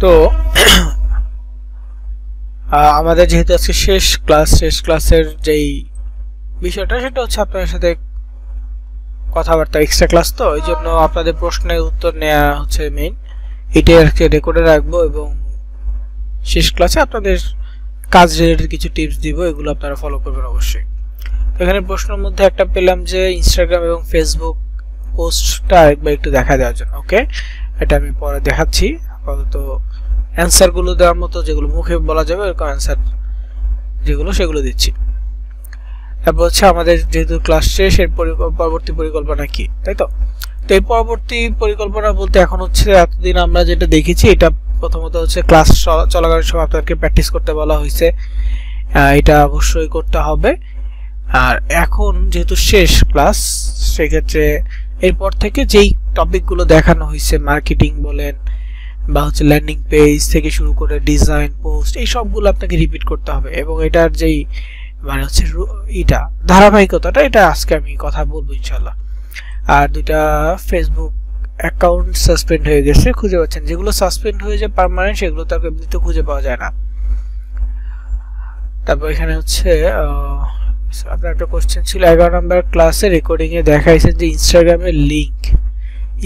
তো আমাদের যেহেতু আজকে শেষ ক্লাসের যেই বিষয়টা সেটা হচ্ছে আপনাদের সাথে কথাবার্তা এক্সট্রা ক্লাস, তো এই জন্য আপনাদের প্রশ্নের উত্তর নেওয়া হচ্ছে মেইন। এটাই আজকে রেকর্ডে রাখবো এবং শেষ ক্লাসে আপনাদের কাজ রিলেটেড কিছু টিপস দিব, এগুলো আপনারা ফলো করবেন অবশ্যই। তো এখানে প্রশ্নের মধ্যে একটা পেলাম যে ইনস্টাগ্রাম এবং ফেসবুক পোস্টটা একবার একটু দেখা দেওয়ার জন্য। ওকে, এটা আমি পরে দেখাচ্ছি। আপাতত অ্যান্সারগুলো দেওয়ার মতো যেগুলো মুখে বলা যাবে এরকম অ্যান্সার যেগুলো সেগুলো দিচ্ছি। তারপর হচ্ছে আমাদের যেহেতু ক্লাস শেষ, এর পরবর্তী পরিকল্পনা কি, তাই তো? তো এই পরবর্তী পরিকল্পনা বলতে এখন হচ্ছে এতদিন আমরা যেটা দেখেছি এটা প্রথমত হচ্ছে ক্লাস চলাকালীন সময় আপনাদেরকে প্র্যাকটিস করতে বলা হয়েছে, এটা অবশ্যই করতে হবে। আর এখন যেহেতু শেষ ক্লাস, সেক্ষেত্রে এরপর থেকে যেই টপিকগুলো দেখানো হয়েছে, মার্কেটিং বলেন বা হচ্ছে ল্যান্ডিং পেজ থেকে শুরু করে ডিজাইন, পোস্ট, এই সবগুলো আপনাকে রিপিট করতে হবে। এবং এটার যেই মানে হচ্ছে এটা ধারাবাহিকতাটা, এটা আজকে আমি কথা বলবো ইনশাল্লাহ। আর দুইটা ফেসবুক অ্যাকাউন্ট সাসপেন্ড হয়ে গেছে, খুঁজে পাচ্ছেন। যেগুলো সাসপেন্ড হয়ে যায় পার্মানেন্ট, সেগুলো তার এমনিতে খুঁজে পাওয়া যায় না। তারপর এখানে হচ্ছে আপনার একটা কোশ্চেন ছিল 11 নম্বর ক্লাসে রেকর্ডিং এ দেখাইছেন যে ইনস্টাগ্রামের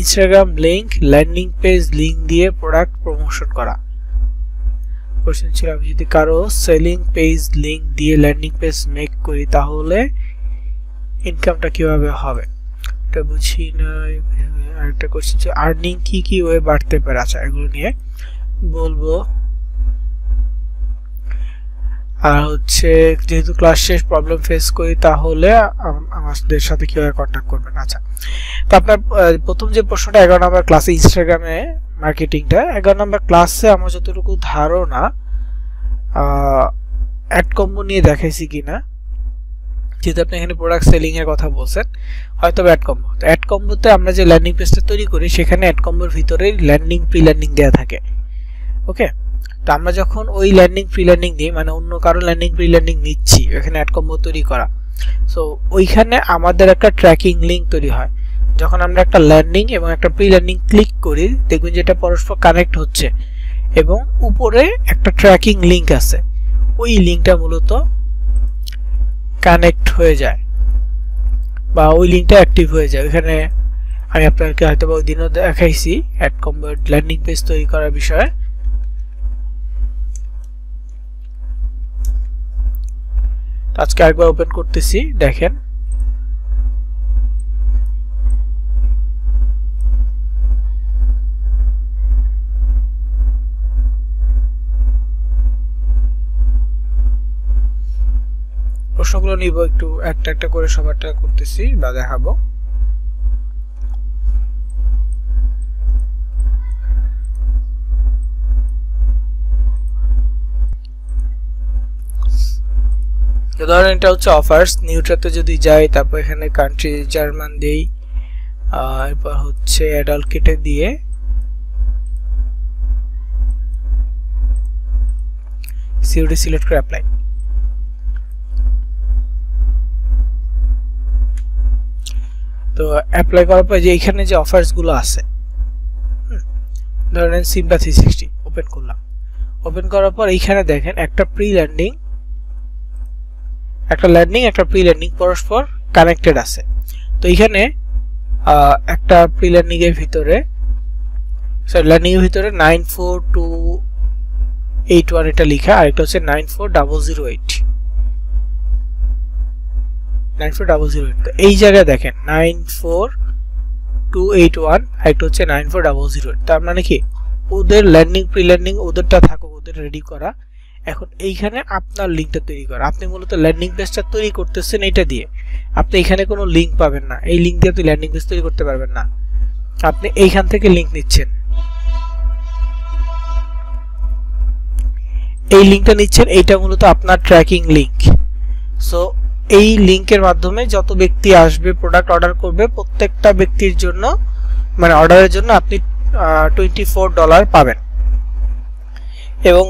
Instagram link landing page link দিয়ে প্রোডাক্ট প্রমোশন করা। কোশ্চেন ছিল আমি যদি কারো সেলিং পেজ লিংক দিয়ে ল্যান্ডিং পেজ মেক করি তাহলে ইনকামটা কিভাবে হবে, এটা বুঝি না। আরেকটা কোশ্চেন ছিল আর্নিং কি ওয়ে বাড়তে পারে। আচ্ছা, এগুলো নিয়ে বলবো। আর হচ্ছে যেহেতু ক্লাস শেষ, প্রবলেম ফেস করি তাহলে আমাদের সাথে কিভাবে কন্ট্যাক্ট করবেন। আচ্ছা, তো আপনার প্রথম যে প্রশ্নটা 11 নম্বর ক্লাসে ইনস্টাগ্রামে মার্কেটিংটা, 11 নম্বর ক্লাসে আমার যতটুকু ধারণা অ্যাড কম্বো নিয়ে দেখাইছি কিনা, যেহেতু আপনি এখানে প্রোডাক্ট সেলিং এর কথা বলছেন, হয়তো অ্যাড কম্বো। তো অ্যাড কম্বোতে আমরা যে ল্যান্ডিং পেজটা তৈরি করি সেখানে অ্যাড কম্বোর ভিতরে ল্যান্ডিং প্রি ল্যান্ডিং দেওয়া থাকে। ওকে, তো আমরা যখন ওই ল্যান্ডিং প্রি ল্যান্ডিং দিই, মানে অন্য কারো ল্যান্ডিং প্রি ল্যান্ডিং নিচ্ছি, এখানে অ্যাড কম্বো তৈরি করা, সো ওইখানে আমাদের একটা ট্র্যাকিং লিঙ্ক তৈরি হয়। যখন আমরা একটা ল্যান্ডিং এবং একটা প্রি ল্যান্ডিং ক্লিক করি, দেখবেন যে এটা পরস্পর কানেক্ট হচ্ছে এবং উপরে একটা ট্র্যাকিং লিঙ্ক আছে, ওই লিঙ্কটা মূলত কানেক্ট হয়ে যায় বা ওই লিঙ্কটা অ্যাক্টিভ হয়ে যায়। এখানে আমি আপনাকে হয়তো ওই দিনও দেখাইছি অ্যাড কম্বো ল্যান্ডিং পেজ তৈরি করার বিষয়ে। আজকে আরেকবার ওপেন করতেছি, দেখেন প্রশ্নগুলো নিব, একটু একটা একটা করে সবারটা করতেছি বা দেখাবো। ধরেন এটা হচ্ছে অফার্স, নিউটাতে যদি যাই, তারপর এখানে কান্ট্রি জার্মান দেই, এরপর হচ্ছে অ্যাডাল্ট কেটে দিয়ে সিওডি সিলেক্ট করে অ্যাপ্লাই। তো অ্যাপ্লাই করার পর যে এখানে যে অফার্স গুলো আছে, ধরেন সিম্বা 360 ওপেন করলাম। ওপেন করার পর এইখানে দেখেন একটা প্রি ল্যান্ডিং, একটা ল্যান্ডিং, একটা প্রি ল্যান্ডিং পরস্পর কানেক্টেড আছে। তো এখানে একটা প্রি ল্যান্ডিং এর ভিতরে, ল্যান্ডিং এর ভিতরে 94281 এটা লেখা, আর একটা হচ্ছে 94008। তো এই জায়গায় দেখেন 94281 আর একটা হচ্ছে 94008। তার মানে কি ওদের ল্যান্ডিং প্রি ল্যান্ডিং ওদেরটা থাকুক, ওদের রেডি করা। এখন এইখানে আপনার লিঙ্কটা তৈরি করা, আপনি মূলত ল্যান্ডিং পেজটা তৈরি করতেছেন এটা দিয়ে। আপনি এখানে কোনো লিঙ্ক পাবেন না, এই লিঙ্ক দিয়ে আপনি ল্যান্ডিং পেজ তৈরি করতে পারবেন না। আপনি এইখান থেকে লিঙ্ক নিচ্ছেন, এই লিঙ্কটা নিচ্ছেন, এইটা মূলত আপনার ট্র্যাকিং লিঙ্ক। সো এই লিঙ্কের মাধ্যমে যত ব্যক্তি আসবে প্রোডাক্ট অর্ডার করবে, প্রত্যেকটা ব্যক্তির জন্য মানে অর্ডারের জন্য আপনি $24 পাবেন। এবং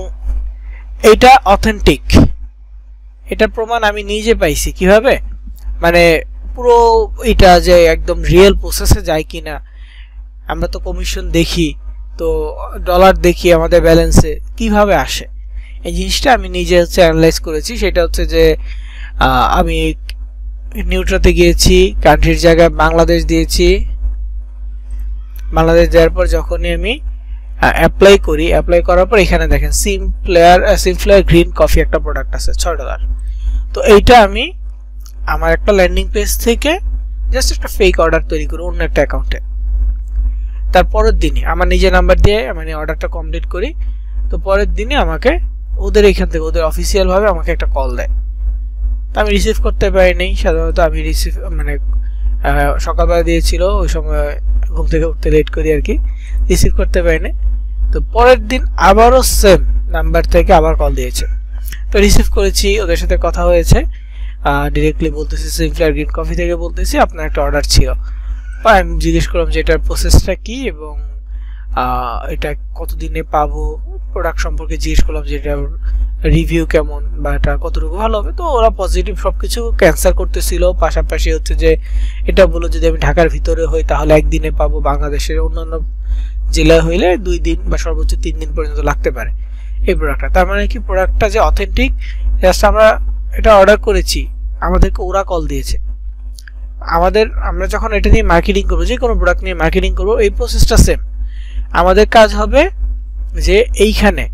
এটা অথেন্টিক, এটা প্রমাণ আমি নিজে পাইছি। কিভাবে, মানে পুরো এটা যে একদম রিয়েল প্রসেসে যায় কিনা। আমরা তো কমিশন দেখি, তো ডলার দেখিয়ে আমাদের ব্যালেন্সে কিভাবে আসে এই জিনিসটা আমি নিজে হচ্ছে অ্যানালাইজ করেছি। সেটা হচ্ছে যে আমি নিউট্রাতে গিয়েছি, কান্ট্রির জায়গায় বাংলাদেশ দিয়েছি। বাংলাদেশ দেওয়ার পর যখনই আমি অ্যাপ্লাই করি, অ্যাপ্লাই করার পর এখানে দেখেন সিমফ্লেয়ার গ্রিন কফি একটা প্রোডাক্ট আছে $6। তো এইটা আমি আমার একটা ল্যান্ডিং পেজ থেকে জাস্ট একটা ফেক অর্ডার তৈরি করি অন্য একটা অ্যাকাউন্টে। তারপরের দিনই আমার নিজের নাম্বার দিয়ে মানে অর্ডারটা কমপ্লিট করি। তো পরের দিনে আমাকে ওদের এখান থেকে ওদের অফিসিয়ালভাবে আমাকে একটা কল দেয়। তো আমি রিসিভ করতে পারিনি। সাধারণত আমি মানে সকালবেলা দিয়েছিল, ওই সময় ঘুম থেকে উঠতে লেট করি আর কি, রিসিভ করতে পারিনি। তো পরের দিন আবারও সেম নাম্বার থেকে আবার কল দিয়েছে। তো রিসিভ করেছি, ওদের সাথে কথা হয়েছে, ডিরেক্টলি বলতেছি সিমফ্লেয়ার গ্রিন কফি থেকে বলতেছি আপনার একটা অর্ডার ছিল। আমি জিজ্ঞেস করলাম যে এটার প্রসেসটা কি এবং এটা কতদিনে পাবো, প্রোডাক্ট সম্পর্কে জিজ্ঞেস করলাম যে এটার রিভিউ কেমন বা এটা কতটুকু ভালো হবে। তো ওরা পজিটিভ সব কিছু ক্যান্সেল করতেছিল। পাশাপাশি হচ্ছে যে এটা বলো যদি আমি ঢাকার ভিতরে হই তাহলে একদিনে পাবো, বাংলাদেশের অন্যান্য জেলায় হইলে 2 দিন বা সর্বোচ্চ 3 দিন পর্যন্ত লাগতে পারে এই প্রোডাক্টটা। তার মানে কি প্রোডাক্টটা যে অথেন্টিক, জাস্ট আমরা এটা অর্ডার করেছি, আমাদেরকে ওরা কল দিয়েছে। আমরা যখন এটা নিয়ে মার্কেটিং করবো, যে কোনো প্রোডাক্ট নিয়ে মার্কেটিং করবো, এই প্রসেসটা সেম। আমাদের কাজ হবে যে এইখানে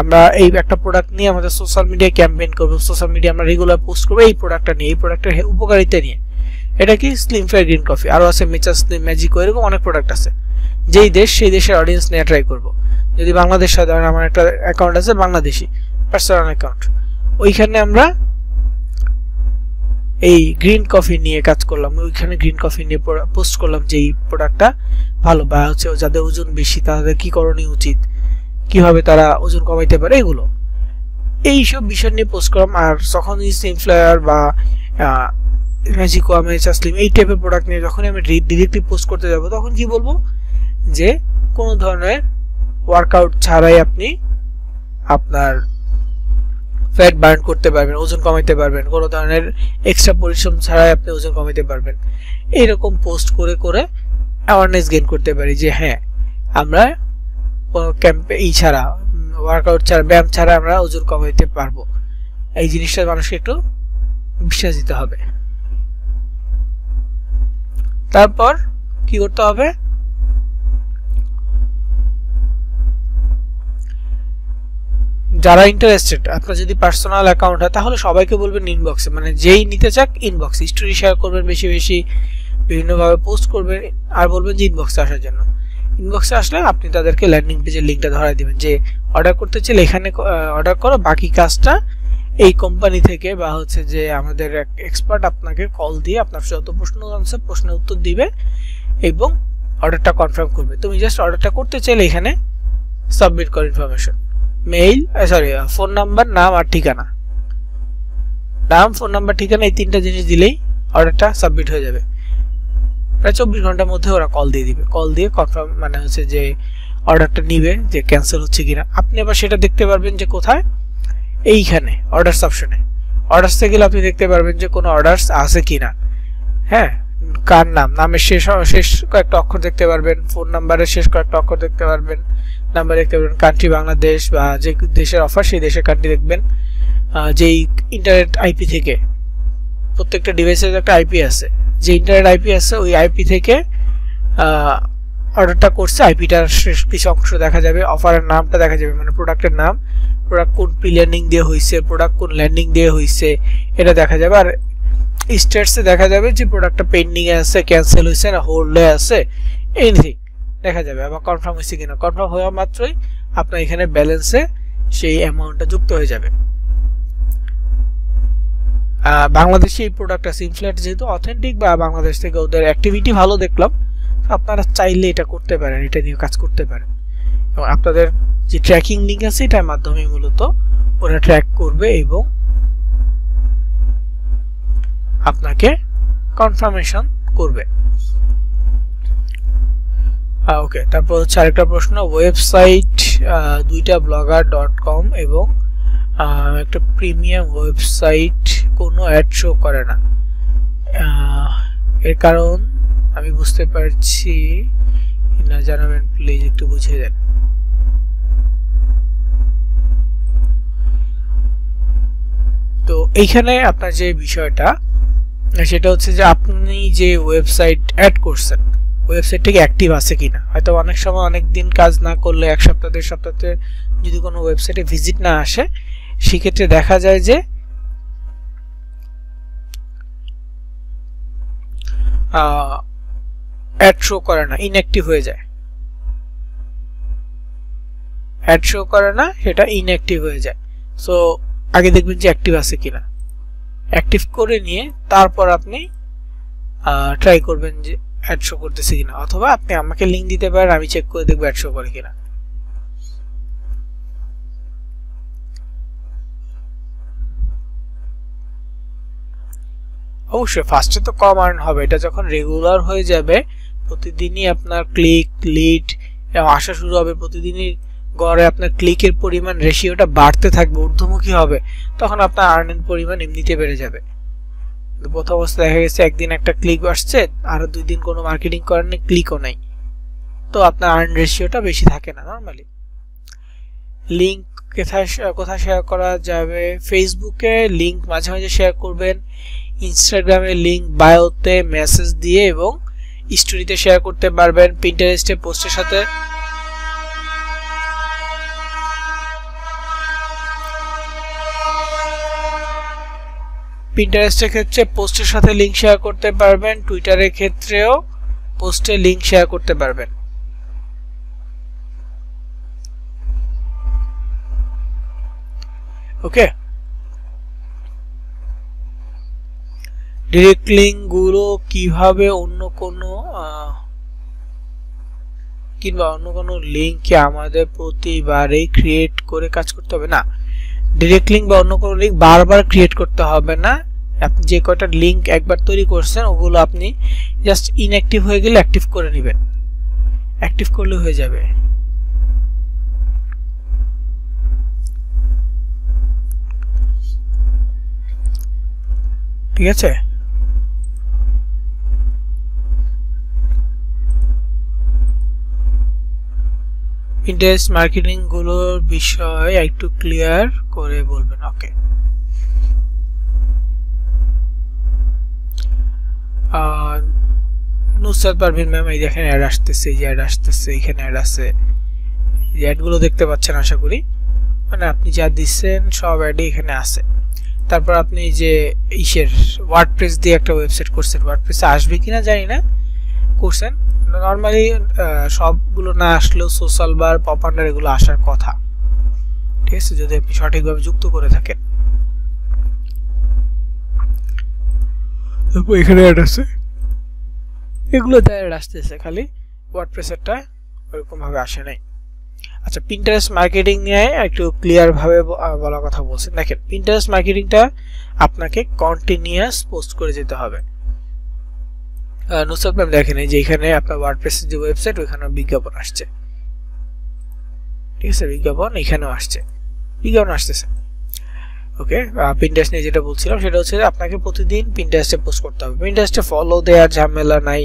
আমরা এই একটা প্রোডাক্ট নিয়ে আমাদের সোশ্যাল মিডিয়ায় ক্যাম্পেইন করবো, সোশ্যাল মিডিয়া আমরা রেগুলার পোস্ট করবো এই প্রোডাক্টটা নিয়ে, এই প্রোডাক্টের উপকারিতা নিয়ে। এটা কি স্লিমফেয়ার গ্রিন কফি, আরও আছে মেচার স্লিম, ম্যাজিকো, এরকম অনেক প্রোডাক্ট আছে। যেই দেশ সেই দেশের অডিয়েন্স নিয়ে ট্রাই করবো। যদি বাংলাদেশ হয়, ধরেন আমার একটা অ্যাকাউন্ট আছে বাংলাদেশি পার্সোনাল অ্যাকাউন্ট, ওইখানে আমরা এই গ্রিন কফি নিয়ে কাজ করলাম, ওইখানে গ্রিন কফি নিয়ে পোস্ট করলাম যে এই প্রোডাক্টটা ভালো, বা হচ্ছে যাদের ওজন বেশি তাদের কি করণীয় উচিত, কিভাবে তারা ওজন কমাইতে পারে, এগুলো এইসব বিষয় নিয়ে পোস্ট করলাম। আর যখন সিমফ্লেয়ার বা ম্যাজিকো, মেচার স্লিম এই টাইপের প্রোডাক্ট নিয়ে যখন আমি ডিরেক্টলি পোস্ট করতে যাব, তখন কি বলবো যে কোনো ধরনের ওয়ার্কআউট ছাড়াই আপনি আপনার ফ্যাট বার্ন করতে পারবেন, ওজন কমাইতে পারবেন, কোনো ধরনের এক্সট্রা পরিশ্রম ছাড়াই আপনি ওজন কমাইতে পারবেন। এইরকম পোস্ট করে করে অ্যাওয়ারনেস গেইন করতে পারি যে হ্যাঁ আমরা ক্যাম্পে ছাড়া, ওয়ার্কআউট ছাড়া, ব্যায়াম ছাড়া আমরা ওজন কমাইতে পারবো। এই জিনিসটা মানুষকে একটু বিশ্বাস দিতে হবে। তারপর কি করতে হবে, যারা ইন্টারেস্টেড, আপনার যদি পার্সোনাল অ্যাকাউন্ট হয় তাহলে সবাইকে বলবেন ইনবক্সে, মানে যেই নিতে চাক ইনবক্সে স্টোরি শেয়ার করবেন, বেশি বেশি বিভিন্নভাবে পোস্ট করবেন, আর বলবেন যে ইনবক্সে আসার জন্য। ইনবক্সে আসলে আপনি তাদেরকে ল্যান্ডিং পেজের লিঙ্কটা ধরাই দিবেন যে অর্ডার করতে চাইলে এখানে অর্ডার করো, বাকি কাজটা এই কোম্পানি থেকে বা হচ্ছে যে আমাদের এক্সপার্ট আপনাকে কল দিয়ে আপনার যত প্রশ্ন আছে প্রশ্নের উত্তর দিবে এবং অর্ডারটা কনফার্ম করবে। তুমি জাস্ট অর্ডারটা করতে চাইলে এখানে সাবমিট করো ইনফরমেশন, মেইল, ফোন নাম্বার, নাম আর ঠিকানা। নাম, ফোন নাম্বার, ঠিকানা, এই 3টা জিনিস দিলেই অর্ডারটা সাবমিট হয়ে যাবে। প্রায় 24 ঘন্টার মধ্যে ওরা কল দিয়ে দিবে, কল দিয়ে কনফার্ম মানে হচ্ছে যে অর্ডারটা নিবে যে ক্যান্সেল হচ্ছে কিনা। আপনি আবার সেটা দেখতে পারবেন যে কোথায়, এইখানে অর্ডারস অপশনে। অর্ডারসে গেলে আপনি দেখতে পারবেন যে কোনো অর্ডারস আছে কিনা, হ্যাঁ, কার নাম, নামের শেষ কয়েকটা অক্ষর দেখতে পারবেন, ফোন নাম্বারের শেষ কয়েকটা অক্ষর দেখতে পারবেন, নাম্বার দেখতে পারবেন, কান্ট্রি বাংলাদেশ বা যে দেশের অফার সেই দেশের কান্ট্রি দেখবেন। যেই ইন্টারনেট আইপি থেকে, প্রত্যেকটা ডিভাইসের একটা আইপি আছে, যে ইন্টারনেট আইপি আছে ওই আইপি থেকে অর্ডারটা করছে, আইপিটার কিছু অংশ দেখা যাবে, অফারের নামটা দেখা যাবে, মানে প্রোডাক্টের নাম, প্রোডাক্ট কোন প্রি-ল্যান্ডিং দিয়ে হয়েছে, প্রোডাক্ট কোন ল্যান্ডিং দিয়ে হয়েছে এটা দেখা যাবে। আর স্টেটসে দেখা যাবে যে প্রোডাক্টটা পেন্ডিংয়ে আছে, ক্যান্সেল হয়েছে না হোল্ডে আছে, এনিথিং দেখা যাবে। আবার কনফার্ম হয়েছে কিনা, কনফার্ম হওয়া মাত্রই আপনার এখানে ব্যালেন্সে সেই অ্যামাউন্টটা যুক্ত হয়ে যাবে। বাংলাদেশে এই প্রোডাক্টটা সিমফ্লেয়ার যেহেতু অথেন্টিক বা বাংলাদেশ থেকে ওদের অ্যাক্টিভিটি ভালো দেখলাম, আপনারা চাইলে এটা করতে পারেন, এটা নিয়ে কাজ করতে পারেন। এবং আপনাদের যে ট্র্যাকিং লিঙ্ক আছে এটার মাধ্যমে মূলত ওরা ট্র্যাক করবে এবং আপনাকে কনফার্মেশন করবে। ওকে, তারপর হচ্ছে আরেকটা প্রশ্ন, ওয়েবসাইট 2টা blogger.com এবং একটা প্রিমিয়াম ওয়েবসাইট কোনো অ্যাড শো করে না, এর কারণ আমি বুঝতে পারছি না জানাবেন প্লিজ, একটু বুঝিয়ে দেন। তো এইখানে আপনার যে বিষয়টা সেটা হচ্ছে যে আপনি যে ওয়েবসাইট অ্যাড করছেন ওয়েবসাইটটা কি অ্যাক্টিভ আছে কিনা। হয়তো অনেক সময় অনেক দিন কাজ না করলে, এক সপ্তাহ 1.5 সপ্তাহতে যদি কোনো ওয়েবসাইটে ভিজিট না আসে, সেক্ষেত্রে দেখা যায় যে অ্যাড শো করে না, ইনঅ্যাক্টিভ হয়ে যায়। অ্যাড শো করে না, সেটা ইনঅ্যাক্টিভ হয়ে যায়। সো আগে দেখবেন যে অ্যাক্টিভ আছে কিনা, অ্যাক্টিভ করে নিয়ে তারপর আপনি ট্রাই করবেন যে অ্যাড শো করতেছে কিনা, অথবা আপনি আমাকে লিংক দিতে পারেন, আমি চেক করে দেখব অ্যাড শো করে কিনা। অবশ্যই ফার্স্টে তো কম আর্ন হবে, এটা যখন রেগুলার হয়ে যাবে, প্রতিদিনই আপনার ক্লিক লিড আসা শুরু হবে, প্রতিদিনই গড়ে আপনার ক্লিকের পরিমাণ রেশিওটা বাড়তে থাকবে, ঊর্ধ্বমুখী হবে, তখন আপনার আর্নের পরিমাণ এমনিতে বেড়ে যাবে। প্রথম অবস্থায় দেখা গেছে একদিন একটা ক্লিক আসছে, আরো 2 দিন কোনো মার্কেটিং করেন না, ক্লিকও নাই, তো আপনার আর্ন রেশিওটা বেশি থাকে না নরমালি। লিংক কোথায় শেয়ার করা যাবে? ফেসবুকে লিংক মাঝে মাঝে শেয়ার করবেন, ইনস্টাগ্রামে লিংক বায়োতে মেসেজ দিয়ে এবং স্টোরিতে শেয়ার করতে পারবেন, পিন্টারেস্টে পোস্টের সাথে পিন্টারেস্টের ক্ষেত্রে পোস্টের সাথে লিংক শেয়ার করতে পারবেন, টুইটারের ক্ষেত্রেও পোস্টে লিংক শেয়ার করতে পারবেন। ওকে, ডাইরেক্ট লিংক গুলো কিভাবে অন্য কোনো লিংকে আমাদের প্রতিবারই ক্রিয়েট করে কাজ করতে হবে না। ডাইরেক্ট লিংক বা অন্য কোনো লিংক বারবার ক্রিয়েট করতে হবে না। আপনি যে কয়টা লিংক একবার তৈরি করছেন ওগুলো আপনি জাস্ট ইনঅ্যাক্টিভ হয়ে গেলে অ্যাক্টিভ করে নেবেন, অ্যাক্টিভ করলে হয়ে যাবে। ঠিক আছে, ইন্টারেস্ট মার্কেটিং গুলোর বিষয় একটু ক্লিয়ার করে বলবেন। ওকে, নুসরাত পারভিন ম্যাম, এই দেখেন অ্যাড আসতেছে, এই যে অ্যাড আসতেছে, এখানে অ্যাড আছে, এই অ্যাডগুলো দেখতে পাচ্ছেন আশা করি, মানে আপনি যা দিচ্ছেন সব অ্যাডই এখানে আছে। তারপর আপনি যে ওয়ার্ডপ্রেস দিয়ে একটা ওয়েবসাইট করছেন, ওয়ার্ডপ্রেসে আসবে কিনা জানি না, করছেন নরমালি, সবগুলো না আসলেও সোশ্যাল বার পপ আন্ডার এগুলো আসার কথা। ঠিক আছে, যদি আপনি সঠিকভাবে যুক্ত করে থাকেন। তারপর এখানে অ্যাড আছে, এগুলো অ্যাড আসতেছে, খালি ওয়ার্ডপ্রেসেরটা ওরকম ভাবে আসে নাই। আচ্ছা, পিন্টারেস্ট মার্কেটিং নিয়ে একটু ক্লিয়ার ভাবে বলার কথা বলছেন। দেখেন, পিন্টারেস্ট মার্কেটিংটা আপনাকে কন্টিনিউয়াস পোস্ট করে যেতে হবে। নুসরাত ম্যাম দেখেন, এই যে এখানে আপনার ওয়ার্ডপ্রেসের যে ওয়েবসাইট ওখানে বিজ্ঞাপন আসছে। ঠিক আছে, বিজ্ঞাপন এখানেও আসছে, বিজ্ঞাপন আসতেছে। ওকে, পিন্টারেস্ট নিয়ে যেটা বলছিলাম সেটা হচ্ছে আপনাকে প্রতিদিন পিন্টারেস্টে পোস্ট করতে হবে। পিন্টারেস্টে ফলো দেওয়ার ঝামেলা নাই,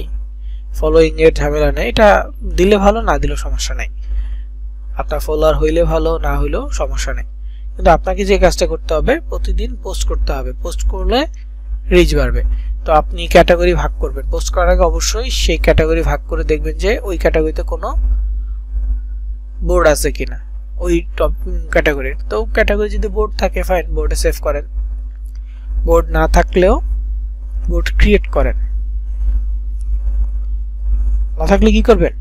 ফলোইং এর ঝামেলা নাই, এটা দিলে ভালো, না দিলেও সমস্যা নাই। আপনার ফলোয়ার হইলে ভালো, না হইলেও সমস্যা নেই, কিন্তু আপনাকে যে কাজটা করতে হবে প্রতিদিন পোস্ট করতে হবে। পোস্ট করলে রিচ বাড়বে। তো আপনি ক্যাটাগরি ভাগ করবেন, পোস্ট করার আগে অবশ্যই সেই ক্যাটাগরি ভাগ করে দেখবেন যে ওই ক্যাটাগরিতে কোনো বোর্ড আছে কিনা, ওই টপ ক্যাটাগরির। তো ক্যাটাগরি যদি বোর্ড থাকে ফাইন, বোর্ডে সেভ করেন, বোর্ড না থাকলেও বোর্ড ক্রিয়েট করেন। না থাকলে কি করবেন?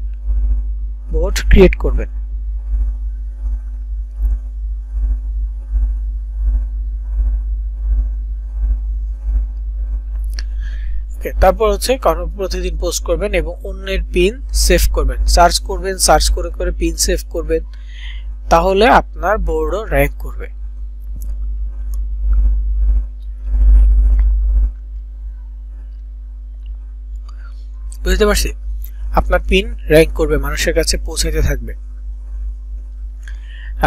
বোর্ড ক্রিয়েট করবেন। তারপর হচ্ছে প্রতিদিন পোস্ট করবেন এবং অন্যের পিন সেভ করবেন, সার্চ করবেন, সার্চ করে করে পিন সেভ করবেন, তাহলে আপনার বোর্ডও র্যাঙ্ক করবে। বুঝতে পারছি? আপনার পিন র্যাঙ্ক করবে, মানুষের কাছে পৌঁছাতে থাকবে।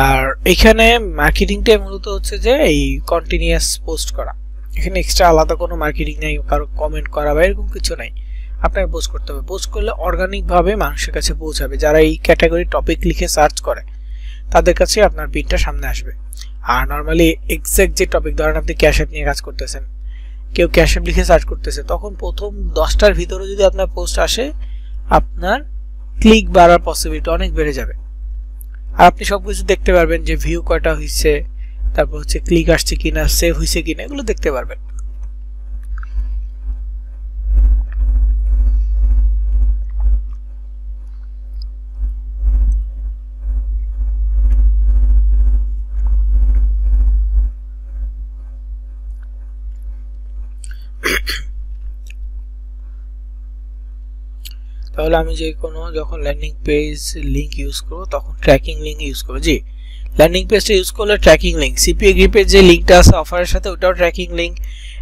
আর এখানে মার্কেটিংটা মূলত হচ্ছে যে এই কন্টিনিউয়াস পোস্ট করা, এখানে এক্সট্রা আলাদা কোনো মার্কেটিং নাই, কারো কমেন্ট করা বা এরকম কিছু নাই। আপনাকে পোস্ট করতে হবে। পোস্ট করলে অর্গানিক ভাবে মানুষের কাছে পৌঁছাবে, যারা এই ক্যাটাগরি টপিক লিখে সার্চ করে তাদের কাছে আপনার পিনটা সামনে আসবে। আর নরমালি এক্সাক্ট যে টপিক, ধরেন আপনি ক্যাশ অ্যাপ নিয়ে কাজ করতেছেন, কেউ ক্যাশ অ্যাপ লিখে সার্চ করতেছে, তখন প্রথম 10টার ভিতরে যদি আপনার পোস্ট আসে, আপনার ক্লিক বাড়ার পসিবিলিটি অনেক বেড়ে যাবে। আর আপনি সবকিছু দেখতে পারবেন যে ভিউ কয়টা হয়েছে, তারপর হচ্ছে ক্লিক আসছে কিনা, সেভ হয়েছে কিনা, এগুলো দেখতে পারবেন। তাহলে আমি যে কোনো যখন ল্যান্ডিং পেজ লিংক ইউজ করব তখন ট্র্যাকিং লিংক ইউজ করব। জি, ল্যান্ডিং পেজটা ইউজ করলে ট্র্যাকিং লিংক, সিপিএ গ্রিপের যে লিংকটা আছে অফারের সাথে ওটাও ট্র্যাকিং লিংক,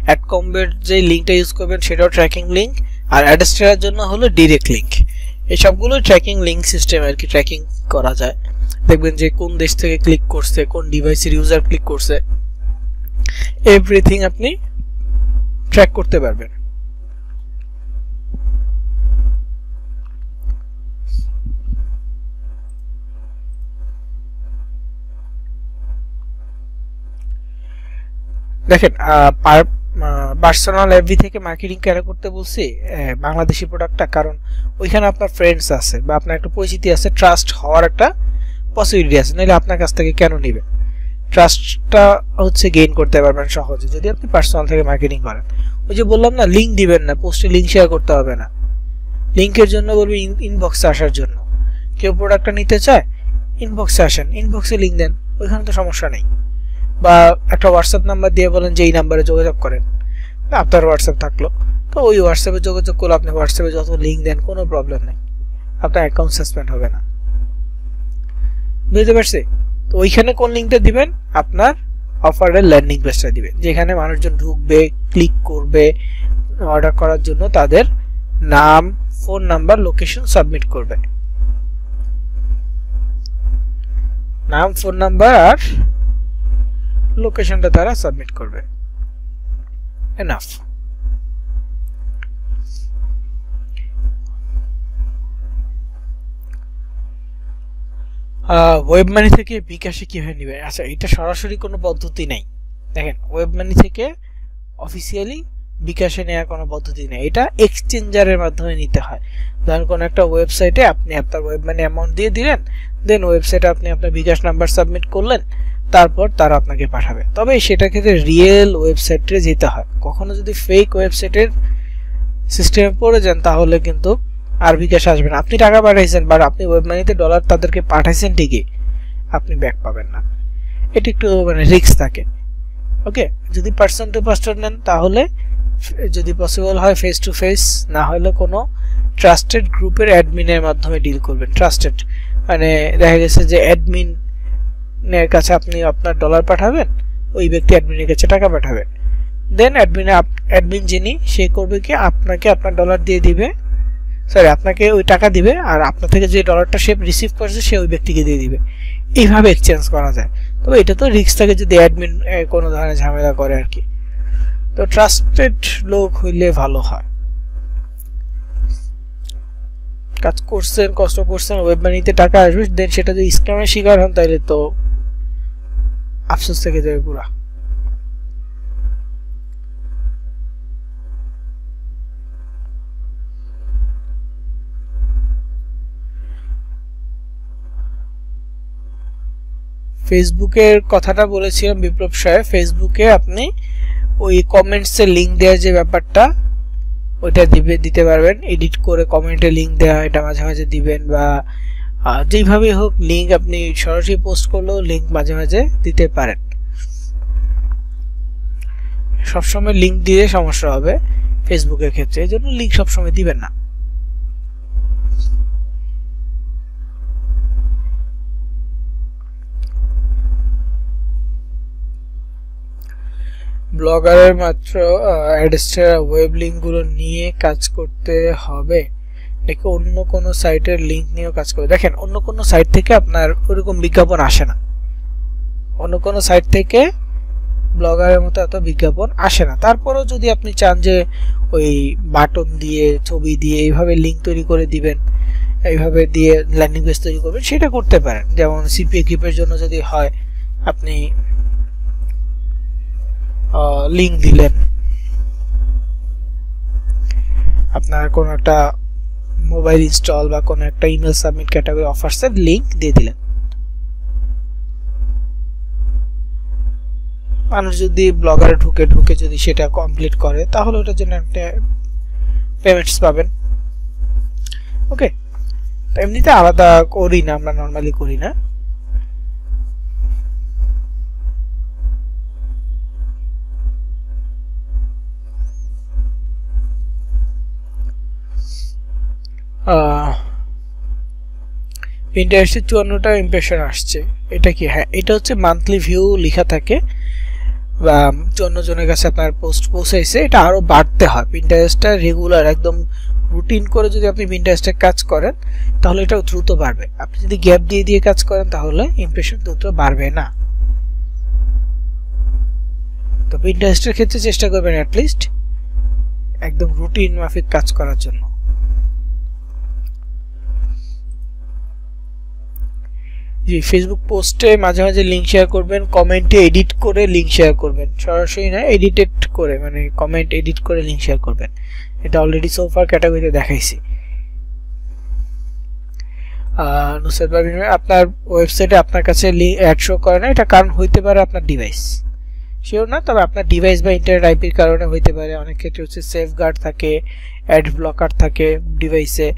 অ্যাডকম্বের যে লিংকটা ইউজ করবেন সেটাও ট্র্যাকিং লিংক, আর অ্যাডস্টারের জন্য হলো ডিরেক্ট লিংক। এই সবগুলো ট্র্যাকিং লিংক সিস্টেম আর কি, ট্র্যাকিং করা যায়। দেখবেন যে কোন দেশ থেকে ক্লিক করছে, কোন ডিভাইসের ইউজার ক্লিক করছে, এভরিথিং আপনি ট্র্যাক করতে পারবেন। দেখেন, পার্সোনাল এফবি থেকে মার্কেটিং কেন করতে বলছি বাংলাদেশি প্রোডাক্টটা, কারণ ওইখানে আপনার ফ্রেন্ডস আছে বা আপনার একটা পরিচিতি আছে, ট্রাস্ট হওয়ার একটা পসিবিলিটি আছে, নাহলে আপনার কাছ থেকে কেন নেবে? ট্রাস্টটা হচ্ছে গেইন করতে পারবেন সহজে যদি আপনি পার্সোনাল থেকে মার্কেটিং করেন। ওই যে বললাম না, লিঙ্ক দিবেন না, পোস্টে লিঙ্ক শেয়ার করতে হবে না। লিঙ্কের জন্য বলবি ইনবক্সে আসার জন্য। কেউ প্রোডাক্টটা নিতে চায়, ইনবক্সে আসেন, ইনবক্সে লিঙ্ক দেন, ওইখানে তো সমস্যা নেই। বা একটা হোয়াটসঅ্যাপ নাম্বার দিয়ে বলেন যে এই নাম্বারে যোগাযোগ করেন, আপনার হোয়াটসঅ্যাপ থাকলো তো ওই হোয়াটসঅ্যাপে যোগাযোগ করলে আপনি হোয়াটসঅ্যাপে যত লিঙ্ক দেন কোনো প্রবলেম নেই, আপনার অ্যাকাউন্ট সাসপেন্ড হবে না। বুঝতে পারছি? তো ওইখানে কোন লিঙ্কটা দিবেন? আপনার অফারের ল্যান্ডিং পেজটা দিবেন, যেখানে মানুষজন ঢুকবে, ক্লিক করবে, অর্ডার করার জন্য তাদের নাম, ফোন নাম্বার, লোকেশন সাবমিট করবে। নাম, ফোন নাম্বার আর লোকেশনটা তারা সাবমিট করবে। এনাফ। ওয়েব মানি থেকে বিকাশে কিভাবে নেবে? আচ্ছা, এটা সরাসরি কোনো পদ্ধতি নাই। দেখেন, ওয়েব মানি থেকে অফিসিয়ালি বিকাশে নেওয়ার কোনো পদ্ধতি নেই, এটা এক্সচেঞ্জারের মাধ্যমে নিতে হয়। ধরেন কোনো একটা ওয়েবসাইটে আপনি আপনার ওয়েব মানি অ্যামাউন্ট দিয়ে দিলেন, দেন ওয়েবসাইটে আপনি আপনার বিকাশ নাম্বার সাবমিট করলেন, তারপর তারা আপনাকে পাঠাবে। তবে সেটা ক্ষেত্রে রিয়েল ওয়েবসাইটে যেতে হয়। কখনো যদি ফেক ওয়েবসাইটের সিস্টেমে পড়ে যান তাহলে কিন্তু আর বিকাশ আসবে না। আপনি টাকা পাঠাইছেন বা আপনি ওয়েব মানিতে ডলার তাদেরকে পাঠাইছেন ঠিকই, আপনি ব্যাক পাবেন না। এটা একটু মানে রিস্ক থাকে। ওকে, যদি পার্সন টু পার্সন নেন তাহলে যদি পসিবল হয় ফেস টু ফেস, না হলে কোনো ট্রাস্টেড গ্রুপের অ্যাডমিনের মাধ্যমে ডিল করবেন। ট্রাস্টেড মানে দেখা গেছে যে অ্যাডমিনের কাছে আপনি আপনার ডলার পাঠাবেন, ওই ব্যক্তি অ্যাডমিনের কাছে টাকা পাঠাবে, দেন অ্যাডমিন যিনি সে করবে কি আপনাকে আপনার ডলার দিয়ে দিবে, সরি আপনাকে ওই টাকা দিবে, আর আপনার থেকে যে ডলারটা সে রিসিভ করছে সে ওই ব্যক্তিকে দিয়ে দিবে। এইভাবে এক্সচেঞ্জ করা যায়। তবে এটা তো রিস্ক থাকে যদি অ্যাডমিন কোনো ধরনের ঝামেলা করে আর কি। তো ট্রাস্টেড লোক হইলে ভালো হয়। কাজ করছেন, কষ্ট করছেন, ওয়েব মানিতে টাকা আসবে, দেন সেটা যদি স্ক্যামের শিকার হন তাহলে তো আফসোস থেকে যাবে পুরা। ফেসবুকের কথাটা বলেছিলাম বিপ্লব সাহেব, ফেসবুকে আপনি ওই কমেন্টসের লিঙ্ক দেওয়ার যে ব্যাপারটা ওইটা দিতে পারবেন, এডিট করে কমেন্টে লিঙ্ক দেওয়া, এটা মাঝে মাঝে দিবেন, বা যেইভাবে হোক লিঙ্ক আপনি সরাসরি পোস্ট করলেও লিঙ্ক মাঝে মাঝে দিতে পারেন। সবসময় লিঙ্ক দিয়ে সমস্যা হবে ফেসবুকের ক্ষেত্রে, এই জন্য লিঙ্ক সবসময় দিবেন না। ব্লগারের মাত্র অ্যাডস্টার ওয়েব লিঙ্কগুলো নিয়ে কাজ করতে হবে নাকি অন্য কোনো সাইটের লিঙ্ক নিয়েও কাজ করবে? দেখেন, অন্য কোনো সাইট থেকে আপনার ওরকম বিজ্ঞাপন আসে না। অন্য কোনো সাইট থেকে ব্লগারের মতো এত বিজ্ঞাপন আসে না। তারপরেও যদি আপনি চান যে ওই বাটন দিয়ে ছবি দিয়ে এইভাবে লিঙ্ক তৈরি করে দিবেন, এইভাবে দিয়ে ল্যান্ডিং পেজ তৈরি করবেন, সেটা করতে পারেন। যেমন সিপিএ কিপের জন্য যদি হয়, আপনি লিঙ্ক দিলেন, আপনার কোনো একটা মোবাইল ইনস্টল বা কোনো একটা ইমেল সাবমিট ক্যাটাগরি অফার্সের লিঙ্ক দিয়ে দিলেন। মানুষ যদি ব্লগারে ঢুকে যদি সেটা কমপ্লিট করে, তাহলে ওটার জন্য একটা পেমেন্টস পাবেন। ওকে, এমনিতে আলাদা করি না, আমরা নর্মালি করি না। পিন্টারেস্টে 54টা ইমপ্রেশন আসছে, এটা কি? হ্যাঁ, এটা হচ্ছে মান্থলি ভিউ লেখা থাকে বা 54 জনের কাছে আপনার পোস্ট পৌঁছাইছে। এটা আরো বাড়তে হয়। পিন্টারেস্টটা রেগুলার একদম রুটিন করে যদি আপনি পিন্টারেস্টে কাজ করেন, তাহলে এটা দ্রুত বাড়বে। আপনি যদি গ্যাপ দিয়ে দিয়ে কাজ করেন, তাহলে ইমপ্রেশন দ্রুত বাড়বে না। তো পিন্টারেস্টের ক্ষেত্রে চেষ্টা করবেন অ্যাটলিস্ট একদম রুটিন মাফিক কাজ করার জন্য। জি, ফেসবুক পোস্টে মাঝে মাঝে লিঙ্ক শেয়ার করবেন, কমেন্টে এডিট করে লিঙ্ক শেয়ার করবেন, সরাসরি না, এডিটেড করে, মানে কমেন্ট এডিট করে লিঙ্ক শেয়ার করবেন। এটা অলরেডি সোফার ক্যাটাগরিতে দেখাইছি। নুসরাত পারভীন, আপনার ওয়েবসাইটে আপনার কাছে অ্যাড শো করে না, এটা কারণ হইতে পারে আপনার ডিভাইস, শিওর না, তবে আপনার ডিভাইস বা ইন্টারনেট আইপির কারণে হইতে পারে। অনেক ক্ষেত্রে হচ্ছে সেফগার্ড থাকে, অ্যাড ব্লকার থাকে ডিভাইসে,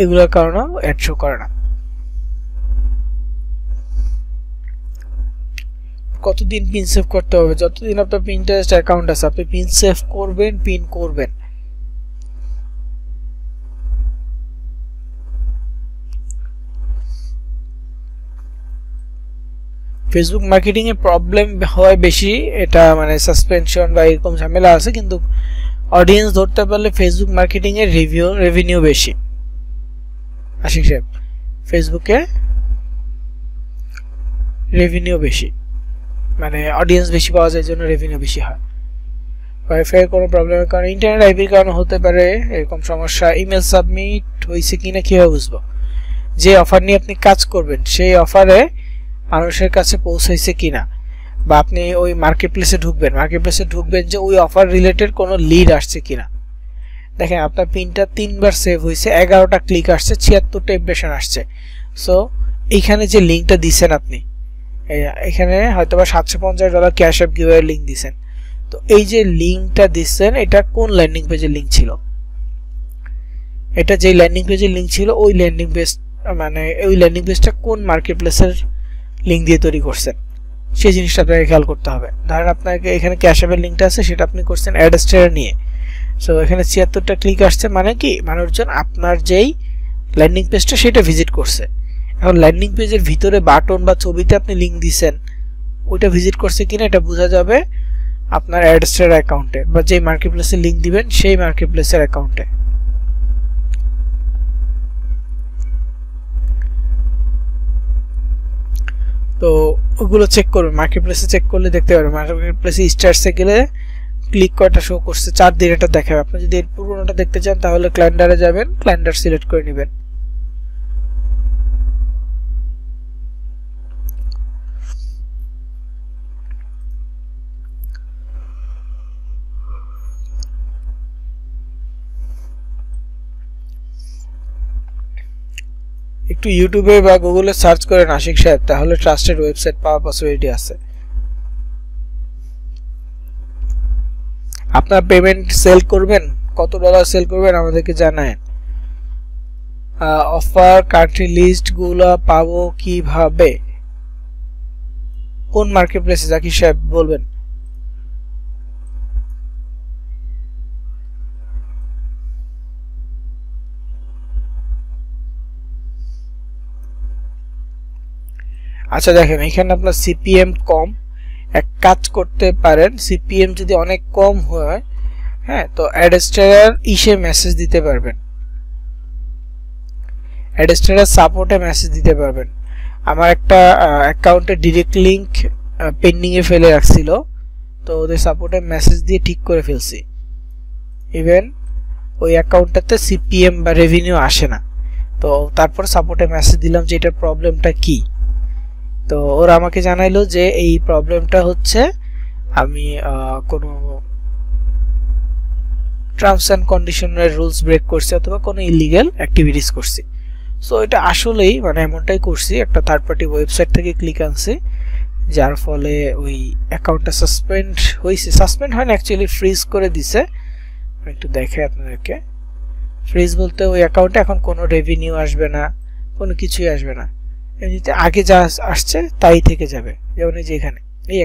এগুলোর কারণেও অ্যাড শো করে না। কতদিন পিন সেভ করতে হবে? যতদিন আপনার পিন্টারেস্ট অ্যাকাউন্ট আছে আপনি পিন সেভ করবেন, পিন করবেন। ফেসবুক মার্কেটিং এ প্রবলেম হয় বেশি, এটা মানে সাসপেনশন বা এরকম ঝামেলা আছে, কিন্তু অডিয়েন্স ধরতে পারলে ফেসবুক মার্কেটিং এর রেভিনিউ বেশি। আশিক সাহেব, ফেসবুকে রেভিনিউ বেশি, মানে অডিয়েন্স বেশি পাওয়া যায়, জন্য রেভিনিউ বেশি হয়। ওয়াইফাই এর কোনো প্রবলেমের কারণে, ইন্টারনেট আইপির কারণে হতে পারে এরকম সমস্যা। ইমেল সাবমিট হয়েছে কিনা কিভাবে বুঝবো? যে অফার নিয়ে আপনি কাজ করবেন, সেই অফারে মানুষের কাছে পৌঁছাইছে কিনা, বা আপনি ওই মার্কেট প্লেসে ঢুকবেন যে ওই অফার রিলেটেড কোনো লিড আসছে কিনা। দেখেন, আপনার পিনটা 3বার সেভ হয়েছে, 11টা ক্লিক আসছে, 76টা ইমপ্রেশন আসছে। সো এইখানে যে লিঙ্কটা দিচ্ছেন আপনি, এখানে হয়তোবা $750 ক্যাশ অ্যাপ গিভওয়ে লিঙ্ক দিচ্ছেন। তো এই যে লিঙ্কটা দিচ্ছেন, এটা কোন ল্যান্ডিং পেজের লিঙ্ক ছিল? এটা যে ল্যান্ডিং পেজের লিঙ্ক ছিল, ওই ল্যান্ডিং পেজ, মানে ওই ল্যান্ডিং পেজটা কোন মার্কেট প্লেসের লিঙ্ক দিয়ে তৈরি করছেন, সেই জিনিসটা আপনাকে খেয়াল করতে হবে। ধরেন আপনাকে এখানে ক্যাশ অ্যাপের লিঙ্কটা আছে, সেটা আপনি করছেন অ্যাডস্টার নিয়ে। সো এখানে 76টা ক্লিক আসছে, মানে কি? মানুষজন আপনার যেই ল্যান্ডিং পেজটা সেটা ভিজিট করছে। এখন ল্যান্ডিং পেজের ভিতরে বাটন বা ছবিতে আপনি লিঙ্ক দিচ্ছেন, ওইটা ভিজিট করছে কিনা এটা বোঝা যাবে আপনার অ্যাডস্টার অ্যাকাউন্টে, বা যেই মার্কেট প্লেসে লিঙ্ক দিবেন সেই মার্কেট প্লেসের অ্যাকাউন্টে। তো ওগুলো চেক করবেন, মার্কেট প্লেসে চেক করলে দেখতে পারবেন। মার্কেট প্লেসে স্টার্সে গেলে ক্লিক কয়টা শো করছে, 4 দিন এটা দেখাবে। আপনি যদি এর পুরোনোটা দেখতে চান, তাহলে ক্যালেন্ডারে যাবেন, ক্যালেন্ডার সিলেক্ট করে নেবেন। একটু ইউটিউবে বা গুগলে সার্চ করেন আশিক সাহেব, তাহলে ট্রাস্টেড ওয়েবসাইট পাওয়ার পসিবিলিটি আছে। আপনার পেমেন্ট সেল করবেন, কত ডলার সেল করবেন আমাদেরকে জানায়েন। অফার কান্ট্রি লিস্ট গুলো পাবো কিভাবে, কোন মার্কেট প্লেসে? জাকির সাহেব বলবেন। আচ্ছা দেখেন, এখানে আপনার সিপিএম কম, এক কাজ করতে পারেন, সিপিএম যদি অনেক কম হয়, হ্যাঁ, তো অ্যাডস্টার ইসে মেসেজ দিতে পারবেন, অ্যাডস্টার সাপোর্টে মেসেজ দিতে পারবেন। আমার একটা অ্যাকাউন্টে ডিরেক্ট লিংক পেন্ডিং এ ফেলে রাখছিল, তো ওদের সাপোর্টে মেসেজ দিয়ে ঠিক করে ফেলছি, ইভেন ওই অ্যাকাউন্টটাতে সিপিএম বা রেভিনিউ আসে না। তো তারপর সাপোর্টে মেসেজ দিলাম যে এটার প্রবলেমটা কি। তো ওরা আমাকে জানাইলো যে এই প্রবলেমটা হচ্ছে আমি কোনো টার্মস অ্যান্ড কন্ডিশনের রুলস ব্রেক করছি অথবা কোনো ইলিগ্যাল অ্যাক্টিভিটিস করছি। সো এটা আসলেই মানে এমনটাই করছি, একটা থার্ড পার্টি ওয়েবসাইট থেকে ক্লিক আনছি, যার ফলে ওই অ্যাকাউন্টটা সাসপেন্ড হয়েছে। সাসপেন্ড হয় না, অ্যাকচুয়ালি ফ্রিজ করে দিছে। একটু দেখে আপনাদেরকে, ফ্রিজ বলতে ওই অ্যাকাউন্টে এখন কোনো রেভিনিউ আসবে না, কোনো কিছুই আসবে না, এমনিতে আগে যা আসছে তাই থেকে যাবে। যেমন এই যে এখানে এই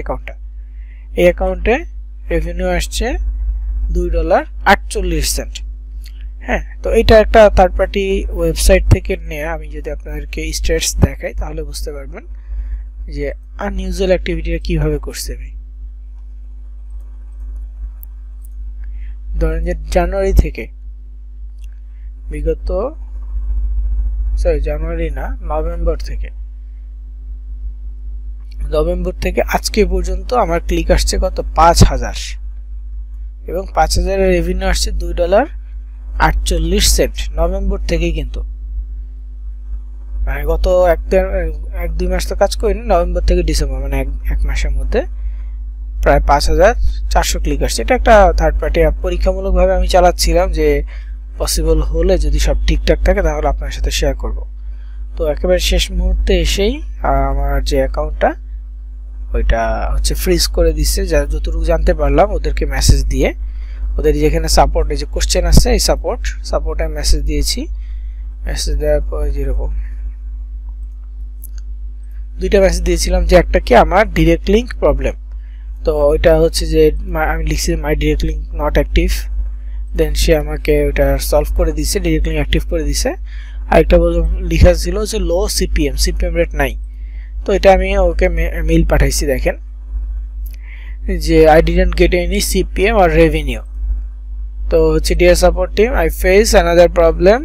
অ্যাকাউন্টে রেভিনিউ আসছে $2.48। হ্যাঁ, তো এটা একটা থার্ড পার্টি ওয়েবসাইট থেকে নেওয়া। আমি যদি আপনাদেরকে স্ট্যাটস দেখাই তাহলে বুঝতে পারবেন যে আনইউজুয়াল অ্যাক্টিভিটিটা কিভাবে করছে আমি। ধরেন যে জানুয়ারি থেকে বিগত জানুয়ারি না, নভেম্বর থেকে আজকে পর্যন্ত আমার ক্লিক আসছে কত, 5000, এবং 5000 এর রেভিনিউ আসছে $2.48 নভেম্বর থেকেই। কিন্তু মানে গত 1-2 মাস তো কাজ করিনি, নভেম্বর থেকে ডিসেম্বর মানে এক মাসের মধ্যে প্রায় 5400 ক্লিক আসছে। এটা একটা থার্ড পার্টি অ্যাপ, পরীক্ষামূলকভাবে আমি চালাচ্ছিলাম, যে পসিবল হলে যদি সব ঠিকঠাক থাকে তাহলে আপনার সাথে শেয়ার করব। তো একেবারে শেষ মুহূর্তে এসেই আমার যে অ্যাকাউন্টটা ওইটা হচ্ছে ফ্রিজ করে দিচ্ছে, যা যতটুকু জানতে পারলাম ওদেরকে মেসেজ দিয়ে। ওদের যেখানে সাপোর্ট এই যে কোশ্চেন আছে, এই সাপোর্টে মেসেজ দিয়েছি। মেসেজ দেওয়ার পর যেরকম দুইটা মেসেজ দিয়েছিলাম, যে একটা কি আমার ডিরেক্ট লিঙ্ক প্রবলেম, তো ওইটা হচ্ছে যে আমি লিখছি মাই ডিরেক্ট লিঙ্ক নট অ্যাক্টিভ, দেন সে আমাকে ওটা সলভ করে দিছে, ডিরেক্ট লিঙ্ক অ্যাক্টিভ করে দিছে। আরেকটা লেখা ছিল যে লো সিপিএম রেট নাই, তো এটা আমি ওকে মেইল পাঠাইছি। দেখেন যে I didn't get any CPM আর রেভিনিউ। তো হচ্ছে dear support team, I face another problem,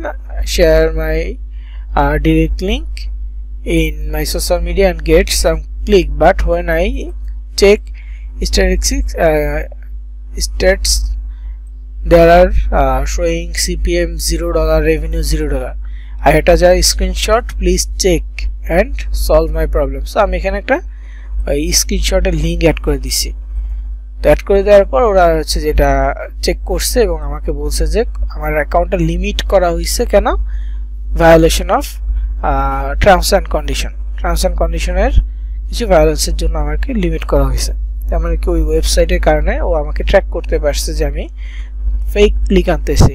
share my direct link in my social media and get some click, but when I check statistics stats there are showing CPM $0, revenue $0. I had a screenshot, please check and solve my problem. So আমি এখানে একটা স্ক্রিনশটের link add করে দিছি। তো add করে দেওয়ার পর ওরা হচ্ছে যেটা চেক করছে এবং আমাকে বলছে যে আমার অ্যাকাউন্টটা লিমিট করা হয়েছে, কেন, ভায়োলেশন অফ টার্মস অ্যান্ড কন্ডিশনের কিছু ভায়োলেন্সের জন্য আমাকে লিমিট করা হয়েছে। তেমন কি ওই ওয়েবসাইটের কারণে ও আমাকে ট্র্যাক করতে পারছে যে আমি ফেক ক্লিক আনতেছি।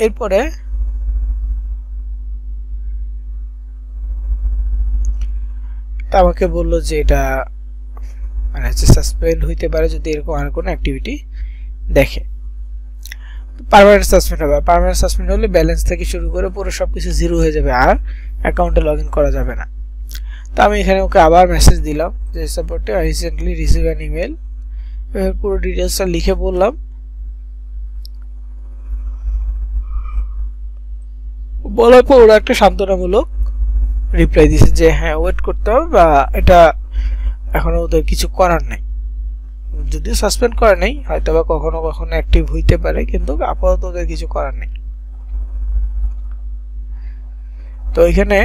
এরপরে আমাকে বললো যে এটা মানে হচ্ছে সাসপেন্ড হইতে পারে যদি এরকম আর কোনো অ্যাক্টিভিটি দেখে। পার্মানেন্ট সাসপেন্ড হবে। পার্মানেন্ট সাসপেন্ড হলে ব্যালেন্স থেকে শুরু করে পুরো সবকিছু জিরো হয়ে যাবে, আর অ্যাকাউন্টে লগ ইন করা যাবে না। তো আমি এখানে ওকে আবার মেসেজ দিলাম যে সাপোর্টে I recently receive an email, পুরো ডিটেলসটা লিখে বললাম। বলার পর ওরা একটা সান্ত্বনামূলক রিপ্লাই দিয়েছে যে হ্যাঁ ওয়েট করতে হবে, বা এটা এখনো ওদের কিছু করার নেই, যদিও সাসপেন্ড করে নেই, হয়তো বা কখনো কখনো অ্যাক্টিভ হইতে পারে, কিন্তু আপাতত ওদের কিছু করার নেই। তো এখানে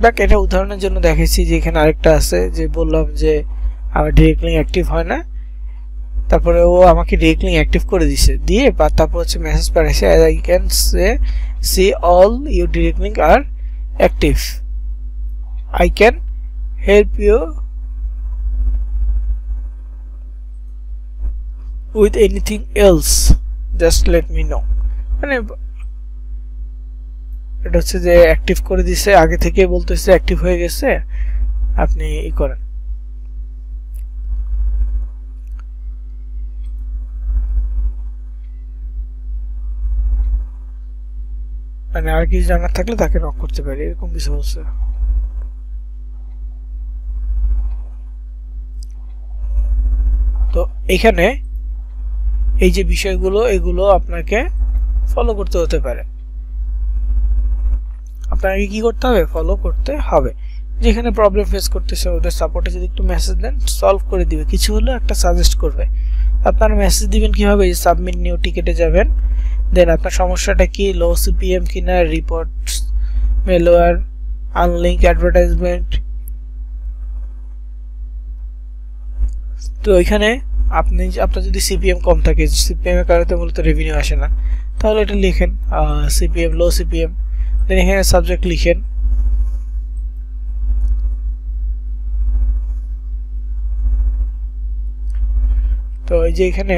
দেখ, এটা উদাহরণের জন্য দেখেছি যে এখানে আরেকটা আছে, যে বললাম যে আমার ডিরেক্ট লিঙ্ক অ্যাক্টিভ হয় না, তারপরে ও আমাকে ডিরেক্ট লিঙ্ক অ্যাক্টিভ করে দিছে, দিয়ে তারপর হচ্ছে মেসেজ পাঠাইছে I can see all your direct link are active, I can help you with anything else, just let me know। মানে এটা হচ্ছে যে অ্যাক্টিভ করে দিছে, আগে থেকে বলতেছে অ্যাক্টিভ হয়ে গেছে, আপনি ই করেন। মানে আর কিছু জানার থাকলে তাকে নক করতে পারি, এরকম কিছু বলছে। তো এখানে এই যে বিষয়গুলো, এগুলো আপনাকে ফলো করতে হতে পারে। আপনাকে কি করতে হবে? ফলো করতে হবে। যেখানে প্রবলেম ফেস করতেছে ওদের সাপোর্টে যদি একটু মেসেজ দেন সলভ করে দিবে, কিছু হলো একটা সাজেস্ট করবে। আপনারা মেসেজ দিবেন কিভাবে, সাবমিট নিউ টিকেটে যাবেন, দেন আপনার সমস্যাটা কি, লো সিপিএম কিনা, রিপোর্ট মেলওয়্যার, আনলিঙ্ক অ্যাডভার্টাইজমেন্ট। তো এখানে আপনার যদি সিপিএম কম থাকে, সিপিএম এর কারণে মূলত রেভিনিউ আসে না, তাহলে এটা লিখেন সিপিএম, লো সিপিএম, দেন এখানে সাবজেক্ট লিখেন। তো এই যে এখানে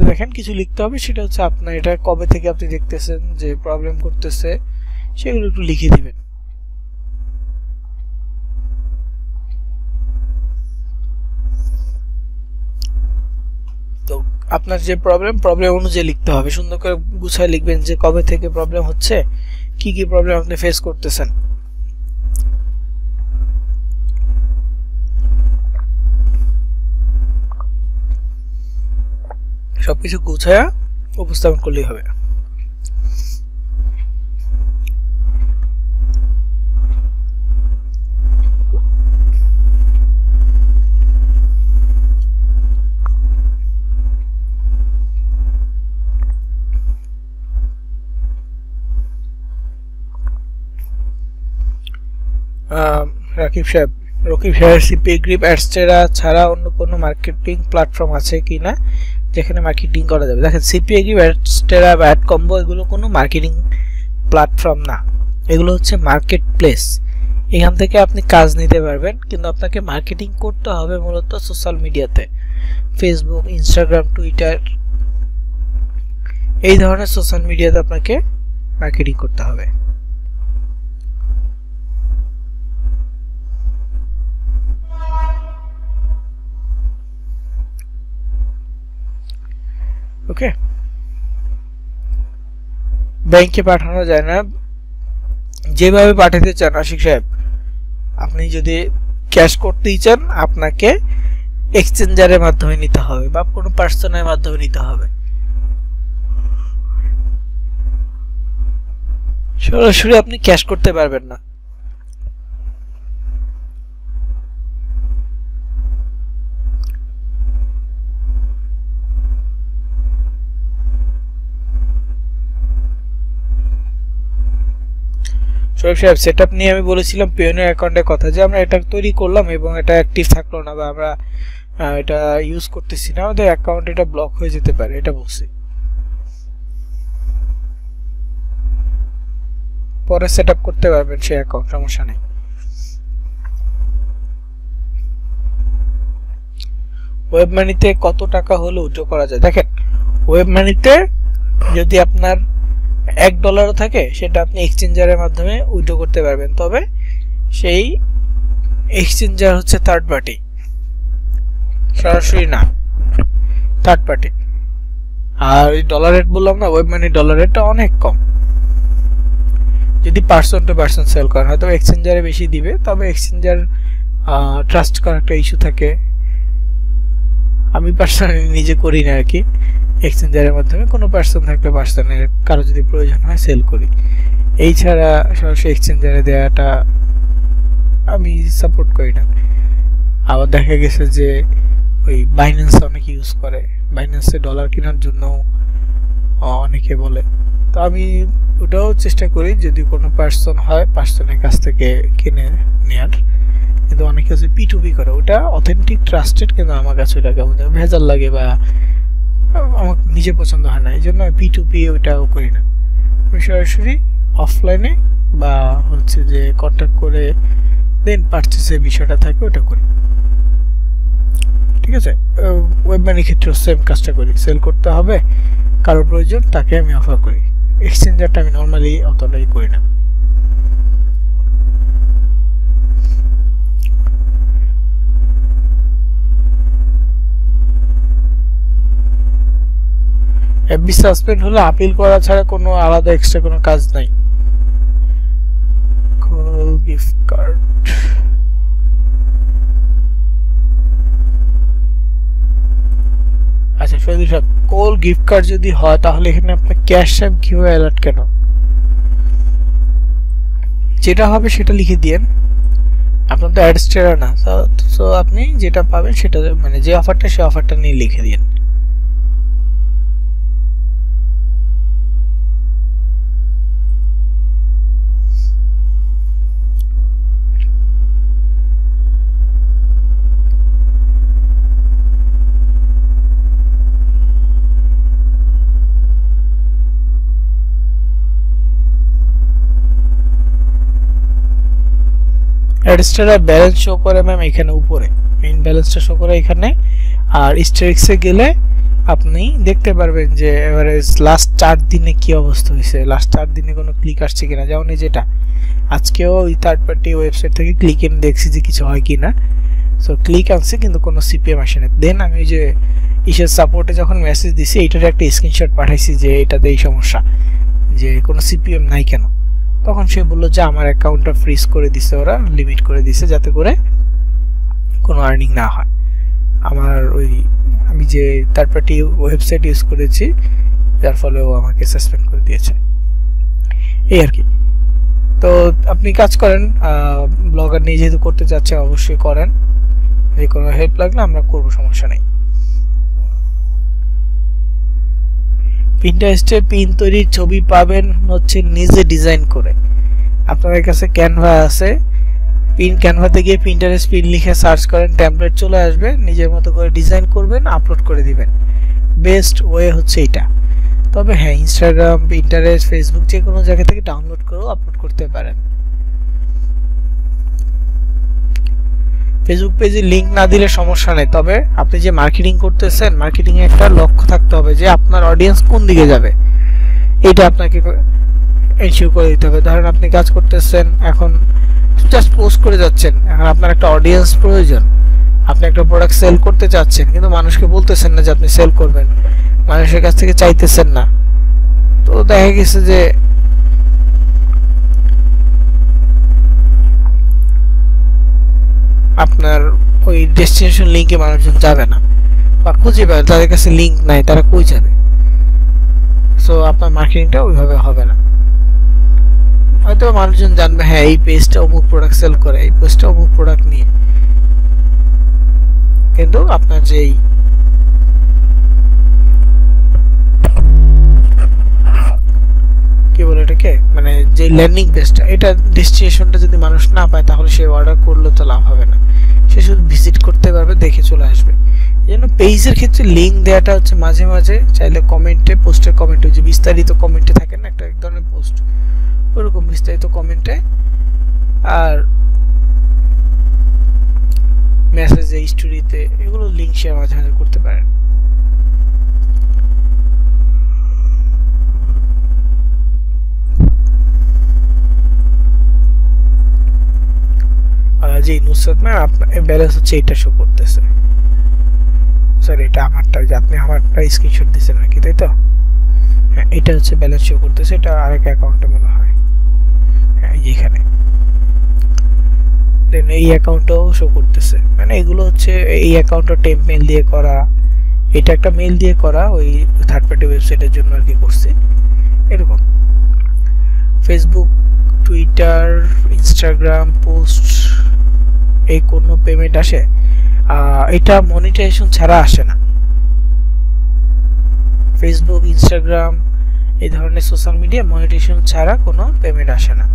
দেখেন কিছু লিখতে হবে, সেটা হচ্ছে আপনার এটা কবে থেকে আপনি দেখতেছেন যে প্রবলেম করতেছে, সেগুলো একটু লিখে দিবেন। তো আপনার যে প্রবলেম অনুযায়ী লিখতে হবে, সুন্দর করে গুছায় লিখবেন যে কবে থেকে প্রবলেম হচ্ছে, কি কি প্রবলেম আপনি ফেস করতেছেন। সবকিছু গুছায়া উপস্থাপন করলেই হবে। রকিব সাহেব সিপি গ্রিপ অ্যাডস্টেরা ছাড়া অন্য কোনো মার্কেটিং প্ল্যাটফর্ম আছে কিনা যেখানে মার্কেটিং করা যাবে? দেখেন সিপি গ্রিপ অ্যাডস্টেরা বা অ্যাড কম্বো এগুলো কোনো মার্কেটিং প্ল্যাটফর্ম না, এগুলো হচ্ছে মার্কেট প্লেস। এখান থেকে আপনি কাজ নিতে পারবেন, কিন্তু আপনাকে মার্কেটিং করতে হবে মূলত সোশ্যাল মিডিয়াতে, ফেসবুক, ইনস্টাগ্রাম, টুইটার, এই ধরনের সোশ্যাল মিডিয়াতে আপনাকে মার্কেটিং করতে হবে। ওকে, ব্যাংকে পাঠানো যায় না, যেভাবে পাঠাতে চান আশিক সাহেব, আপনি যদি ক্যাশ করতেই চান আপনাকে এক্সচেঞ্জারের মাধ্যমে নিতে হবে বা কোনো পার্সনের মাধ্যমে নিতে হবে, সরাসরি আপনি ক্যাশ করতে পারবেন না। শোয়েব সাহেব, সেটআপ নিয়ে আমি বলেছিলাম পিওনিয়ার অ্যাকাউন্টের কথা, যে আমরা এটা তৈরি করলাম এবং এটা অ্যাক্টিভ থাকলো না বা আমরা এটা ইউজ করতেছি না, আমাদের অ্যাকাউন্ট এটা ব্লক হয়ে যেতে পারে, এটা বলছি। পরে সেটআপ করতে পারবেন সেই অ্যাকাউন্ট, সমস্যা নেই। ওয়েব মানিতে কত টাকা হলে উইথড্র করা যায়? দেখেন ওয়েব মানিতে যদি আপনার $1 থাকে সেটা আপনি এক্সচেঞ্জারের মাধ্যমে উইথড্র করতে পারবেন, তবে সেই এক্সচেঞ্জার হচ্ছে থার্ড পার্টি, সরাসরি না, থার্ড পার্টি। আর এই ডলার রেট বললাম না, ওয়েব মানি ডলার রেটটা অনেক কম, যদি পার্সন টু পার্সন সেল করেন হয়তো এক্সচেঞ্জারে বেশি দিবে, তবে এক্সচেঞ্জার ট্রাস্ট করার একটা ইস্যু থাকে, আমি পার্সোনালি নিজে করি না আর কি, এক্সচেঞ্জারের মাধ্যমে কোনো পার্সন থাকলে পার্সনের কারো যদি প্রয়োজন হয় সেল করি, এই ছাড়া সরাসরি এক্সচেঞ্জারে দেওয়াটা আমি সাপোর্ট করি না। আবার দেখা গেছে যে ওই বাইন্যান্স অনেকে ইউজ করে, বাইন্যান্সে ডলার কেনার জন্য অনেকে বলে, তো আমি ওটাও চেষ্টা করি যদি কোনো পার্সন হয় পার্সনের কাছ থেকে কিনে নেওয়ার, কিন্তু অনেকে হচ্ছে P2P করে, ওটা অথেন্টিক ট্রাস্টেড, কিন্তু আমার কাছে ওটা কেমন ভেজাল লাগে বা আমার নিজে পছন্দ হয় না, এই জন্য P2P ওটাও করি না, আমি সরাসরি অফলাইনে বা হচ্ছে যে কন্ট্যাক্ট করে দেন পারচেসের বিষয়টা থাকে ওটা করি। ঠিক আছে, ওয়েব মানির ক্ষেত্রে সেম কাজটা করি, সেল করতে হবে কারোর প্রয়োজন তাকে আমি অফার করি, এক্সচেঞ্জারটা আমি নর্মালি অতটাই করি না। এফবি সাসপেন্ড হলে আপিল করা ছাড়া কোনো আলাদা এক্সট্রা কোনো কাজ নাই। গিফট কার্ড, আচ্ছা ফেজি সাহেব কল গিফট কার্ড যদি হয় তাহলে এখানে আপনার ক্যাশ টাইম কিভাবে অ্যালার্ট কেন? যেটা হবে সেটা লিখে দিয়েন, আপনার তো অ্যাডস্টেরা না, সো আপনি যেটা পাবেন সেটা মানে যে অফারটা সে অফারটা নিয়ে লিখে দিন। অ্যাডস্টেরা ব্যালেন্স শো করে ম্যাম এখানে উপরে, মেইন ব্যালেন্সটা শো করে এখানে। আর স্টেরিক্সে গেলে আপনি দেখতে পারবেন যে এভারেজ লাস্ট 4 দিনে কি অবস্থা হয়েছে, লাস্ট 4 দিনে কোনো ক্লিক আসছে কিনা। যেমন এই যেটা আজকেও ওই থার্ড পার্টি ওয়েবসাইট থেকে ক্লিক এনে দেখছি যে কিছু হয় কিনা। সো ক্লিক আনছে কিন্তু কোনো সিপিএম আসে না। দেন আমি ওই যে ইসের সাপোর্টে যখন মেসেজ দিছি এইটার একটা স্ক্রিনশট পাঠাইছি যে এটাতে এই সমস্যা, যে কোনো সিপিএম নাই কেন। তখন সে বললো যে আমার অ্যাকাউন্টটা ফ্রিজ করে দিছে, ওরা লিমিট করে দিছে যাতে করে কোনো আর্নিং না হয়। আমার ওই আমি যে থার্ড পার্টি ওয়েবসাইট ইউজ করেছি যার ফলে ও আমাকে সাসপেন্ড করে দিয়েছে, এই আর কি। তো আপনি কাজ করেন, ব্লগার নিয়ে যেহেতু করতে চাচ্ছে অবশ্যই করেন, যে কোনো হেল্প লাগলে আমরা করব, সমস্যা নেই। পিন্টারেস্টে পিন তৈরির ছবি পাবেন হচ্ছে নিজে ডিজাইন করে। আপনাদের কাছে ক্যানভা আছে, পিন ক্যানভাতে গিয়ে পিন্টারেস্ট পিন লিখে সার্চ করেন, টেমপ্লেট চলে আসবে, নিজের মতো করে ডিজাইন করবেন, আপলোড করে দিবেন। বেস্ট ওয়ে হচ্ছে এটা। তবে হ্যাঁ, ইনস্টাগ্রাম, পিন্টারেস্ট, ফেসবুক যে কোনো জায়গা থেকে ডাউনলোড করেও আপলোড করতে পারেন। ফেসবুক পেজে লিংক না দিলে সমস্যা নেই, তবে আপনি যে মার্কেটিং করতেছেন মার্কেটিং এ একটা লক্ষ্য থাকতে হবে যে আপনার অডিয়েন্স কোন দিকে যাবে, এটা আপনাকে এনশিওর করে দিতে হবে। ধরেন আপনি কাজ করতেছেন, এখন জাস্ট পোস্ট করে যাচ্ছেন, এখন আপনার একটা অডিয়েন্স প্রয়োজন, আপনি একটা প্রোডাক্ট সেল করতে চাচ্ছেন কিন্তু মানুষকে বলতেছেন না যে আপনি সেল করবেন, মানুষের কাছ থেকে চাইতেছেন না। তো দেখা গেছে যে আপনার ওই ডেস্টিনেশন লিংকে মানুষজন যাবে না বা খুঁজে পাবে, তাদের কাছে লিংক নাই, তারা কই যাবে? সো আপনার মার্কেটিংটা ওইভাবে হবে না। হয়তো মানুষজন জানবে হ্যাঁ এই পেজটা অমুক প্রোডাক্ট সেল করে, এই পেজটা অমুক প্রোডাক্ট নিয়ে, কিন্তু আপনার যেই কি বলে এটাকে, মানে যে ল্যান্ডিং পেজটা, এটা ডেস্টিনেশনটা যদি মানুষ না পায় তাহলে সে অর্ডার করলে তো লাভ হবে না, সে শুধু ভিজিট করতে পারবে, দেখে চলে আসবে। এই জন্য পেজের ক্ষেত্রে লিঙ্ক দেওয়াটা হচ্ছে মাঝে মাঝে চাইলে কমেন্টে, পোস্টের কমেন্টে, যে বিস্তারিত কমেন্টে থাকে না একটা এক ধরনের পোস্ট, ওরকম বিস্তারিত কমেন্টে আর মেসেজে, স্টোরিতে, এগুলো লিঙ্ক শেয়ার মাঝে মাঝে করতে পারেন। জি নুসরাত ম্যাম, আপনার ব্যালেন্স হচ্ছে এটা শো করতেছে। স্যার এটা আমারটা, যে আপনি আমারটা স্ক্রিনশট দিয়েছেন নাকি, তাই তো? হ্যাঁ, এটা হচ্ছে ব্যালেন্স শো করতেছে, এটা আরেক অ্যাকাউন্টে মনে হয়। হ্যাঁ, এইখানে দেন এই অ্যাকাউন্টটাও শো করতেছে, মানে এগুলো হচ্ছে এই অ্যাকাউন্টটা টেম্প মেল দিয়ে করা, এটা একটা মেল দিয়ে করা ওই থার্ড পার্টি ওয়েবসাইটের জন্য আর কি করছি এরকম। ফেসবুক, টুইটার, ইনস্টাগ্রাম পোস্ট এই কোনো পেমেন্ট আসে? এটা মনিটাইজেশন ছাড়া আসে না। ফেসবুক, ইনস্টাগ্রাম এই ধরনের সোশ্যাল মিডিয়া মনিটাইজেশন ছাড়া কোনো পেমেন্ট আসে না।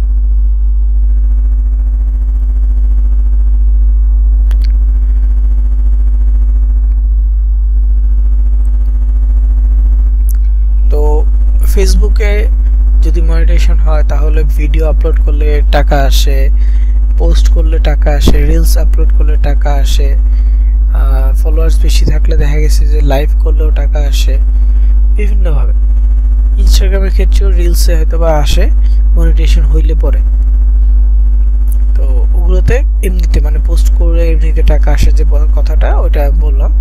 তো ফেসবুকে যদি মনিটাইজেশন হয় তাহলে ভিডিও আপলোড করলে টাকা আসে, পোস্ট করলে টাকা আসে, রিলস আপলোড করলে টাকা আসে, ফলোয়ার্স বেশি থাকলে দেখা গেছে যে লাইভ করলেও টাকা আসে বিভিন্নভাবে। ইনস্টাগ্রামের ক্ষেত্রেও রিলসে হয়তো বা আসে মনিটাইজেশন হইলে পরে, তো ওগুলোতে এমনিতে মানে পোস্ট করে এমনিতে টাকা আসে যে কথাটা ওটা বললাম।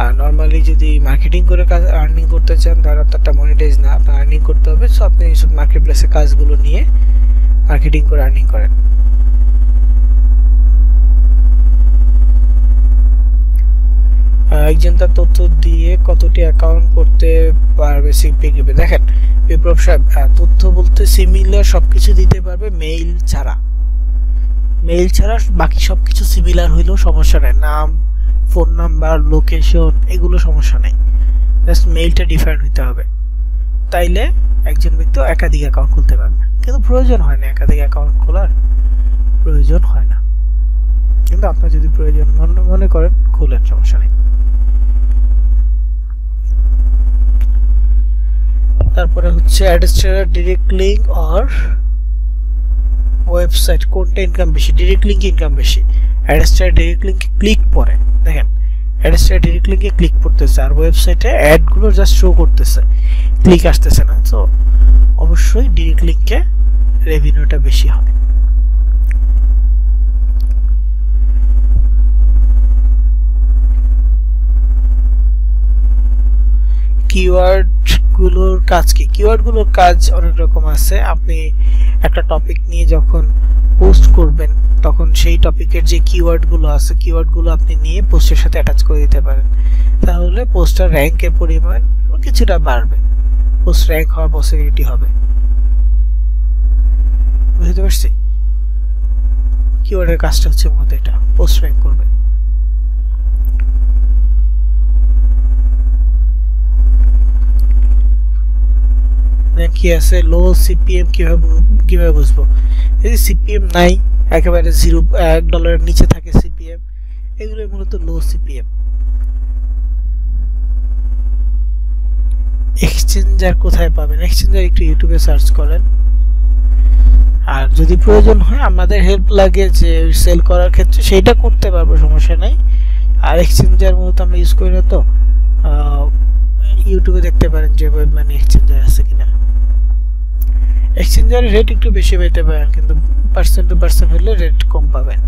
আর নর্মালি যদি মার্কেটিং করে কাজ আর্নিং করতে চান তাহলে আপনারটা মনিটাইজ না, আপনার আর্নিং করতে হবে। সো আপনি এইসব মার্কেট প্লেসে কাজগুলো নিয়ে মার্কেটিং করে আর্নিং করেন। একজন তার তথ্য দিয়ে কতটি অ্যাকাউন্ট করতে পারবে সিপি গ্রিপে। দেখেন বিপ্লব সাহেব, তথ্য বলতে সিমিলার সবকিছু দিতে পারবে মেইল ছাড়া। মেইল ছাড়া বাকি সবকিছু সিমিলার হইলেও সমস্যা নেই, নাম, ফোন নাম্বার, লোকেশন, এগুলো সমস্যা নেই, জাস্ট মেইলটা ডিফারেন্ট হইতে হবে। তাইলে একজন ব্যক্তি একাধিক অ্যাকাউন্ট খুলতে পারবে, কিন্তু প্রয়োজন হয় না, একাধিক অ্যাকাউন্ট খোলার প্রয়োজন হয় না, কিন্তু আপনার যদি প্রয়োজন মনে করেন খুলেন, সমস্যা নেই। তারপরে হচ্ছে অ্যাডস্ট্রেলার, ডিরেক্ট লিঙ্ক অর ওয়েবসাইট, কোনটা ইনকাম বেশি? ডিরেক্ট লিঙ্ক ইনকাম বেশি। অ্যাডস্ট্রেলার ডিরেক্ট লিঙ্কে ক্লিক পড়ে, দেখেন অ্যাডস্ট্রেলার ডিরেক্ট লিঙ্কে ক্লিক পড়তেছে, আর ওয়েবসাইটে অ্যাডগুলো জাস্ট শো করতেছে, ক্লিক আসতেছে না। তো অবশ্যই ডিরেক্ট লিঙ্কে রেভিনিউটা বেশি হয়। কিওয়ার্ড গুলোর কাজ কি? কিওয়ার্ড গুলোর কাজ অনেক রকম আছে। আপনি একটা টপিক নিয়ে যখন পোস্ট করবেন তখন সেই টপিকের যে কিওয়ার্ড গুলো আছে, কিওয়ার্ড গুলো আপনি নিয়ে পোস্টের সাথে অ্যাটাচ করে দিতে পারেন, তাহলে পোস্টার র্যাঙ্কের পরিমাণ কিছুটা বাড়বে, পোস্ট র্যাঙ্ক হওয়ার পসিবিলিটি হবে। বুঝতে পারছি? কিওয়ার্ডের কাজটা হচ্ছে মূলত এটা, পোস্ট র্যাঙ্ক করবে। কি আছে লো সিপিএম, কিভাবে বুঝবো? যদি সিপিএম নাই, একেবারে $1 নিচে থাকে সিপিএম, এগুলো মূলত লো সিপিএম। এক্সচেঞ্জার কোথায় পাবেন? এক্সচেঞ্জার একটু ইউটিউবে সার্চ করেন, আর যদি প্রয়োজন হয় আমাদের হেল্প লাগে যে সেল করার ক্ষেত্রে, সেইটা করতে পারবো, সমস্যা নাই। আর এক্সচেঞ্জার মূলত আমরা ইউজ করি না, তো ইউটিউবে দেখতে পারেন যে ওয়েব মানি এক্সচেঞ্জার আছে কিনা। এক্সচেঞ্জারের রেট একটু বেশি পেতে পারেন, কিন্তু পার্সেন্ট টু পার্সেন্ট হলে রেট কম পাবেন।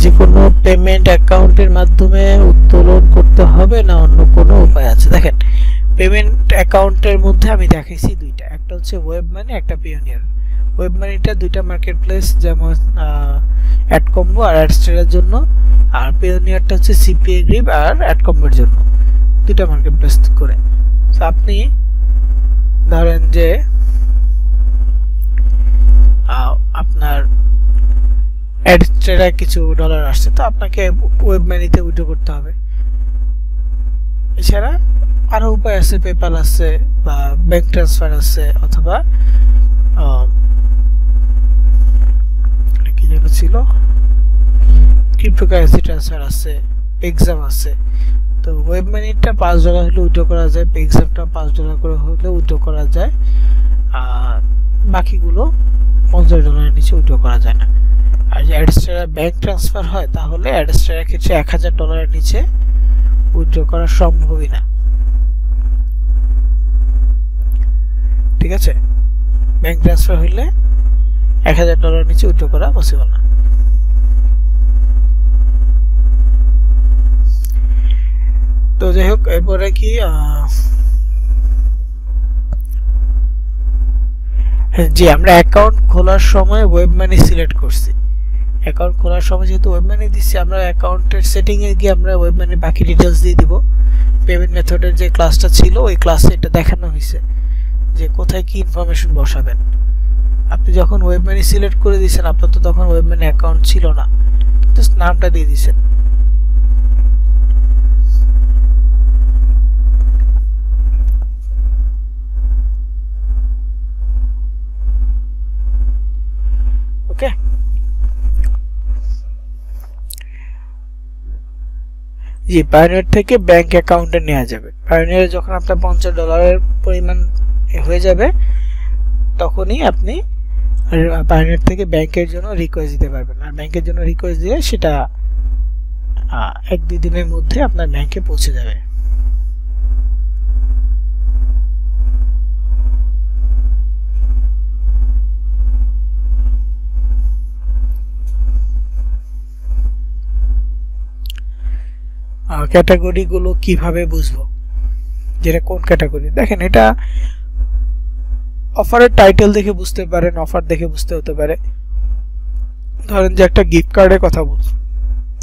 যে কোনো পেমেন্ট অ্যাকাউন্টের মাধ্যমে উত্তোলন করতে হবে না অন্য কোনো উপায় আছে? দেখেন পেমেন্ট অ্যাকাউন্টের মধ্যে আমি দেখাইছি দুইটা, একটা হচ্ছে ওয়েব মানি, একটা পিওনিয়ার। ওয়েব মানিটা দুইটা মার্কেট প্লেস, যেমন অ্যাডকম্বো আর অ্যাডস্ট্রেলার জন্য, আর পিওনিয়ারটা হচ্ছে সিপিএ গ্রিপ আর অ্যাডকম্বোর জন্য, দুইটা মার্কেট প্লেস করে। তো আপনি ধরেন যে আপনার অ্যাডস্ট্রেলার কিছু ডলার আসছে, তো আপনাকে ওয়েব মানিতে উইথড্র করতে হবে। এছাড়া আরো উপায় আছে, পেপাল আছে বা ব্যাংক ট্রান্সফার আছে, অথবা কি যেটা ছিল ক্রিপ্টোকারেন্সি ট্রান্সফার আছে, এক্সাম আছে। তো ওয়েব মানিটা $5 হলে উইথড্র করা যায়, এক্সামটা $5 করে হলে উইথড্র করা যায়, আর বাকিগুলো $50 নিচে উইথড্র করা যায় না। আর যে অ্যাডস্ট্রেলার ব্যাংক ট্রান্সফার হয়, তাহলে অ্যাডস্ট্রেলার ক্ষেত্রে $1000 নিচে উইথড্র করা সম্ভবই না। ঠিক আছে, ব্যাংক ট্রান্সফার হইলে $1000 নিচে উইথড্র করা পসিবল না। তো যাই হোক, এরপরে কি যে আমরা অ্যাকাউন্ট খোলার সময় ওয়েব মানি সিলেক্ট করছি, অ্যাকাউন্ট খোলার সময় যেহেতু ওয়েব মানি দিচ্ছি, আমরা অ্যাকাউন্টের সেটিং এ গিয়ে আমরা ওয়েব মানি বাকি ডিটেলস দিয়ে দিব। পেমেন্ট মেথডের যে ক্লাসটা ছিল ওই ক্লাসে এটা দেখানো হয়েছে যে কোথায় কি ইনফরমেশন বসাবেন। আপনি যখন ওয়েব মানি সিলেক্ট করে দিয়েছেন, আপনার তো তখন ওয়েব মানি অ্যাকাউন্ট ছিল না, জাস্ট নামটা দিয়ে দিয়েছেন। ওকে, জি, পায়োনিয়ার থেকে ব্যাংক অ্যাকাউন্টে নেওয়া যাবে। পায়োনিয়ারে যখন আপনার $50 পরিমাণ হয়ে যাবে, তখনই আপনি পায়োনিয়ার থেকে ব্যাংকের জন্য রিকোয়েস্ট দিতে পারবেন। আর ব্যাংকের জন্য রিকোয়েস্ট দিলে সেটা 1-2 দিনের মধ্যে আপনার ব্যাংকে পৌঁছে যাবে। ক্যাটাগরি গুলো কিভাবে বুঝবো, যেটা কোন ক্যাটাগরি? দেখেন এটা অফারের টাইটেল দেখে বুঝতে পারেন, অফার দেখে বুঝতে হতে পারে। ধরেন যে একটা গিফট কার্ডের কথা বলছে,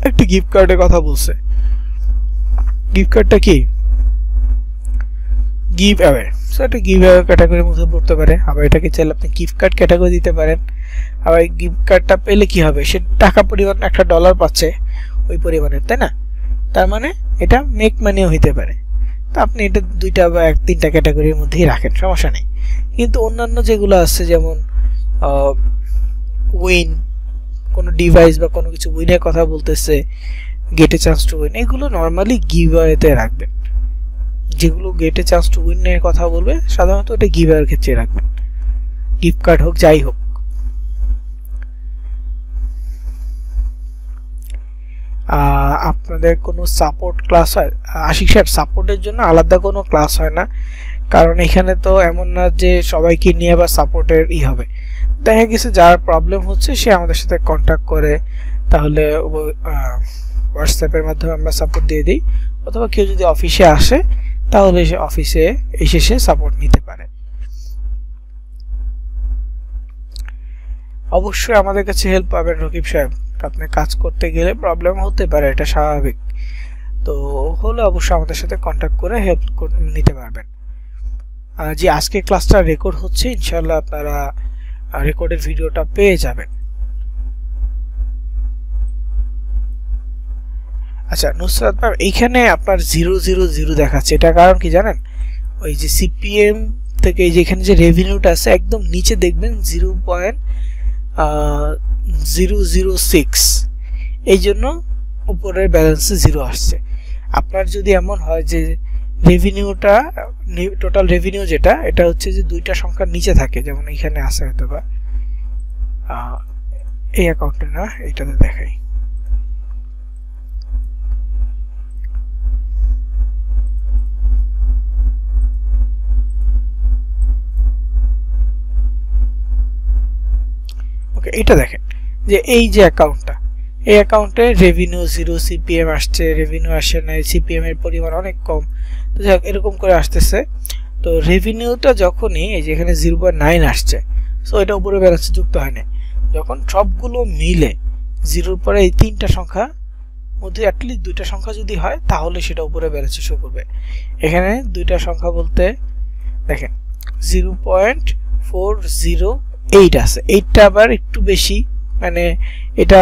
একটা গিফট কার্ডের কথা বলছে, গিফট কার্ডটা কি গিভ অ্যাওয়ে, সো এটা গিভ অ্যাওয়ে ক্যাটাগরির মধ্যে পড়তে পারে। আবার এটাকে চাইলে আপনি গিফট কার্ড ক্যাটাগরি দিতে পারেন। আবার গিফট কার্ডটা পেলে কি হবে, সে টাকা পরিমাণ একটা ডলার পাচ্ছে ওই পরিমাণের, তাই না? তার মানে এটা মেক মানিও হইতে পারে। তো আপনি এটা দুইটা বা তিনটা ক্যাটাগরির মধ্যেই রাখেন, সমস্যা নেই। কিন্তু অন্যান্য যেগুলো আছে যেমন উইন, কোনো ডিভাইস বা কোনো কিছু উইনের কথা বলতেছে, gate A chance to win, এগুলো নর্মালি গিভ অ্যাওয়েতে রাখবেন। যেগুলো গেট এ চান্স টু উইনের কথা বলবে সাধারণত এটা গিভ অ্যাওয়ের ক্ষেত্রে রাখবেন, গিফট কার্ড হোক যাই হোক। আপনাদের কোনো সাপোর্ট ক্লাস হয়? আশিক সাহেব, সাপোর্টের জন্য আলাদা কোনো ক্লাস হয় না, কারণ এখানে তো এমন না যে সবাইকে নিয়ে আবার সাপোর্টের হবে। দেখা গেছে যার প্রবলেম হচ্ছে সে আমাদের সাথে কন্ট্যাক্ট করে, তাহলে হোয়াটসঅ্যাপের মাধ্যমে আমরা সাপোর্ট দিয়ে দিই, অথবা কেউ যদি অফিসে আসে তাহলে সে অফিসে এসে সে সাপোর্ট নিতে পারে। অবশ্যই আমাদের কাছে হেল্প পাবেন রকিব সাহেব, আপনি কাজ করতে গেলে প্রবলেম হতে পারে, এটা স্বাভাবিক। তো হলে অবশ্যই আমাদের সাথে কন্ট্যাক্ট করে হেল্প নিতে পারবেন। যে আজকে ক্লাসটা রেকর্ড হচ্ছে, ইনশাআল্লাহ আপনারা রেকর্ডের ভিডিওটা পেয়ে যাবেন। আচ্ছা নুসরাত ম্যাম, এইখানে আপনার 000 দেখাচ্ছে, এটা কারণ কি জানেন? ওই যে সিপিএম থেকে এই যে এখানে যে রেভিনিউটা আছে একদম নিচে দেখবেন 0.006, এই জন্য উপরের ব্যালেন্সে 0 আসছে। আপনার যদি এমন হয় যে রেভিনিউটা, টোটাল রেভিনিউ যেটা, এটা হচ্ছে যে দুইটা সংখ্যার নিচে থাকে, যেমন এখানে আছে হয়তো বা এই অ্যাকাউন্টে না, এটাতে দেখাই। ওকে, এটা দেখেন যে এই যে অ্যাকাউন্টটা, এই অ্যাকাউন্টে রেভিনিউ 0, সিপিএম আসছে, রেভিনিউ আসে না, সিপিএম এর পরিমাণ অনেক কম, তো যাই হোক এরকম করে আসতেছে। তো রেভিনিউটা যখনই এই যে এখানে 0.9 আসছে, সো এটা উপরে ব্যালেন্সে যুক্ত হয় না। যখন সবগুলো মিলে 0-র পরে এই তিনটা সংখ্যা মধ্যে অ্যাটলিস্ট দুইটা সংখ্যা যদি হয় তাহলে সেটা উপরে ব্যালেন্সে শো করবে। এখানে দুইটা সংখ্যা বলতে দেখেন 0.408 আছে, এইটা আবার একটু বেশি, মানে এটা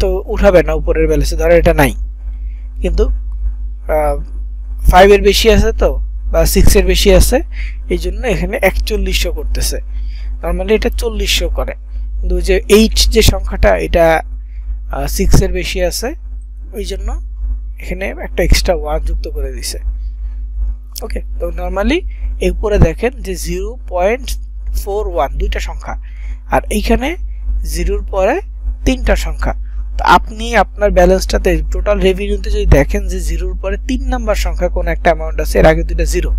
তো উঠাবে না উপরের ব্যালেন্সে, ধরো এটা নাই, কিন্তু 5 এর বেশি আছে তো, বা 6 এর বেশি আছে, এই জন্য এখানে 4100 করতেছে। নর্মালি এটা 4000 করে, কিন্তু যে 8 যে সংখ্যাটা এটা 6 এর বেশি আছে, ওই জন্য এখানে একটা এক্সট্রা 1 যুক্ত করে দিছে। ওকে, তো নর্মালি এর উপরে দেখেন যে 0.41 দুইটা সংখ্যা, আর এইখানে 0-র পরে তিনটা সংখ্যা। তো আপনি আপনার ব্যালেন্সটাতে টোটাল রেভিনিউতে যদি দেখেন যে 0-র পরে 3 নাম্বার সংখ্যা কোন একটা অ্যামাউন্ট আছে, এর আগে দুটো 0,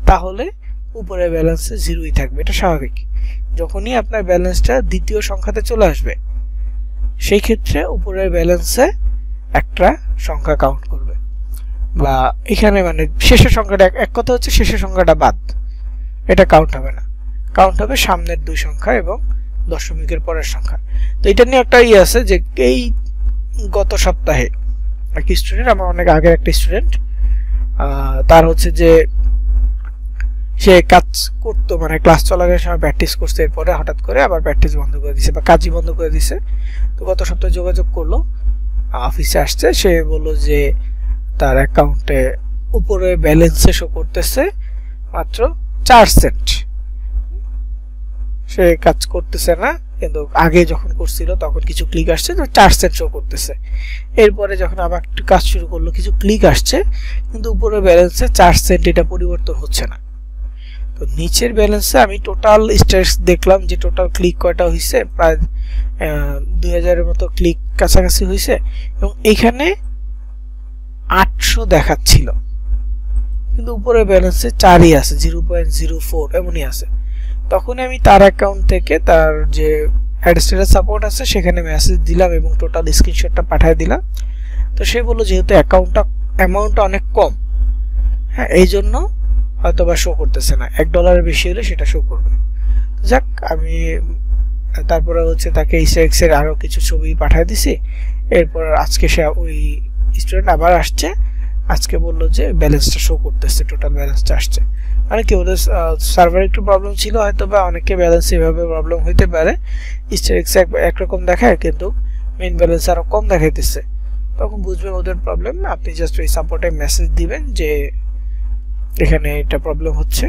তাহলে উপরের ব্যালেন্সে 0ই থাকবে, এটা স্বাভাবিক। যখনই আপনার ব্যালেন্সটা দ্বিতীয় সংখ্যাতে চলে আসবে, সেই ক্ষেত্রে উপরের ব্যালেন্সে একটা সংখ্যা কাউন্ট করবে, বা এখানে মানে শেষের সংখ্যাটা, এক কথা হচ্ছে শেষের সংখ্যাটা বাদ, এটা কাউন্ট হবে না, কাউন্ট হবে সামনের দুই সংখ্যা এবং দশমিকের পরের সংখ্যা। তো এটা নিয়ে একটা আছে যে এই গত সপ্তাহে এক স্টুডেন্ট, আমার অনেক আগের একটা স্টুডেন্ট, তার হচ্ছে যে সে কাজ করতো, মানে ক্লাস চলাকালীন সময় প্র্যাকটিস করছে, এরপরে হঠাৎ করে আবার প্র্যাকটিস বন্ধ করে দিছে বা কাজই বন্ধ করে দিছে। তো গত সপ্তাহে যোগাযোগ করলো, অফিসে আসছে, সে বললো যে তার অ্যাকাউন্টে উপরে ব্যালেন্সে শো করতেছে মাত্র 4 সেন্ট, সে কাজ করতেছে না, কিন্তু আগে যখন করছিল তখন কিছু ক্লিক আসছে, তো 4 সেন্ট শো করতেছে। এরপরে যখন আবার একটু কাজ শুরু করলো, কিছু ক্লিক আসছে, কিন্তু উপরে ব্যালেন্সে 4 সেন্ট এটা পরিবর্তন হচ্ছে না। তো নিচের ব্যালেন্সে আমি টোটাল স্ট্যাটাস দেখলাম যে টোটাল ক্লিক কয়টা হয়েছে, প্রায় 2000-এর মতো ক্লিক কাছাকাছি হয়েছে, এবং এইখানে 800 দেখাচ্ছিল, কিন্তু উপরে ব্যালেন্সে 4ই আছে, 0.04 এমনই আছে। তখন আমি তার অ্যাকাউন্ট থেকে তার যে অ্যাডমিনিস্ট্রেটর সাপোর্ট আছে সেখানে মেসেজ দিলাম এবং টোটাল স্ক্রিনশটটা পাঠিয়ে দিলাম। তো সে বলল যেহেতু অ্যামাউন্টটা অনেক কম, হ্যাঁ, এই জন্য হয়তো বা শো করতেছে না, $1 বেশি হলে সেটা শো করবে। যাক, আমি তারপরে হচ্ছে তাকে ইস্টার এর আরো কিছু ছবি পাঠিয়ে দিছি। এরপর আজকে সে ওই স্টুডেন্ট আবার আসছে, আজকে বললো যে ব্যালেন্সটা শো করতেছে, টোটাল ব্যালেন্সটা আসছে। মানে কি ওদের সার্ভার একটু প্রবলেম ছিল হয়তো, বা অনেকে ব্যালেন্স এভাবে প্রবলেম হইতে পারে, ইস্টার এক্স একরকম দেখায় কিন্তু মেইন ব্যালেন্স আরো কম দেখাইতেছে, তখন বুঝবেন ওদের প্রবলেম। আপনি জাস্ট ওই সাপোর্টে মেসেজ দিবেন যে এখানে এটা প্রবলেম হচ্ছে,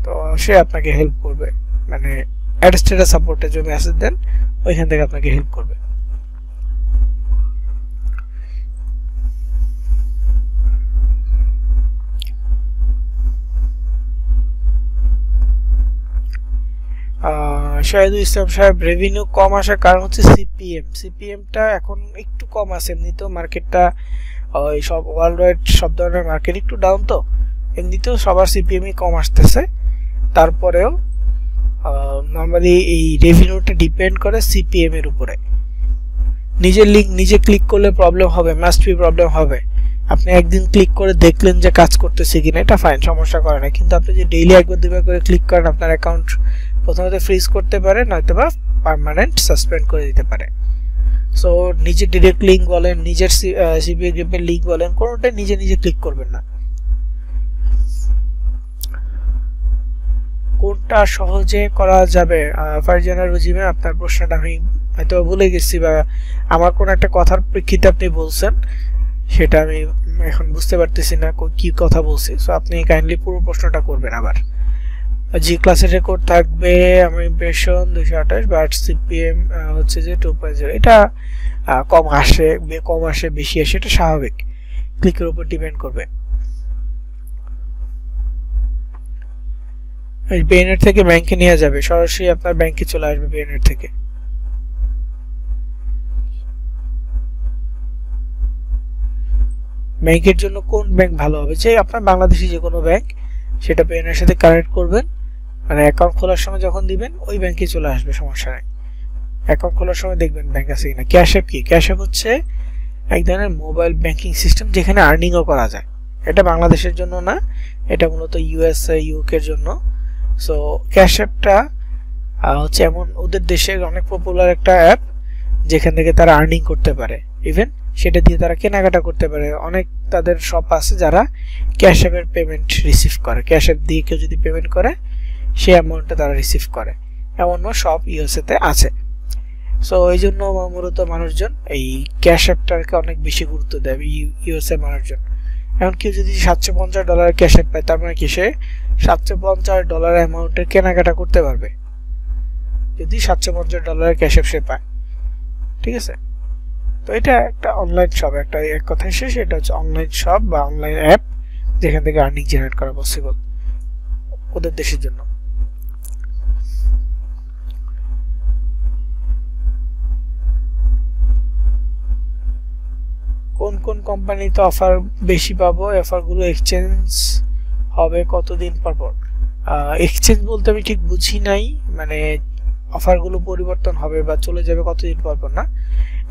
তো সে আপনাকে হেল্প করবে। মানে অ্যাড স্ট্যাটাস সাপোর্টে যে মেসেজ দেন ওইখান থেকে আপনাকে হেল্প করবে। শাহিদুল ইসলাম সাহেব, রেভিনিউ কম আসার কারণ হচ্ছে সিপিএমটা এখন একটু কম আছে। এমনিতেও মার্কেটটা ওই সব ওয়ার্ল্ড ওয়াইড সব ধরনের মার্কেট একটু ডাউন, তো এমনিতেও সবার সিপিএমই কম আসতেছে। তারপরেও নর্মালি এই রেভিনিউটা ডিপেন্ড করে সিপিএম এর উপরে। নিজের লিঙ্ক নিজে ক্লিক করলে প্রবলেম হবে, মাস্ট বি প্রবলেম হবে। আপনি একদিন ক্লিক করে দেখলেন যে কাজ করতেছে কিনা, এটা ফাইন, সমস্যা করে না। কিন্তু আপনি যে ডেইলি একবার দুবার করে ক্লিক করেন, আপনার অ্যাকাউন্ট প্রথমত ফ্রিজ করতে পারে, নয়তো বা পার্মানেন্ট সাসপেন্ড করে দিতে পারে। সো নিজের ডিরেক্ট লিঙ্ক বলেন, নিজের সিপিএ গ্রুপের লিঙ্ক বলেন, কোনোটাই নিজে নিজে ক্লিক করবেন না। কোনটা সহজে করা যাবে? ফারজানা রুজিমে, আপনার প্রশ্নটা আমি হয়তো ভুলে গেছি, বা আমার কোনো একটা কথার প্রেক্ষিতে আপনি বলছেন, সেটা আমি এখন বুঝতে পারতেছি না কি কথা বলছি। সো আপনি কাইন্ডলি পুরো প্রশ্নটা করবেন আবার। জি ক্লাসের রেকর্ড থাকবে, আমার ইমপ্রেশন 228, বাট সিপিএম হচ্ছে যে 2.0। এটা কম আসে বেশি আসে, এটা স্বাভাবিক, ক্লিকের উপর ডিপেন্ড করবে। বিএনএর থেকে ব্যাংকে নিয়ে যাবে, সরাসরি আপনার ব্যাংকে চলে আসবে বিএনএর থেকে। ব্যাংকের জন্য কোন ব্যাংক ভালো হবে? যে আপনার বাংলাদেশি যে কোনো ব্যাংক, সেটা বিএনএর সাথে কানেক্ট করবেন, মানে অ্যাকাউন্ট খোলার সময় যখন দিবেন ওই ব্যাংকে চলে আসবে, সমস্যা নেই। অ্যাকাউন্ট খোলার সময় দেখবেন ব্যাংক আছে কিনা। ক্যাশ অ্যাপ কি? ক্যাশ অ্যাপ হচ্ছে এক ধরনের মোবাইল ব্যাংকিং সিস্টেম যেখানে আর্নিংও করা যায়। এটা বাংলাদেশের জন্য না, এটা মূলত ইউএসএ ইউকের জন্য। সো ক্যাশ অ্যাপটা হচ্ছে এমন ওদের দেশের অনেক পপুলার একটা অ্যাপ, যেখান থেকে তারা আর্নিং করতে পারে, ইভেন সেটা দিয়ে তারা কেনাকাটা করতে পারে। অনেক তাদের শপ আছে যারা ক্যাশ অ্যাপের পেমেন্ট রিসিভ করে, ক্যাশ অ্যাপ দিয়ে কেউ যদি পেমেন্ট করে সেই অ্যামাউন্টটা তারা রিসিভ করে, এমনও শপ ইউএসএতে আছে। সো এই জন্য মূলত মানুষজন এই ক্যাশ অ্যাপটাকে অনেক বেশি গুরুত্ব দেয় ইউএসএ মানুষজন। এখন কেউ যদি $750 ক্যাশ অ্যাপ পায়, তার মানে কি সে $750 অ্যামাউন্টের কেনাকাটা করতে পারবে, যদি $750 ক্যাশ অ্যাপ সে পায়। ঠিক আছে, তো এটা একটা অনলাইন শপ, একটা এক কথায় শেষ, এটা হচ্ছে অনলাইন শপ বা অনলাইন অ্যাপ, যেখান থেকে আর্নিং জেনারেট করা পসিবল ওদের দেশের জন্য। কোন কোন কোম্পানিতে অফার বেশি পাবো? অফারগুলো এক্সচেঞ্জ হবে কতদিন পর পর? এক্সচেঞ্জ বলতে আমি ঠিক বুঝি নাই, মানে অফারগুলো পরিবর্তন হবে বা চলে যাবে কতদিন পর পর না,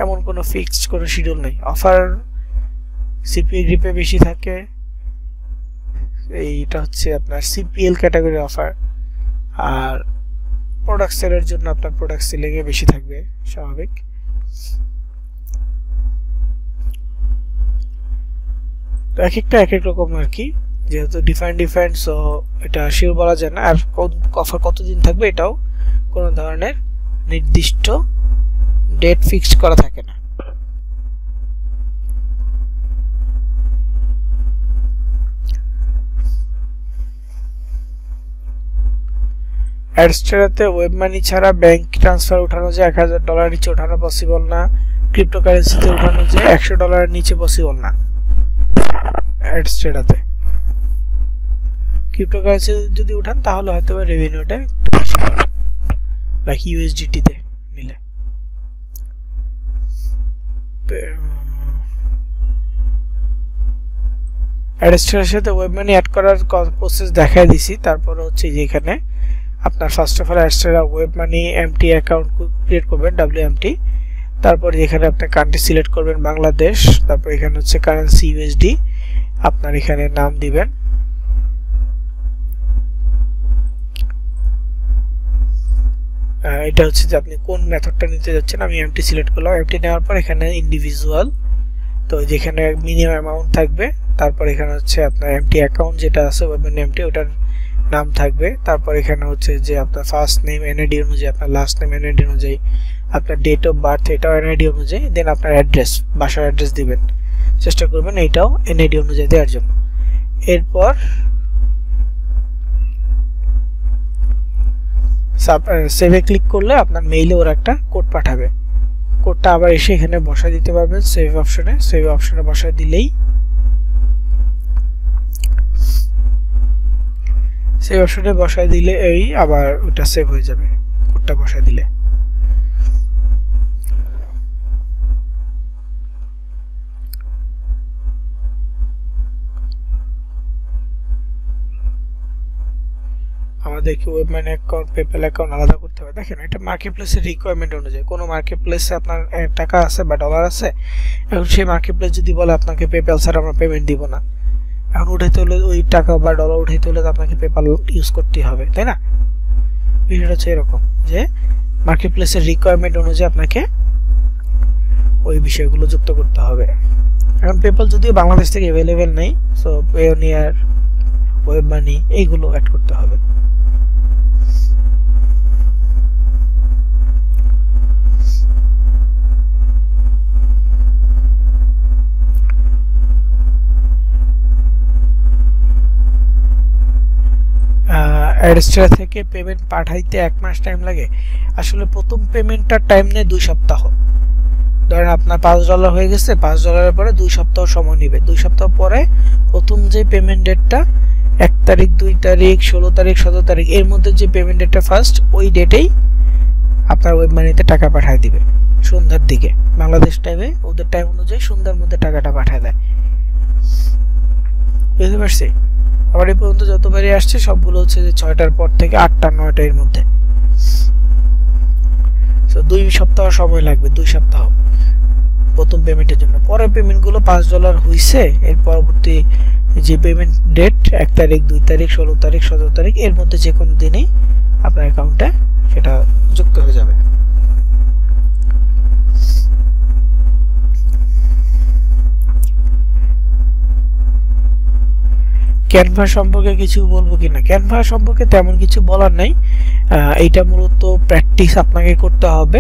এমন কোনো ফিক্সড কোনো শিডিউল নেই। অফার সিপিএ গ্রিপে বেশি থাকে, এইটা হচ্ছে আপনার সিপিএল ক্যাটাগরির অফার। আর প্রোডাক্ট সেলের জন্য আপনার প্রোডাক্ট সেলিংয়ে বেশি থাকবে, স্বাভাবিক। তো এক একটা এক এক রকম আর কি, যেহেতু ডিফারেন্ট, সো এটা শিওর বলা যায় না। আর অফার কতদিন থাকবে এটাও কোনো ধরনের নির্দিষ্ট ডেট ফিক্সড করা থাকে না। অ্যাডস্টেরাতে ওয়েব মানি ছাড়া ব্যাংক ট্রান্সফার উঠানো যায়, $1000 নিচে উঠানো পসিবল না। ক্রিপ্টোকারেন্সিতে উঠানো যায়, $100 নিচে পসিবল না। অ্যাডস্টেরাতে ক্রিপ্টোকারেন্সি যদি উঠান তাহলে হয়তো রেভিনিউটা একটু বেশি পাবেন, লাইক ইউএসডিটিতে নিলে। অ্যাডস্টেরার সাথে ওয়েব মানি অ্যাড করার প্রসেস দেখাই দিছি। তারপর হচ্ছে যে এখানে আপনার first of all Adsterra web money MT account create করবেন, WMT। তারপর এখানে আপনি কান্ট্রি সিলেক্ট করবেন বাংলাদেশ, তারপর এখানে হচ্ছে কারেন্সি ইউএসডি, আপনার এখানে নাম দিবেন এটা হচ্ছে যে আপনি কোন মেথডটা নিতে যাচ্ছেন। আমি এমটি সিলেক্ট করলাম, এমটি নেওয়ার পর এখানে ইন্ডিভিজুয়াল, তো যেখানে মিনিমাম অ্যামাউন্ট থাকবে, তারপর এখানে হচ্ছে আপনার এমটি অ্যাকাউন্ট যেটা আছে ওয়েবের নেমটি ওটার নাম থাকবে, তারপর এখানে হচ্ছে যে আপনার ফার্স্ট নেম এনআইডি অনুযায়ী, আপনার লাস্ট নেম এনআইডি অনুযায়ী, আপনার ডেট অফ বার্থ এটাও এনআইডি অনুযায়ী, দেন আপনার অ্যাড্রেস, বাসার অ্যাড্রেস দিবেন, চেষ্টা করবেন এইটাও এনআইডি অনুযায়ী দেওয়ার জন্য। এরপর সেভে ক্লিক করলে আপনার মেইলে ওরা একটা কোড পাঠাবে, কোডটা আবার এসে এখানে বসায় দিতে পারবেন সেভ অপশনে বসায় দিলেই এই আবার ওটা সেভ হয়ে যাবে কোডটা বসায় দিলে। আমাদেরকে ওয়েবম্যান অ্যাকাউন্ট, পেপ্যাল অ্যাকাউন্ট আলাদা করতে হবে। দেখেন এটা মার্কেটপ্লেসের রিকোয়ারমেন্ট অনুযায়ী, কোনো মার্কেটপ্লেসে আপনার টাকা আছে বা ডলার আছে, এখন সেই মার্কেটপ্লেস যদি বলে আপনাকে পেপ্যাল ছাড়া আমরা পেমেন্ট দিব না, এখন উঠাইতে হলে ওই টাকা বা ডলার উঠাইতে হলে আপনাকে পেপ্যাল ইউজ করতেই হবে, তাই না? বিষয়টা হচ্ছে এরকম যে মার্কেটপ্লেসের রিকোয়ারমেন্ট অনুযায়ী আপনাকে ওই বিষয়গুলো যুক্ত করতে হবে। এখন পেপ্যাল যদিও বাংলাদেশ থেকে অ্যাভেলেবেল নেই, সো পেওনিয়ার, ওয়েব মানি এইগুলো অ্যাড করতে হবে। অ্যাডস্ট্রা থেকে পেমেন্ট পাঠাইতে 1 মাস টাইম লাগে। আসলে প্রথম পেমেন্টটার টাইম নেয় 2 সপ্তাহ। ধরেন আপনার $5 হয়ে গেছে, $5 পরে 2 সপ্তাহ সময় নেবে। 2 সপ্তাহ পরে প্রথম যে পেমেন্ট ডেটটা 1 তারিখ, 2 তারিখ, 16 তারিখ, 17 তারিখ এর মধ্যে যে পেমেন্ট ডেটটা ফার্স্ট, ওই ডেটেই আপনার ওয়েব মানিতে টাকা পাঠিয়ে দিবে সন্ধ্যার দিকে। বাংলাদেশ টাইমে ওদের টাইম অনুযায়ী সন্ধ্যার মধ্যে টাকাটা পাঠিয়ে দেয়। বুঝতে পারছি? আবার এই পর্যন্ত যতবারই আসছে সবগুলো হচ্ছে যে 6টার পর থেকে 8টা 9টা এর মধ্যে। সো 2 সপ্তাহ সময় লাগবে, 2 সপ্তাহ প্রথম পেমেন্টের জন্য। পরের পেমেন্টগুলো $5 হইছে, এর পরবর্তী যে পেমেন্ট ডেট 1 তারিখ, 2 তারিখ, 16 তারিখ, 17 তারিখ এর মধ্যে যে কোনো দিনই আপনার অ্যাকাউন্টে সেটা যুক্ত হয়ে যাবে। ক্যানভা সম্পর্কে কিছু বলবো কিনা? ক্যানভা সম্পর্কে তেমন কিছু বলার নাই, এইটা মূলত প্র্যাকটিস আপনাকে করতে হবে।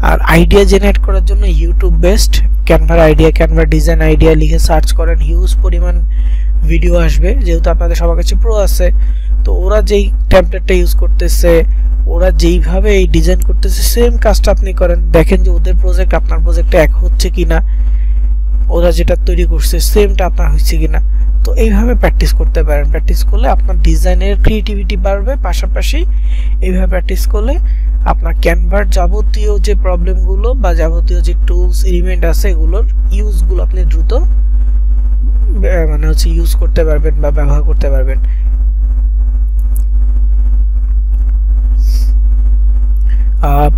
আর আইডিয়া জেনারেট করার জন্য ইউটিউব বেস্ট। ক্যানভার আইডিয়া, ক্যানভার ডিজাইন আইডিয়া লিখে সার্চ করেন, হিউজ পরিমাণ ভিডিও আসবে। যেহেতু আপনাদের সবার কাছে প্রো আছে, তো ওরা যেই টেমপ্লেটটা ইউজ করতেছে, ওরা যেইভাবে এই ডিজাইন করতেছে, সেম কাজটা আপনি করেন, দেখেন যে ওদের প্রজেক্ট আপনার প্রজেক্টে এক হচ্ছে কিনা, ওরা যেটা তৈরি করছে সেমটা আপনার হচ্ছে কিনা। তো এইভাবে প্র্যাকটিস করতে পারেন। প্র্যাকটিস করলে আপনার ডিজাইনের ক্রিয়েটিভিটি বাড়বে, পাশাপাশি এইভাবে প্র্যাকটিস করলে আপনার ক্যানভার যাবতীয় যে প্রবলেমগুলো বা যাবতীয় যে টুলস এলিমেন্ট আছে এগুলোর ইউজগুলো আপনি দ্রুত মানে হচ্ছে ইউজ করতে পারবেন বা ব্যবহার করতে পারবেন।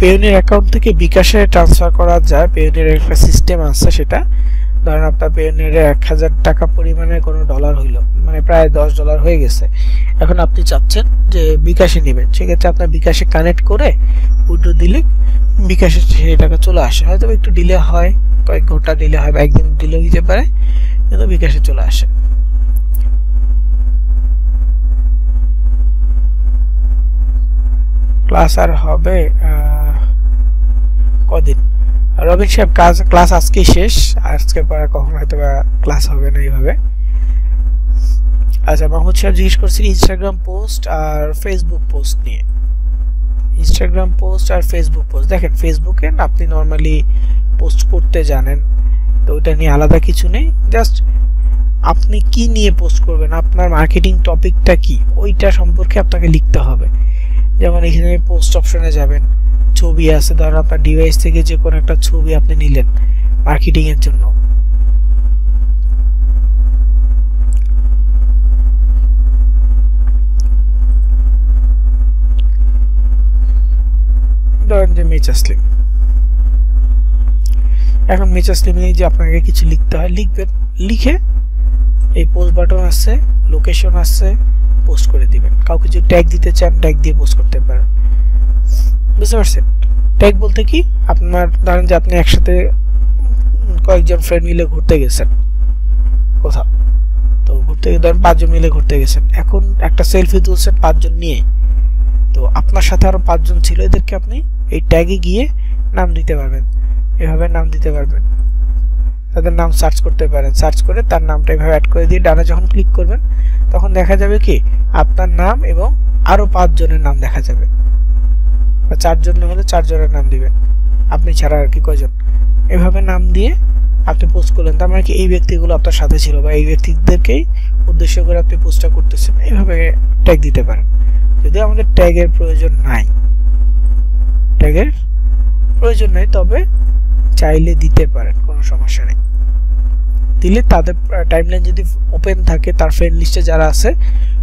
পেওনিয়ার অ্যাকাউন্ট থেকে বিকাশে ট্রান্সফার করা যায়। পেওনিয়ার একটা সিস্টেম আছে, সেটা ধরেন আপনার পেওনিয়ারে 1000 টাকা পরিমাণে কোনো ডলার হইল, মানে প্রায় $10 হয়ে গেছে। এখন আপনি চাচ্ছেন যে বিকাশে নেবেন, সেক্ষেত্রে আপনার বিকাশে কানেক্ট করে উইথড্র দিলে বিকাশে সেই টাকা চলে আসে। হয়তো একটু ডিলে হয়, কয়েক ঘন্টা ডিলে হয় বা একদিন ডিলে হইতে পারে, কিন্তু বিকাশে চলে আসে। ক্লাস আর হবে কদিন? রবিন সাহেব ক্লাস আজকেই শেষ, আজকে পরে কখন হয়তো বা ক্লাস হবে না এইভাবে। আচ্ছা, মাহমুদ সাহেব জিজ্ঞেস করছি ইনস্টাগ্রাম পোস্ট আর ফেসবুক পোস্ট নিয়ে। ইনস্টাগ্রাম পোস্ট আর ফেসবুক পোস্ট, দেখেন ফেসবুকে আপনি নর্মালি পোস্ট করতে জানেন, তো ওইটা নিয়ে আলাদা কিছু নেই। জাস্ট আপনি কি নিয়ে পোস্ট করবেন, আপনার মার্কেটিং টপিকটা কি, ওইটা সম্পর্কে আপনাকে লিখতে হবে। যেমন এখানে পোস্ট অপশনে যাবেন, ছবি আছে, ধরেন আপনার ডিভাইস থেকে যে কোনো একটা ছবি আপনি নিলেন মার্কেটিং এর জন্য, ধরেন যে মিচাসলিম। এখন মিচাসলিমে যে আপনাকে কিছু লিখতে হয়, লিখবেন, লিখে এই পোস্ট বাটন আছে, লোকেশন আছে, পোস্ট করে দিবেন। কাউকে যদি ট্যাগ দিতে চান ট্যাগ দিয়ে পোস্ট করতে পারেন। বুঝতে পারছেন? ট্যাগ বলতে কি, আপনার ধরেন যে আপনি একসাথে কয়েকজন ফ্রেন্ড মিলে ঘুরতে গেছেন কোথাও, তো ঘুরতে ধরেন 5 জন মিলে ঘুরতে গেছেন, এখন একটা সেলফি তুলছেন 5 জন নিয়ে, তো আপনার সাথে আরো 5 জন ছিল, এদেরকে আপনি এই ট্যাগে গিয়ে নাম দিতে পারবেন, এভাবে নাম দিতে পারবেন, তাদের নাম সার্চ করতে পারেন, সার্চ করে তার নামটা এভাবে অ্যাড করে দিয়ে ডানে যখন ক্লিক করবেন তখন দেখা যাবে কি আপনার নাম এবং আরো 5 জনের নাম দেখা যাবে, বা 4 জন হলে 4 জনের নাম দিবেন, আপনি ছাড়া আর কি কয়জন, এভাবে নাম দিয়ে আপনি পোস্ট করলেন, তার মানে কি এই ব্যক্তিগুলো আপনার সাথে ছিল বা এই ব্যক্তিদেরকেই উদ্দেশ্য করে আপনি পোস্টটা করতেছেন, এইভাবে ট্যাগ দিতে পারেন। যদি আমাদের ট্যাগের প্রয়োজন নাই, তবে চাইলে দিতে পারেন, কোনো সমস্যা নেই। দিলে তাদের টাইমলাইন যদি ওপেন থাকে, তার ফ্রেন্ড লিস্টে যারা আছে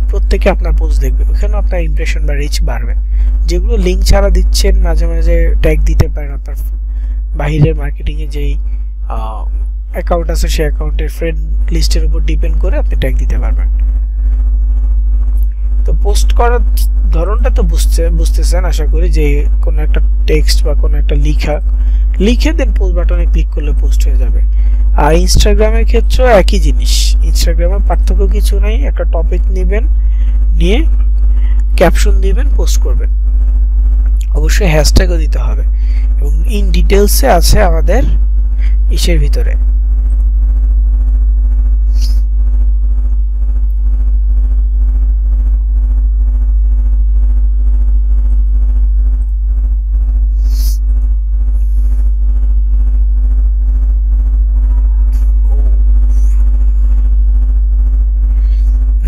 প্রত্যেকে আপনার পোস্ট দেখবে, ওখানে আপনার ইমপ্রেশন বা রিচ বাড়বে। যেগুলো লিঙ্ক ছাড়া দিচ্ছেন মাঝে মাঝে ট্যাগ দিতে পারেন, আপনার বাহিরের মার্কেটিংয়ে যেই অ্যাকাউন্ট আছে সেই অ্যাকাউন্টের ফ্রেন্ড লিস্টের উপর ডিপেন্ড করে আপনি ট্যাগ দিতে পারবেন। তো পোস্ট করার ধরনটা তো বুঝতেছেন আশা করি, যে কোনো একটা টেক্সট বা কোনো একটা লিখে দেন পোস্ট বাটনে ক্লিক করলে পোস্ট হয়ে যাবে। আর ইনস্টাগ্রামের ক্ষেত্রেও একই জিনিস, ইনস্টাগ্রামে পার্থক্য কিছু নাই, একটা টপিক নেবেন, নিয়ে ক্যাপশন দিবেন, পোস্ট করবেন, অবশ্যই হ্যাশট্যাগও দিতে হবে, এবং ইন ডিটেলসে আছে আমাদের ইসের ভিতরে।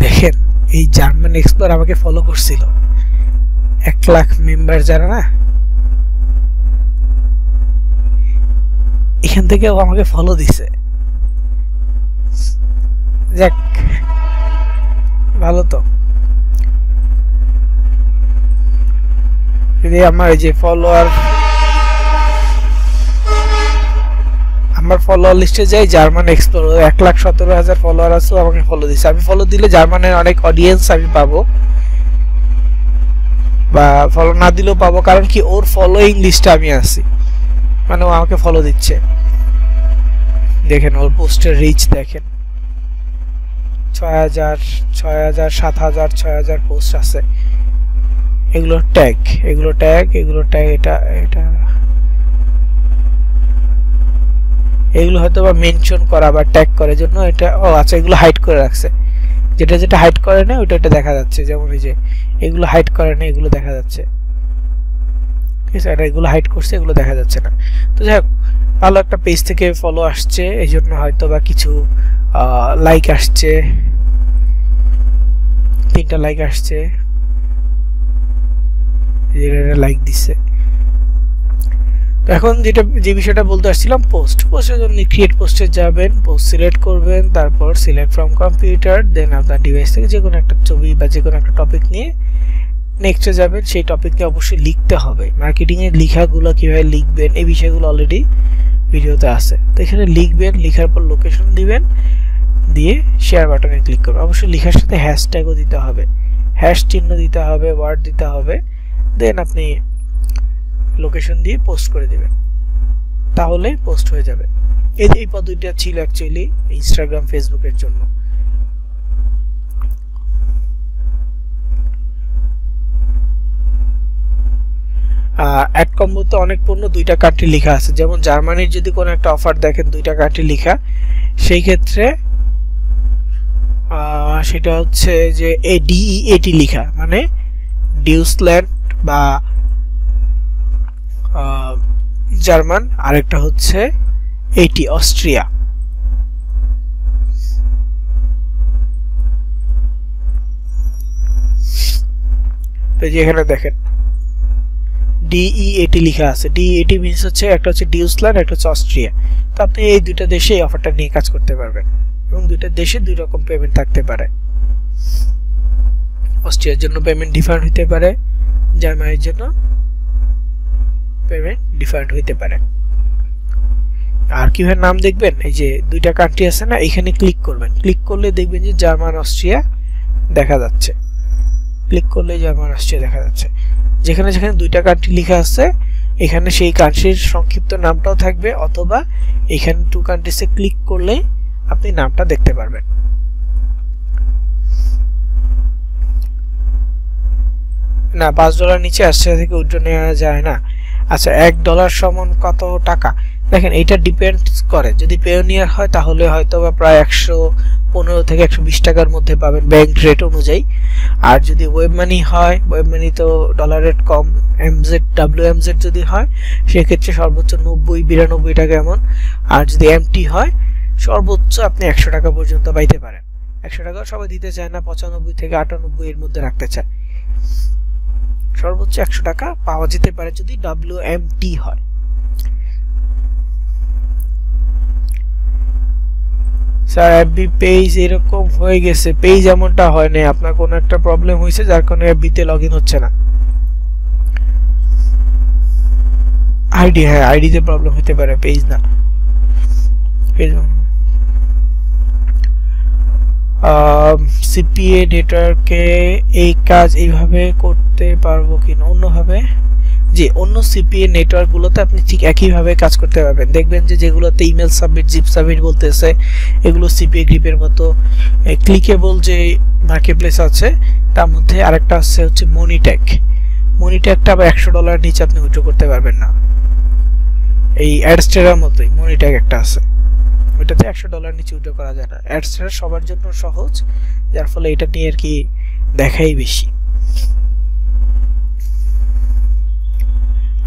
দেখেন এই জার্মান এক্সপ্লোর আমাকে ফলো করছিল, 1 লাখ মেম্বার যারা না, এখান থেকে ও আমাকে ফলো দিছে। যাক ভালো তো, যদি আমার এই যে আমার ফলোয়ার লিস্টে যাই, জার্মান এক্সপ্লোর 1,17,000 ফলোয়ার আছে, আমাকে ফলো দিছে। আমি ফলো দিলে জার্মানের অনেক অডিয়েন্স আমি পাবো, বা ফলো না দিলেও পাবো, কারণ কি ওর ফলোইং লিস্টে আমি আছি, মানে ও আমাকে ফলো দিচ্ছে। দেখেন ওর পোস্টের রিচ দেখেন, 6,000, 7,000 পোস্ট আছে। এগুলো ট্যাগ, এগুলো হয়তো বা মেনশন করা বা ট্যাগ করার জন্য এটা, ও আচ্ছা এগুলো হাইড করে রাখছে, যেটা হাইড করে না ওটা দেখা যাচ্ছে, যেমন এই যে এগুলো হাইড করে না, এগুলো দেখা যাচ্ছে, ঠিক আছে, আর এগুলো হাইড করছে, এগুলো দেখা যাচ্ছে না। তো যাই হোক, ভালো একটা পেজ থেকে ফলো আসছে, এই জন্য হয়তো বা কিছু লাইক আসছে, 3টা লাইক আসছে, লাইক দিচ্ছে। এখন যে বিষয়টা বলতে আসছিলাম, পোস্টের জন্য ক্রিয়েট পোস্টে যাবেন, পোস্ট সিলেক্ট করবেন, তারপর সিলেক্ট ফ্রম কম্পিউটার, দেন আপনার ডিভাইস থেকে যে কোনো একটা ছবি বা যে কোনো একটা টপিক নিয়ে নেক্সটে যাবেন। সেই টপিক নিয়ে অবশ্যই লিখতে হবে, মার্কেটিংয়ের লেখাগুলো কীভাবে লিখবেন এই বিষয়গুলো অলরেডি ভিডিওতে আছে। তো এখানে লিখবেন, লেখার পর লোকেশন দিবেন, দিয়ে শেয়ার বাটনে ক্লিক করবেন। অবশ্যই লেখার সাথে হ্যাশট্যাগও দিতে হবে, হ্যাশ চিহ্ন দিতে হবে, ওয়ার্ড দিতে হবে, দেন আপনি লোকেশন দিয়ে পোস্ট করে দিবেন, তাহলে পোস্ট হয়ে যাবে। এই পদ্ধতিটা ছিল অ্যাকচুয়ালি ইনস্টাগ্রাম ফেসবুকের জন্য। অ্যাড কম্বোতে অনেক পণ্য 2টা কান্ট্রি লেখা আছে, যেমন জার্মানির যদি কোনো একটা অফার দেখেন 2টা কান্ট্রি লেখা, সেই ক্ষেত্রে সেটা হচ্ছে যে ডিইএটি লেখা, মানে ডিউসল্যান্ড বা জার্মান, আরেকটা হচ্ছে এটি অস্ট্রিয়া। তো যেখানে দেখেন ডিইএটি লেখা আছে, ডিইএটি মিন্স হচ্ছে একটা হচ্ছে ডিউসল্যান্ড, একটা হচ্ছে অস্ট্রিয়া। তো আপনি এই 2টা দেশে এই অফারটা নিয়ে কাজ করতে পারবেন, এবং 2টা দেশে 2 রকম পেমেন্ট থাকতে পারে। অস্ট্রিয়ার জন্য পেমেন্ট ডিফারেন্ট হতে পারে, জার্মানির জন্য পেমেন্ট ডিফারেন্ট হইতে পারে। আর কিভাবে নাম দেখবেন, এই যে 2টা কান্ট্রি আছে না, এখানে ক্লিক করবেন, ক্লিক করলে দেখবেন যে জার্মান অস্ট্রিয়া দেখা যাচ্ছে, ক্লিক করলে জার্মান অস্ট্রিয়া দেখা যাচ্ছে। যেখানে যেখানে দুইটা কান্ট্রি লেখা আছে এখানে সেই কান্ট্রির সংক্ষিপ্ত নামটাও থাকবে, অথবা এখানে টু কান্ট্রিজে ক্লিক করলে আপনি নামটা দেখতে পারবেন। না, $5 নিচে অস্ট্রেলিয়া থেকে উইথড্র নেওয়া যায় না। আচ্ছা, $1 সমান কত টাকা? দেখেন এটা ডিপেন্ড করে, যদি পেওনিয়ার হয় তাহলে হয়তো বা প্রায় 115 থেকে 120 টাকার মধ্যে পাবেন ব্যাংক রেট অনুযায়ী। আর যদি ওয়েব মানি হয়, ওয়েব মানি তো ডলার রেট কম, WMZ যদি হয় সেক্ষেত্রে সর্বোচ্চ 90-92 টাকা এমন। আর যদি MT হয় সর্বোচ্চ আপনি 100 টাকা পর্যন্ত পাইতে পারেন। 100 টাকা সবাই দিতে চায় না, 95 থেকে 98 এর মধ্যে রাখতে চায়। সর্বোচ্চ 100 টাকা পাওয়া যেতে পারে যদি WMT হয়। স্যার এফবি পেজ এরকম হয়ে গেছে, পেজ এমনটা হয় না, আপনার কোনো একটা প্রবলেম হয়েছে যার কারণে এফবিতে লগইন হচ্ছে না। আইডি, হ্যাঁ আইডিতে প্রবলেম হতে পারে, পেজ না। সিপিএ নেটওয়ার্কে এই কাজ এইভাবে করতে পারবো কিনা অন্যভাবে? যে অন্য সিপিএ নেটওয়ার্কগুলোতে আপনি ঠিক একইভাবে কাজ করতে পারবেন। দেখবেন যে যেগুলোতে ইমেল সাবমিট, জিপ সাবমিট বলতেছে এগুলো সিপিএ গ্রিপের মতো। ক্লিকেবল যে মার্কেটপ্লেস আছে তার মধ্যে আরেকটা আছে হচ্ছে মনিট্যাগ। মনিট্যাগটা আবার $100 নিচে আপনি উইথড্র করতে পারবেন না। এই অ্যাডস্টেরার মতোই মনিট্যাগ একটা আছে, ওইটাতে $100 নিচে উইথড্র করা যায় না। অ্যাডস্টেরা সবার জন্য সহজ, যার ফলে এটা নিয়ে আর কি দেখাই বেশি।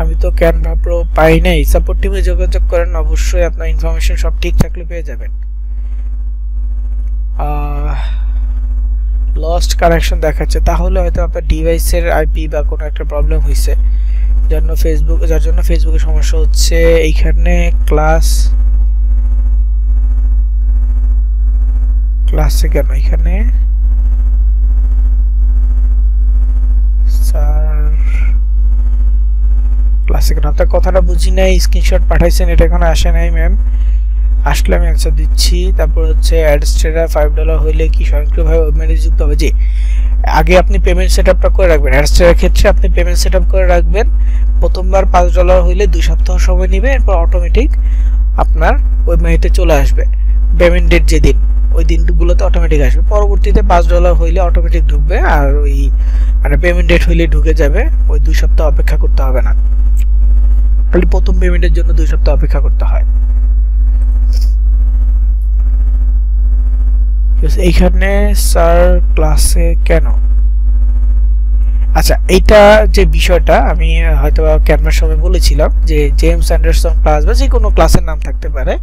আমি তো ক্যানভা প্রো পাই নাই। সাপোর্ট টিমে যোগাযোগ করেন, অবশ্যই আপনার ইনফরমেশন সব ঠিক থাকলে পেয়ে যাবেন। লস্ট কানেকশন দেখাচ্ছে, তাহলে হয়তো আপনার ডিভাইসের আইপি বা কোনো একটা প্রবলেম হয়েছে, যার জন্য ফেসবুকে সমস্যা হচ্ছে। এইখানে ক্লাসে কেন এখানে স্যার ক্লাসে কেন? আপনার কথাটা বুঝি নাই, স্ক্রিনশট পাঠাইছেন, এটা এখনো আসে নাই ম্যাম। আসলে আমি অ্যান্সার দিচ্ছি। তারপর হচ্ছে অ্যাডস্টেরা $5 হইলে কি স্বয়ংক্রিয়ভাবে ওয়েবমানি যুক্ত হবে? জি, আগে আপনি পেমেন্ট সেটআপটা করে রাখবেন। অ্যাডস্টেরার ক্ষেত্রে আপনি পেমেন্ট সেটআপ করে রাখবেন। প্রথমবার $5 হইলে 2 সপ্তাহ সময় নেবে, এরপর অটোমেটিক আপনার ওয়েবমানিতে চলে আসবে। পেমেন্ট ডেট যেদিন, ওই দিনগুলোতে অটোমেটিক আসবে। পরবর্তীতে $5 হইলে অটোমেটিক ঢুকবে, আর ওই মানে পেমেন্ট ডেট হইলে ঢুকে যাবে। ওই 2 সপ্তাহ অপেক্ষা করতে হবে না, খালি প্রথম পেমেন্টের জন্য 2 সপ্তাহ অপেক্ষা করতে হয়। এইখানে স্যার ক্লাসে কেন? আচ্ছা, এইটা যে বিষয়টা আমি হয়তো ক্যানভার সময় বলেছিলাম যে জেমস অ্যান্ডারসন ক্লাস বা যে কোনো ক্লাসের নাম থাকতে পারে।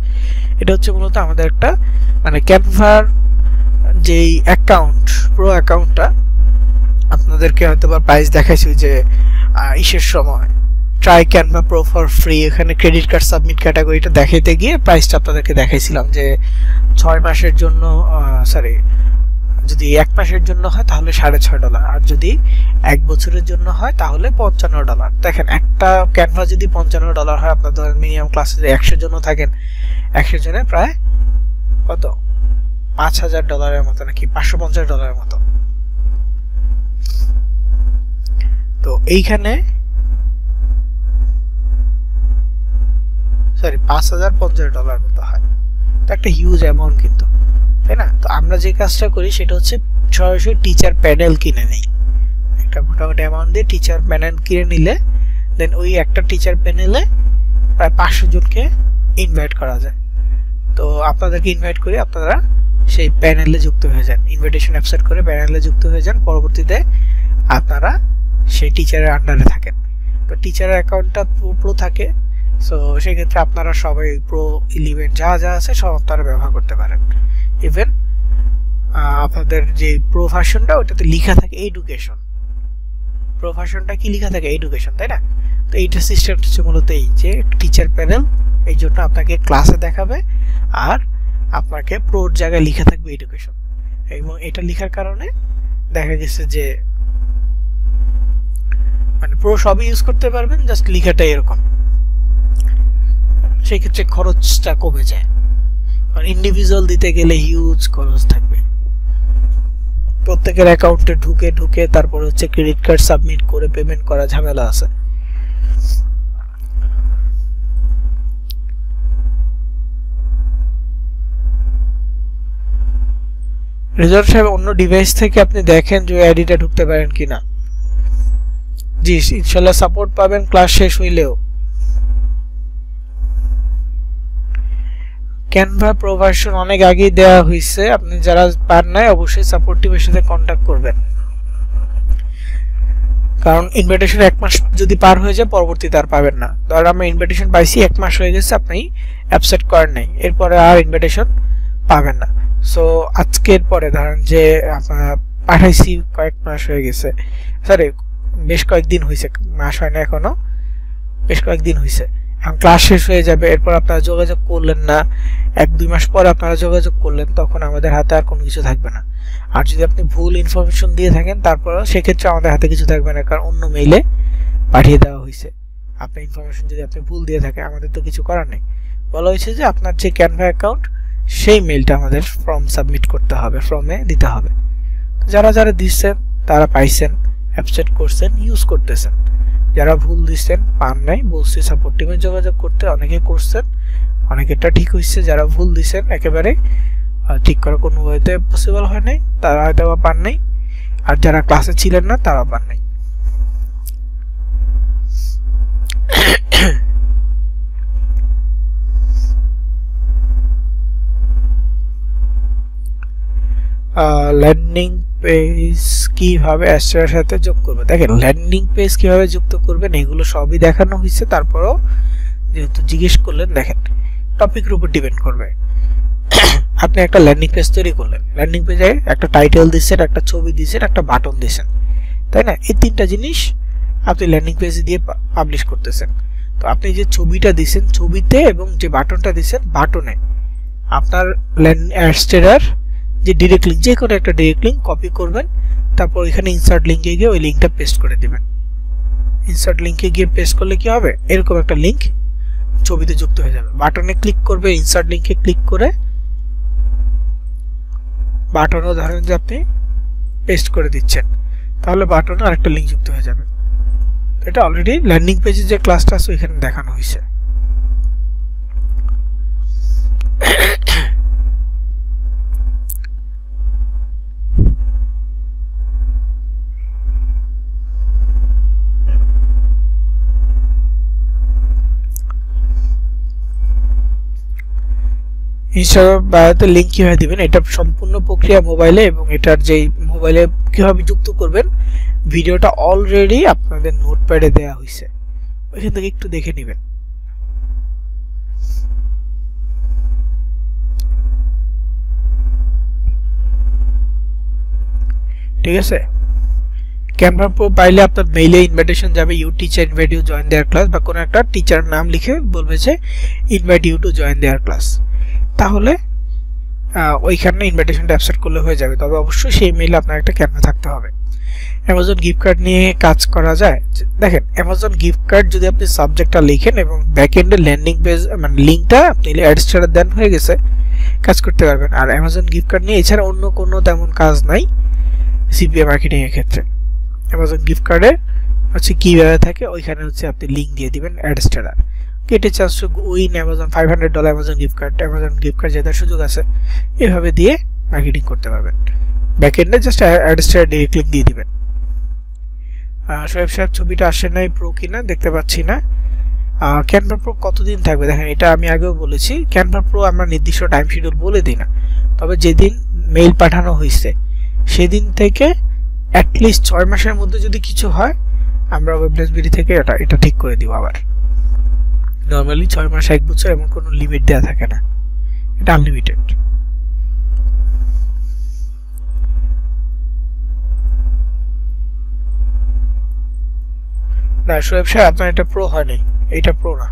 এটা হচ্ছে মূলত আমাদের একটা মানে ক্যানভার যেই অ্যাকাউন্ট, প্রো অ্যাকাউন্টটা আপনাদেরকে হয়তো বা প্রাইস দেখাইছি যে ইসের সময় try Canva pro for free, এখানে ক্রেডিট কার্ড সাবমিট ক্যাটাগরিটা দেখাইতে গিয়ে প্রাইসটা আপনাদেরকে দেখাইছিলাম যে 6 মাসের জন্য যদি 1 মাসের জন্য হয় তাহলে $6.5, আর যদি 1 বছরের জন্য হয় তাহলে $55। দেখেন একটা ক্যানভা যদি $55 হয়, আপনার ধরেন মিনিমাম ক্লাসে 100 জন থাকেন, 100 জনে প্রায় কত $5000 মতো নাকি $550 মতো। তো এইখানে $5050 মতো হয়, তো একটা হিউজ অ্যামাউন্ট কিন্তু, তাই না? তো আমরা যে কাজটা করি সেটা হচ্ছে সরাসরি টিচার প্যানেল কিনে নেই। একটা মোটামুটি অ্যামাউন্ট দিয়ে টিচার প্যানেল কিনে নিলে দেন ওই একটা টিচার প্যানেলে প্রায় 500 জনকে ইনভাইট করা যায়। তো আপনাদেরকে ইনভাইট করে আপনারা সেই প্যানেলে যুক্ত হয়ে যান, ইনভিটেশন অ্যাকসেপ্ট করে প্যানেলে যুক্ত হয়ে যান। পরবর্তীতে আপনারা সেই টিচারের আন্ডারে থাকেন। তো টিচারের অ্যাকাউন্টটা প্রো থাকে, সো সেক্ষেত্রে আপনারা সবাই প্রো 11 যা যা আছে সব আপনারা ব্যবহার করতে পারেন। ইভেন আপনাদের যে প্রো ভার্সনটা ওটাতে লেখা থাকে এডুকেশন, প্রো ভার্সনটা কি লেখা থাকে এডুকেশন, তাই না? তো এইটা সিস্টেমটা হচ্ছে মূলত এই যে টিচার প্যানেল, এই জন্য আপনাকে ক্লাসে দেখাবে আর আপনাকে প্রোর জায়গায় লেখা থাকবে এডুকেশন। এবং এটা লেখার কারণে দেখা গেছে যে মানে প্রো সবই ইউজ করতে পারবেন, জাস্ট লেখাটা এরকম, সেই ক্ষেত্রে খরচটা কমে যায়। কারণ ইন্ডিভিজুয়াল দিতে গেলে হিউজ খরচ থাকবে। তো প্রত্যেকের অ্যাকাউন্টে ঢুকে তারপর হচ্ছে ক্রেডিট কার্ড সাবমিট করে পেমেন্ট করা ঝামেলা আছে। রেজাল্ট সাহেব অন্য ডিভাইস থেকে আপনি দেখেন যে আইডিটা ঢুকতে পারেন কিনা। জি ইনশাআল্লাহ সাপোর্ট পাবেন ক্লাস শেষ হইলেও। ক্যানভা প্রো ভার্সন অনেক আগেই দেওয়া হয়েছে, আপনি যারা পান নাই অবশ্যই সাপোর্ট টিমের সাথে কন্ট্যাক্ট করবেন, কারণ ইনভাইটেশন 1 মাস যদি পার হয়ে যায় পরবর্তীতে আর পাবেন না। ধর আমি ইনভাইটেশন পাইছি 1 মাস হয়ে গেছে, আপনি অ্যাপসেট করেন নাই, এরপরে আর ইনভাইটেশন পাবেন না। সো আজকের পরে ধরেন যে পাঠাইছি কয়েক মাস হয়ে গেছে, সরি বেশ কয়েকদিন হয়েছে, মাস হয় না এখনো, বেশ কয়েকদিন হয়েছে, এখন ক্লাস শেষ হয়ে যাবে, এরপর আপনারা যোগাযোগ করলেন না, 1-2 মাস পরে আপনারা যোগাযোগ করলেন, তখন আমাদের হাতে আর কোনো কিছু থাকবে না। আর যদি আপনি ভুল ইনফরমেশন দিয়ে থাকেন তারপরেও সেক্ষেত্রে আমাদের হাতে কিছু থাকবে না, কারণ অন্য মেইলে পাঠিয়ে দেওয়া হয়েছে। আপনার ইনফরমেশন যদি আপনি ভুল দিয়ে থাকেন আমাদের তো কিছু করার নেই। বলা হয়েছে যে আপনার যে ক্যানভা অ্যাকাউন্ট সেই মেইলটা আমাদের ফর্ম সাবমিট করতে হবে, ফর্মে দিতে হবে। যারা যারা দিচ্ছেন তারা পাইছেন, অ্যাপসেট করছেন, ইউজ করতেছেন। যারা ভুল দিচ্ছেন পান নাই, বলছি সাপোর্ট টিমে যোগাযোগ করতে, অনেকে করছেন, অনেকেরটা ঠিক হয়েছে। যারা ভুল দিচ্ছেন একেবারে ঠিক করা কোনো ওয়েতে পসিবল হয় নাই, তারা হয়তো পান নাই, আর যারা ক্লাসে ছিলেন না তারা পান নাই। ল্যান্ডিং পেজ কিভাবে অ্যাস্ট্রার সাথে যোগ করবে, দেখেন ল্যান্ডিং পেজ কিভাবে যুক্ত করবেন এগুলো সবই দেখানো হয়েছে। তারপরও যেহেতু জিজ্ঞেস করলেন, দেখেন টপিকের উপর ডিপেন্ড করবে। আপনি একটা ল্যান্ডিং পেজ তৈরি করলেন, ল্যান্ডিং পেজে একটা টাইটেল দিচ্ছেন, একটা ছবি দিচ্ছেন, একটা বাটন দিচ্ছেন, তাই না? এই 3টা জিনিস আপনি ল্যান্ডিং পেজে দিয়ে পাবলিশ করতেছেন। তো আপনি যে ছবিটা দিচ্ছেন ছবিতে এবং যে বাটনটা দিচ্ছেন বাটনে আপনার অ্যাডস্টেরার যে ডিরেক্ট লিঙ্ক, যে কোনো একটা ডিরেক্ট লিঙ্ক কপি করবেন, তারপর এখানে ইনসার্ট লিঙ্কে গিয়ে ওই লিঙ্কটা পেস্ট করে দিবেন। ইনসার্ট লিঙ্কে গিয়ে পেস্ট করলে কি হবে, এরকম একটা লিঙ্ক ছবিতে যুক্ত হয়ে যাবে। বাটনে ক্লিক করবে, ইনসার্ট লিঙ্কে ক্লিক করে বাটনও ধরেন যে আপনি পেস্ট করে দিচ্ছেন, তাহলে বাটনে আরেকটা লিঙ্ক যুক্ত হয়ে যাবে। এটা অলরেডি ল্যান্ডিং পেজে যে ক্লাসটা আছে এখানে দেখানো হয়েছে। ইনস্টাগ্রাম বায়োতে লিঙ্ক কিভাবে দিবেন, এটা সম্পূর্ণ প্রক্রিয়া মোবাইলে, এবং এটার যে মোবাইলে কিভাবে যুক্ত করবেন ভিডিওটা অলরেডি আপনাদের নোটপ্যাডে দেওয়া হয়েছে, ওইখান থেকে একটু দেখে নেবেন। ঠিক আছে, ক্যানভা প্রো পাইলে আপনার মেইলে ইনভাইটেশন যাবে, you teacher invite you join their class, বা কোনো একটা টিচার নাম লিখে বলবে যে invite you to join their class, তাহলে ওইখানে ইনভাইটেশনটা অ্যাকসেপ্ট করলে হয়ে যাবে। তবে অবশ্যই সেই মেইলে আপনার একটা ক্যানভা থাকতে হবে। অ্যামাজন গিফট কার্ড নিয়ে কাজ করা যায়, দেখেন অ্যামাজন গিফট কার্ড যদি আপনি সাবজেক্টটা লিখেন এবং ব্যাক এন্ডে ল্যান্ডিং পেজ মানে লিঙ্কটা আপনি অ্যাডস্টার দেন, হয়ে গেছে, কাজ করতে পারবেন। আর অ্যামাজন গিফট কার্ড নিয়ে এছাড়া অন্য কোনো তেমন কাজ নাই সিপিএ মার্কেটিং এর ক্ষেত্রে। অ্যামাজন গিফট কার্ডে হচ্ছে কীভাবে থাকে, ওইখানে হচ্ছে আপনি লিঙ্ক দিয়ে দিবেন Adster, gate A chance to win Amazon $500 Amazon gift card, Amazon gift card জেতার সুযোগ আছে, এভাবে দিয়ে মার্কেটিং করতে পারবেন। ব্যাক এন্ডে জাস্ট অ্যাডস্টার ডিরেক্ট লিঙ্ক দিয়ে দিবেন। শোয়েব সাহেব ছবিটা আসে নাই, প্রো কিনা দেখতে পাচ্ছি না। ক্যানভা প্রো কতদিন থাকবে, দেখেন এটা আমি আগেও বলেছি, ক্যানভা প্রো আমরা নির্দিষ্ট টাইম শিডিউল বলে দিই না, তবে যেদিন মেইল পাঠানো হয়েছে সেদিন থেকে অ্যাটলিস্ট 6 মাসের মধ্যে যদি কিছু হয় আমরা ওয়েবলেসবিডি থেকে এটা ঠিক করে দিব। আবার নর্মালি 6 মাস 1 বছর এমন কোনো লিমিট দেওয়া থাকে না, এটা আনলিমিটেড। না শোয়েব সাহেব আপনার এটা প্রো হয় নাই, এটা প্রো না।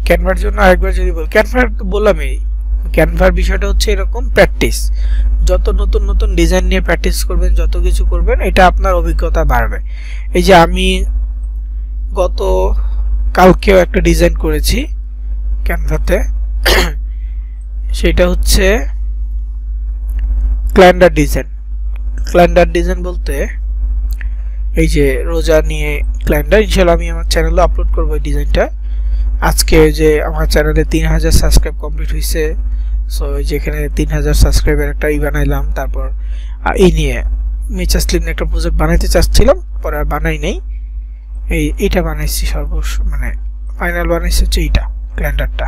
ক্যানভার জন্য আরেকবার যদি বল, ক্যানভার তো বললামই, ক্যানভার বিষয়টা হচ্ছে এরকম প্র্যাকটিস, যত নতুন নতুন ডিজাইন নিয়ে প্র্যাকটিস করবেন, যত কিছু করবেন, এটা আপনার অভিজ্ঞতা বাড়বে। এই যে আমি গত কালকেও একটা ডিজাইন করেছি ক্যানভাতে, সেটা হচ্ছে ক্যালেন্ডার ডিজাইন। ক্যালেন্ডার ডিজাইন বলতে এই যে রোজা নিয়ে ক্যালেন্ডার, ইনশাআল্লাহ আমি আমার চ্যানেলে আপলোড করব এই ডিজাইনটা। আজকে যে আমার চ্যানেলে 3000 সাবস্ক্রাইব কমপ্লিট হয়েছে, সো যেখানে 3000 সাবস্ক্রাইবার একটা বানাইলাম। তারপর এই নিয়ে মেচা স্লিম একটা প্রজেক্ট বানাইতে চাচ্ছিলাম, পরে আর বানাই নাই। এইটা বানাইছি মানে ফাইনাল বানাইছি হচ্ছে এইটা ক্যালেন্ডারটা।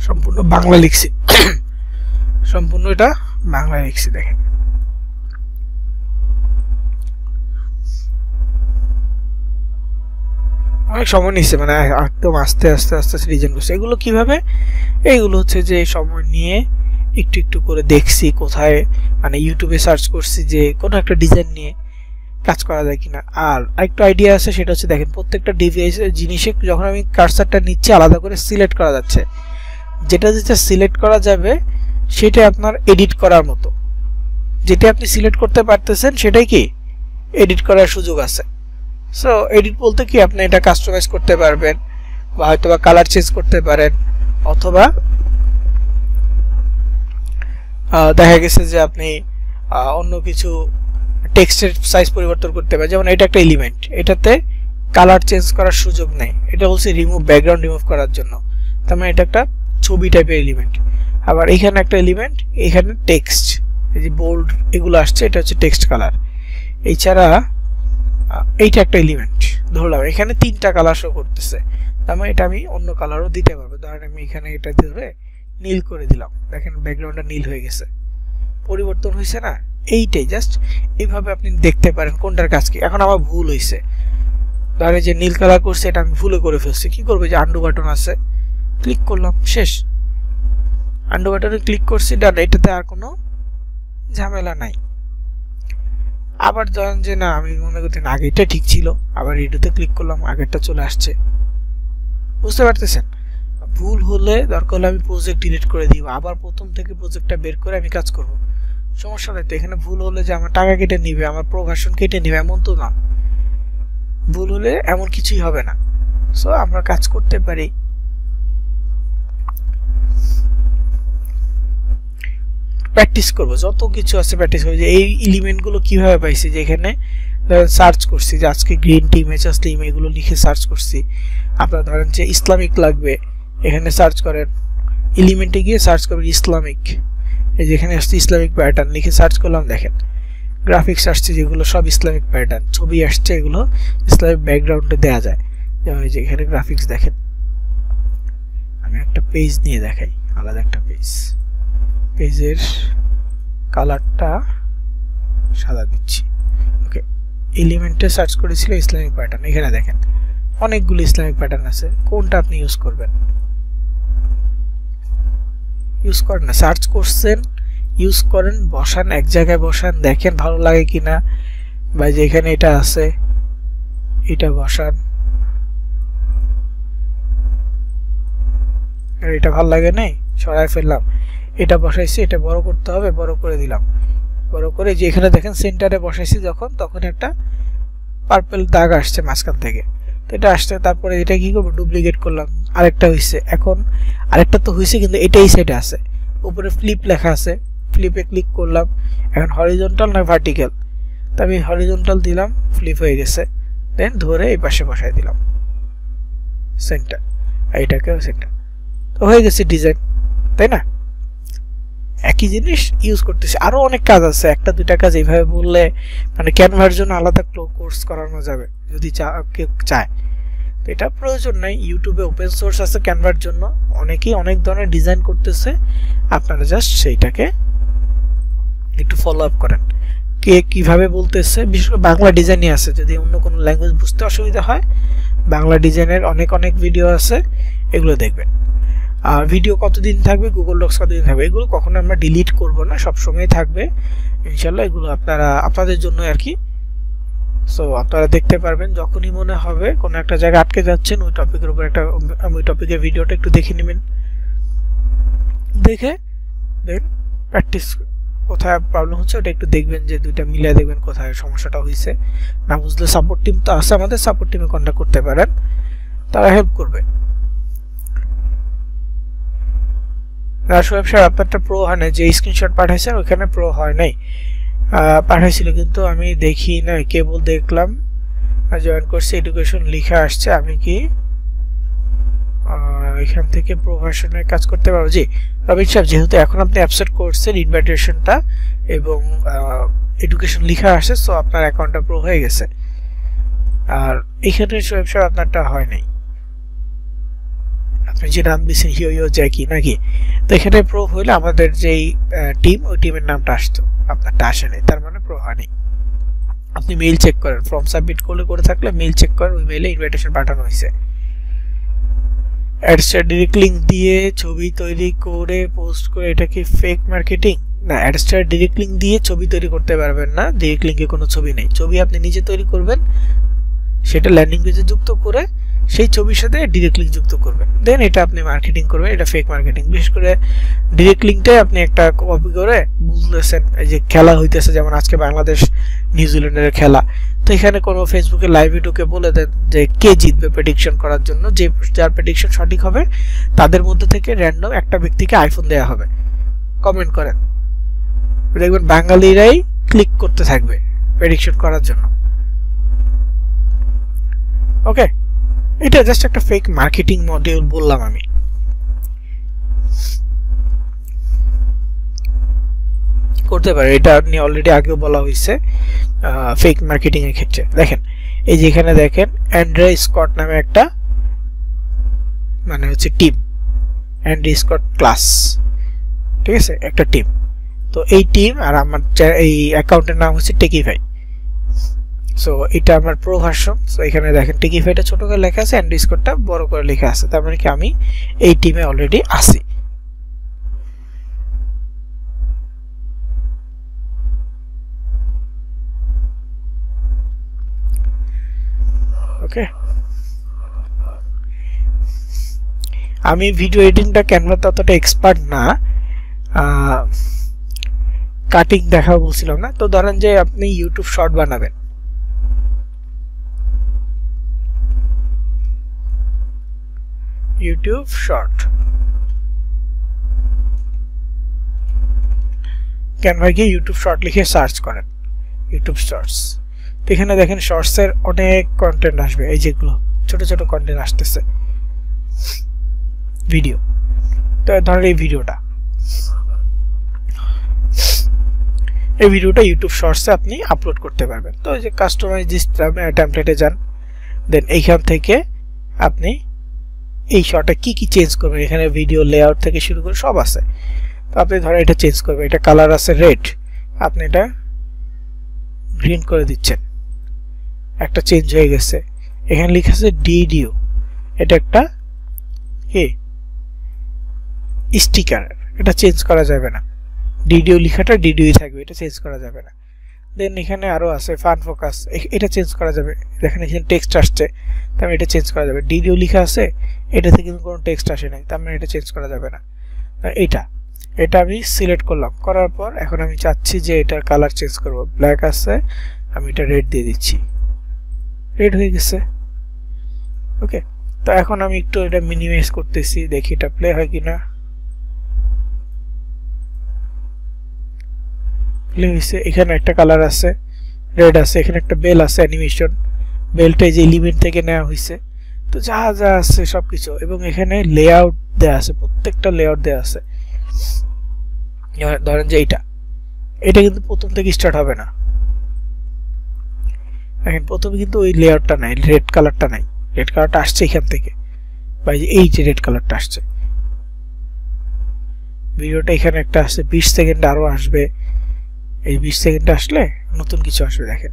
সম্পূর্ণ বাংলা লিখছি, সম্পূর্ণ এটা বাংলা লিখছি। দেখেন অনেক সময় নিচ্ছে, মানে একদম আস্তে আস্তে আস্তে আস্তে ডিজাইন করছে। এগুলো কিভাবে? এইগুলো হচ্ছে যে সময় নিয়ে একটু একটু করে দেখছি কোথায়, মানে ইউটিউবে সার্চ করছি যে কোনো একটা ডিজাইন নিয়ে কাজ করা যায় কিনা। আর আরেকটা আইডিয়া আছে, সেটা হচ্ছে দেখেন প্রত্যেকটা ডিভাইসের জিনিসে যখন আমি কার্সারটা নিচ্ছি আলাদা করে সিলেক্ট করা যাচ্ছে। যেটা যেটা সিলেক্ট করা যাবে সেটা আপনার এডিট করার মতো। যেটা আপনি সিলেক্ট করতে পারতেছেন সেটাই কি এডিট করার সুযোগ আছে। সো এডিট বলতে কি, আপনি এটা কাস্টমাইজ করতে পারবেন, বা হয়তো বা কালার চেঞ্জ করতে পারেন, অথবা দেখা গেছে যে আপনি অন্য কিছু টেক্সটের সাইজ পরিবর্তন করতে পারেন। যেমন এটা একটা এলিমেন্ট, এটাতে কালার চেঞ্জ করার সুযোগ নেই, এটা বলছে রিমুভ, ব্যাকগ্রাউন্ড রিমুভ করার জন্য। তার মানে এটা একটা ছবি টাইপের এলিমেন্ট। আবার এখানে একটা এলিমেন্ট, এখানে টেক্সট, এই যে বোল্ড এগুলো আসছে, এটা হচ্ছে টেক্সট কালার। এছাড়া এইটা একটা এলিমেন্ট, ধরলাম এখানে 3টা কালার শো করতেছে, তার মানে এটা আমি অন্য কালারও দিতে পারবো। ধরেন আমি এখানে এটা ধরে নীল করে দিলাম, দেখেন ব্যাকগ্রাউন্ডটা নীল হয়ে গেছে, পরিবর্তন হয়েছে না? এইটাই জাস্ট এইভাবে আপনি দেখতে পারেন কোনটার কাজ কি। এখন আমার ভুল হয়েছে, ধরেন যে নীল কালার করছে, এটা আমি ভুলে করে ফেলছি, কি করবো? যে আন্ডু বাটন আছে, ক্লিক করলাম, শেষ। আন্ডু বাটনে ক্লিক করছি, ডান। এটাতে আর কোনো ঝামেলা নাই। আবার ধরেন যে না, আমি মনে করতে আগেরটা ঠিক ছিল, আবার রিডুতে ক্লিক করলাম, আগেরটা চলে আসছে। বুঝতে পারতেছেন? ভুল হলে দরকার হলে আমি প্রজেক্ট ডিলিট করে দিব, আবার প্রথম থেকে প্রজেক্টটা বের করে আমি কাজ করব, সমস্যা নেই তো। এখানে ভুল হলে যে আমার টাকা কেটে নিবে, আমার প্রো ভার্সন কেটে নিবে এমন তো না, ভুল হলে এমন কিছুই হবে না। সো আমরা কাজ করতে পারি। প্র্যাকটিস করব, যত কিছু আছে প্র্যাকটিস করব। যে এই এলিমেন্টগুলো কিভাবে পাইছি, যে এখানে সার্চ করছি যে আজকে গ্রিন টি, মেচা স্লিম, এগুলো লিখে সার্চ করছি। আপনারা ধরেন যে ইসলামিক লাগবে, এখানে সার্চ করেন, এলিমেন্টে গিয়ে সার্চ করবেন ইসলামিক, এই যে এখানে আসছে ইসলামিক প্যাটার্ন, লিখে সার্চ করলাম, দেখেন গ্রাফিক্স আসছে যেগুলো সব ইসলামিক প্যাটার্ন, ছবি আসছে এগুলো ইসলামিক ব্যাকগ্রাউন্ডে দেওয়া যায়। যেমন এই যে এখানে গ্রাফিক্স দেখেন, আমি একটা পেজ নিয়ে দেখাই, আলাদা একটা পেজ, পেজের কালারটা সাদা দিচ্ছি। ওকে, এলিমেন্টে সার্চ করেছিল ইসলামিক প্যাটার্ন, এখানে দেখেন অনেকগুলো ইসলামিক প্যাটার্ন আছে, কোনটা আপনি ইউজ করবেন? ইউজ করেন না, সার্চ করছেন, ইউজ করেন, বসান, এক জায়গায় বসান, দেখেন ভালো লাগে কিনা, বা যেখানে এটা আছে এটা বসান, আর এটা ভালো লাগে নাই, সরাই ফেললাম, এটা বসাইছি, এটা বড় করতে হবে, বড় করে দিলাম, বড় করে যে এখানে দেখেন সেন্টারে বসাইছি যখন, তখন একটা পার্পল দাগ আসছে মাঝখান থেকে, তো এটা আসছে। তারপরে এটা কি করবো? ডুপ্লিকেট করলাম, আরেকটা হয়েছে। এখন আরেকটা তো হয়েছে, কিন্তু এটাই সাইডে আছে, উপরে ফ্লিপ লেখা আছে, ফ্লিপে ক্লিক করলাম। এখন হরিজন্টাল না ভার্টিক্যাল, তো আমি হরিজন্টাল দিলাম, ফ্লিপ হয়ে গেছে। দেন ধরে এই পাশে বসাই দিলাম সেন্টার, এইটাকেও সেন্টার, তো হয়ে গেছে ডিজাইন, তাই না? একই জিনিস ইউজ করতেছি। আরো অনেক কাজ আছে, একটা দুইটা কাজ এইভাবে বললে মানে ক্যানভার জন্য আলাদা কোর্স করানো যাবে যদি কেউ চায়। তো এটা প্রয়োজন নাই, ইউটিউবে ওপেন সোর্স আছে ক্যানভার জন্য, অনেকেই অনেক ধরনের ডিজাইন করতেছে, আপনারা জাস্ট সেইটাকে একটু ফলো আপ করেন, কে কিভাবে বলতেছে। বিশেষ করে বাংলা ডিজাইনই আছে, যদি অন্য কোনো ল্যাঙ্গুয়েজ বুঝতে অসুবিধা হয়, বাংলা ডিজাইনের অনেক অনেক ভিডিও আছে, এগুলো দেখবেন। আর ভিডিও কতদিন থাকবে, গুগল ডক্স কতদিন থাকবে, এগুলো কখনো আমরা ডিলিট করব না, সবসময় থাকবে ইনশাল্লাহ। এগুলো আপনাদের জন্য আর কি। সো আপনারা দেখতে পারবেন যখনই মনে হবে কোনো একটা জায়গায় আটকে যাচ্ছেন, ওই টপিকের উপর ওই টপিকের ভিডিওটা একটু দেখে নেবেন, দেখে দেন প্র্যাকটিস কোথায় প্রবলেম হচ্ছে ওটা একটু দেখবেন, যে দুইটা মিলিয়ে দেখবেন কোথায় সমস্যাটা হয়েছে। না বুঝলে সাপোর্ট টিম তো আছে, আমাদের সাপোর্ট টিমে কন্ট্যাক্ট করতে পারেন, তারা হেল্প করবে। সোহেব স্যার আপনারটা প্রো হয় না, যে স্ক্রিনশট পাঠাইছেন ওখানে প্রো হয় নাই, পাঠাইছিল কিন্তু আমি দেখি না, কেবল দেখলাম জয়েন করছি এডুকেশন লেখা আসছে। আমি কি এখান থেকে প্রো ভার্সনের কাজ করতে পারবো? জি রবিন সাহেব, যেহেতু এখন আপনি অ্যাকসেপ্ট করছেন ইনভাইটেশনটা এবং এডুকেশন লেখা আসছে, সো আপনার অ্যাকাউন্টটা প্রো হয়ে গেছে। আর এখানে সোহেব সাহেব আপনারটা হয় নাই, আপনি যে নাম দিয়েছেন হিও জ্যাকি নাকি, তো এখানে প্রো হইলে আমাদের যেই টিম, ওই টিমের নামটা আসতো, আপনারটা আসে নাই, তার মানে প্রো হয়নি। আপনি মেইল চেক করেন, ফর্ম সাবমিট করে থাকলে মেইল চেক করেন, ওই মেইলে ইনভাইটেশন পাঠানো হয়েছে। অ্যাডসটা ডিরেক্ট লিঙ্ক দিয়ে ছবি তৈরি করে পোস্ট করে, এটা কি ফেক মার্কেটিং? না, অ্যাডসটা ডিরেক্ট লিঙ্ক দিয়ে ছবি তৈরি করতে পারবেন না, ডিরেক্ট লিঙ্কে কোনো ছবি নেই, ছবি আপনি নিজে তৈরি করবেন, সেটা ল্যান্ডিং পেজে যুক্ত করে সেই ছবির সাথে ডিরেক্ট লিঙ্ক যুক্ত করবেন, দেন এটা আপনি মার্কেটিং করবেন। এটা ফেক মার্কেটিং। বিশেষ করে ডিরেক্ট লিঙ্কটাই আপনি একটা কপি করে বুঝতেছেন, এই যে খেলা হইতেছে, যেমন আজকে বাংলাদেশ নিউজিল্যান্ডের খেলা, তো এখানে কোনো ফেসবুকে লাইভে ঢুকে বলে দেন যে কে জিতবে প্রেডিকশন করার জন্য, যে যার প্রেডিকশন সঠিক হবে তাদের মধ্যে থেকে র্যান্ডম একটা ব্যক্তিকে আইফোন দেওয়া হবে, কমেন্ট করেন, দেখবেন বাঙালিরাই ক্লিক করতে থাকবে প্রেডিকশন করার জন্য। ওকে, এটা জাস্ট একটা ফেক মার্কেটিং মডিউল বললাম আমি। করতে পারে, এটা আপনি অলরেডি আগেও বলা হয়েছে ফেক মার্কেটিং এর ক্ষেত্রে। দেখেন এই যে এখানে দেখেন অ্যান্ড্রে স্কট নামে একটা মানে হচ্ছে টিম, অ্যান্ড্রে স্কট ক্লাস, ঠিক আছে, একটা টিম। তো এই টিম আর আমার এই অ্যাকাউন্টের নাম হচ্ছে টেকিফাই। সো এটা আমার প্রো ভার্সন। সো এখানে দেখেন টেকিফাইটা ছোট করে লেখা আছে, অ্যান্ড্রে স্কটটা বড় করে লেখা আছে, তার মানে কি আমি এই টিমে অলরেডি আছি। ওকে, আমি ভিডিও এডিটিংটা ক্যানভাতে অতটা এক্সপার্ট না, কাটিং দেখা বলছিলাম না। তো ধরেন যে আপনি ইউটিউব শর্ট বানাবেন, ইউটিউব শর্ট, ক্যানভায় গিয়ে ইউটিউব শর্ট লিখে সার্চ করেন, ইউটিউব শর্টস, তো এখানে দেখেন শর্টসের অনেক কন্টেন্ট আসবে, এই যেগুলো ছোট ছোট কন্টেন্ট আসতেছে ভিডিও। তো ধরেন এই ভিডিওটা ইউটিউব শর্টসে আপনি আপলোড করতে পারবেন। তো এই যে কাস্টমাইজ দিস টেমপ্লেটে যান, দেন এইখান থেকে আপনি এই শর্টে কি কি চেঞ্জ করবেন, এখানে ভিডিও লেআউট থেকে শুরু করে সব আছে। তো আপনি ধরেন এটা চেঞ্জ করবেন, এটা কালার আছে রেড, আপনি এটা গ্রিন করে দিচ্ছেন, একটা চেঞ্জ হয়ে গেছে। এখানে লেখা আছে ডিডিও, এটা একটা কি স্টিকার, এটা চেঞ্জ করা যাবে না, ডিডিও লেখাটা ডিডিওই থাকবে, এটা চেঞ্জ করা যাবে না। দেন এখানে আরো আছে ফান ফোকাস, এটা চেঞ্জ করা যাবে, দেখেন এখানে টেক্সট আসছে, তার মানে এটা চেঞ্জ করা যাবে। ডিডিও লেখা আছে, এটাতে কিন্তু কোনো টেক্সট আসে নাই, তার মানে এটা চেঞ্জ করা যাবে না। এটা আমি সিলেক্ট করলাম, করার পর এখন আমি চাচ্ছি যে এটার কালার চেঞ্জ করব, ব্ল্যাক আছে, আমি এটা রেড দিয়ে দিচ্ছি, রেড হয়ে গেছে। ওকে, তো এখন আমি একটু এটা মিনিমাইজ করতেছি, দেখি এটা প্লে হয় কিনা। প্লে হয়েছে, এখানে একটা কালার আছে রেড আছে, এখানে একটা বেল আছে অ্যানিমেশন, বেলটা যে এলিমেন্ট থেকে নেওয়া হয়েছে। তো যা যা আছে সবকিছু, এবং এখানে লেআউট দেওয়া আছে, প্রত্যেকটা লেআউট দেওয়া আছে। ধরেন যে এটা কিন্তু প্রথম থেকে স্টার্ট হবে না, এখন প্রথমে কিন্তু ওই লেআউটটা নাই, রেড কালারটা নাই, রেড কালারটা আসছে এখান থেকে, বা এই যে রেড কালারটা আসছে। ভিডিওটা এখানে একটা আসছে, 20 সেকেন্ড আরো আসবে, এই 20 সেকেন্ড আসলে নতুন কিছু আসবে। দেখেন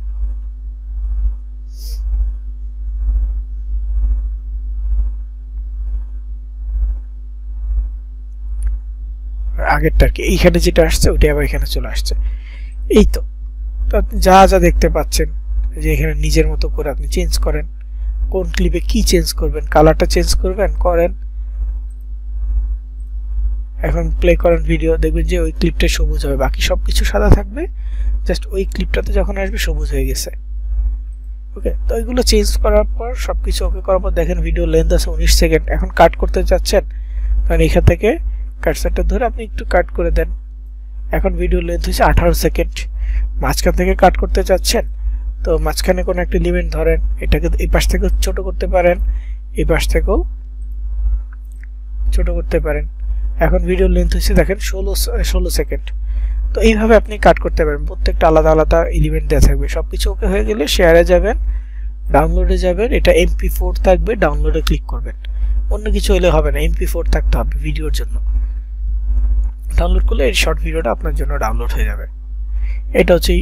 আগেরটা কি, এইখানে যেটা আসছে ওইটা আবার এখানে চলে আসছে। এই তো আপনি যা যা দেখতে পাচ্ছেন, যে এখানে নিজের মতো করে আপনি চেঞ্জ করেন, কোন ক্লিপে কি চেঞ্জ করবেন, কালারটা চেঞ্জ করবেন, করেন, এখন প্লে করেন ভিডিও, দেখবেন যে ওই ক্লিপটা সবুজ হবে, বাকি সব কিছু সাদা থাকবে, জাস্ট ওই ক্লিপটাতে যখন আসবে সবুজ হয়ে গেছে। ওকে, তো এইগুলো চেঞ্জ করার পর সবকিছু ওকে করার পর দেখেন ভিডিও লেন্থ আছে 19 সেকেন্ড। এখন কাট করতে চাচ্ছেন, কারণ এখান থেকে কাটসারটা ধরে আপনি একটু কাট করে দেন। এখন ভিডিও লেন্থ হচ্ছে 18 সেকেন্ড। মাঝখান থেকে কাট করতে চাচ্ছেন, তো মাঝখানে কোনো একটা এলিমেন্ট ধরেন, এটাকে এই পাশ থেকেও ছোট করতে পারেন, এই পাশ থেকেও ছোট করতে পারেন। এখন ভিডিও লেন্থ হচ্ছে দেখেন 16 সেকেন্ড। তো এইভাবে আপনি কাট করতে পারেন, প্রত্যেকটা আলাদা আলাদা এলিমেন্ট দেওয়া থাকবে। সবকিছু ওকে হয়ে গেলে শেয়ারে যাবেন, ডাউনলোডে যাবেন, এটা MP4 থাকবে, ডাউনলোডে ক্লিক করবেন। অন্য কিছু হলে হবে না, MP4 থাকতে হবে ভিডিওর জন্য। ডাউনলোড করলে এই শর্ট ভিডিওটা আপনার জন্য ডাউনলোড হয়ে যাবে। এটা হচ্ছে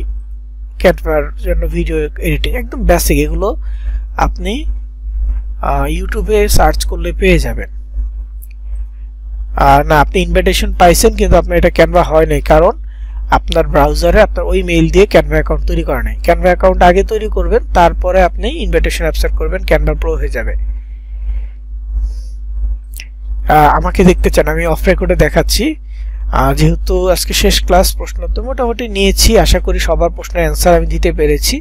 ক্যানভার জন্য ভিডিও এডিটিং, একদম বেসিক। এগুলো আপনি ইউটিউবে সার্চ করলে পেয়ে যাবেন। না, আপনি ইনভাইটেশন পাইছেন কিন্তু আপনার এটা ক্যানভা হয় নাই, কারণ আপনার ব্রাউজারে আপনার ওই মেইল দিয়ে ক্যানভা অ্যাকাউন্ট তৈরি করা নাই। ক্যানভা অ্যাকাউন্ট আগে তৈরি করবেন, তারপরে আপনি ইনভাইটেশন অ্যাকসেপ্ট করবেন, ক্যানভা প্রো হয়ে যাবে। আমাকে দেখতে চান, আমি অফ রেকর্ডে দেখাচ্ছি। যেহেতু আজকে শেষ ক্লাস, প্রশ্ন তো মোটামুটি নিয়েছি, আশা করি সবার প্রশ্নের অ্যান্সার আমি দিতে পেরেছি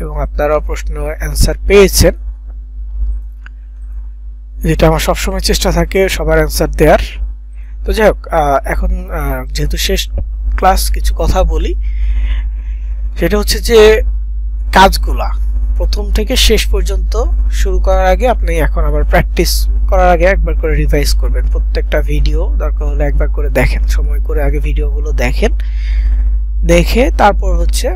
এবং আপনারাও প্রশ্ন অ্যান্সার পেয়েছেন, যেটা আমার সবসময় চেষ্টা থাকে সবার অ্যান্সার দেওয়ার। তো যাই হোক, এখন যেহেতু শেষ ক্লাস কিছু কথা বলি, সেটা হচ্ছে যে কাজগুলা প্রথম থেকে শেষ পর্যন্ত শুরু করার আগে আপনি এখন আবার প্র্যাকটিস করার আগে একবার করে রিভাইজ করবেন। প্রত্যেকটা ভিডিও দরকার হলে একবার করে দেখেন, সময় করে আগে ভিডিওগুলো দেখেন, দেখে তারপর হচ্ছে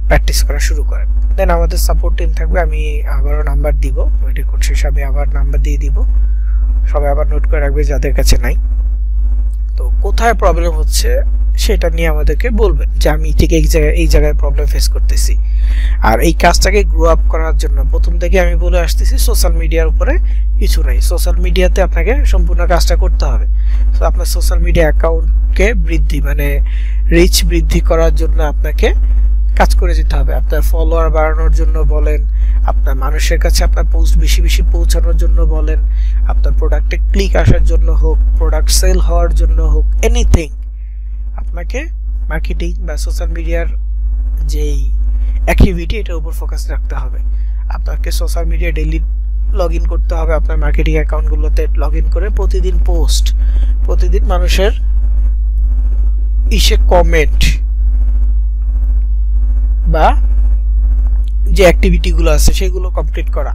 প্র্যাকটিস করা শুরু করেন। দেন আমাদের সাপোর্ট টিম থাকবে, আমি আবারও নাম্বার দিব, রেকর্ড শেষে আমি আবার নাম্বার দিয়ে দিব, সবাই আবার নোট করে রাখবে যাদের কাছে নাই। তো কোথায় প্রবলেম হচ্ছে সেটা নিয়ে আমাদেরকে বলবেন, যে আমি ঠিক এই জায়গায় প্রবলেম ফেস করতেছি। আর এই কাজটাকে গ্রো আপ করার জন্য প্রথম থেকে আমি বলে আসতেছি, সোশ্যাল মিডিয়ার উপরে কিছু নাই, সোশ্যাল মিডিয়াতে আপনাকে সম্পূর্ণ কাজটা করতে হবে। তো আপনার সোশ্যাল মিডিয়া অ্যাকাউন্টকে বৃদ্ধি, মানে রিচ বৃদ্ধি করার জন্য আপনাকে কাজ করে যেতে হবে। আপনার ফলোয়ার বাড়ানোর জন্য বলেন, আপনার মানুষের কাছে আপনার পোস্ট বেশি বেশি পৌঁছানোর জন্য বলেন, আপনার প্রোডাক্টে ক্লিক আসার জন্য হোক, প্রোডাক্ট সেল হওয়ার জন্য হোক, এনিথিং, আপনাকে মার্কেটিং বা সোশ্যাল মিডিয়ার যেই অ্যাক্টিভিটি এটার উপর ফোকাস রাখতে হবে। আপনাকে social media daily log in করতে হবে, আপনার মার্কেটিং অ্যাকাউন্টগুলোতে লগ ইন করে প্রতিদিন পোস্ট, প্রতিদিন মানুষের কমেন্ট বা যে অ্যাক্টিভিটিগুলো আছে সেগুলো কমপ্লিট করা।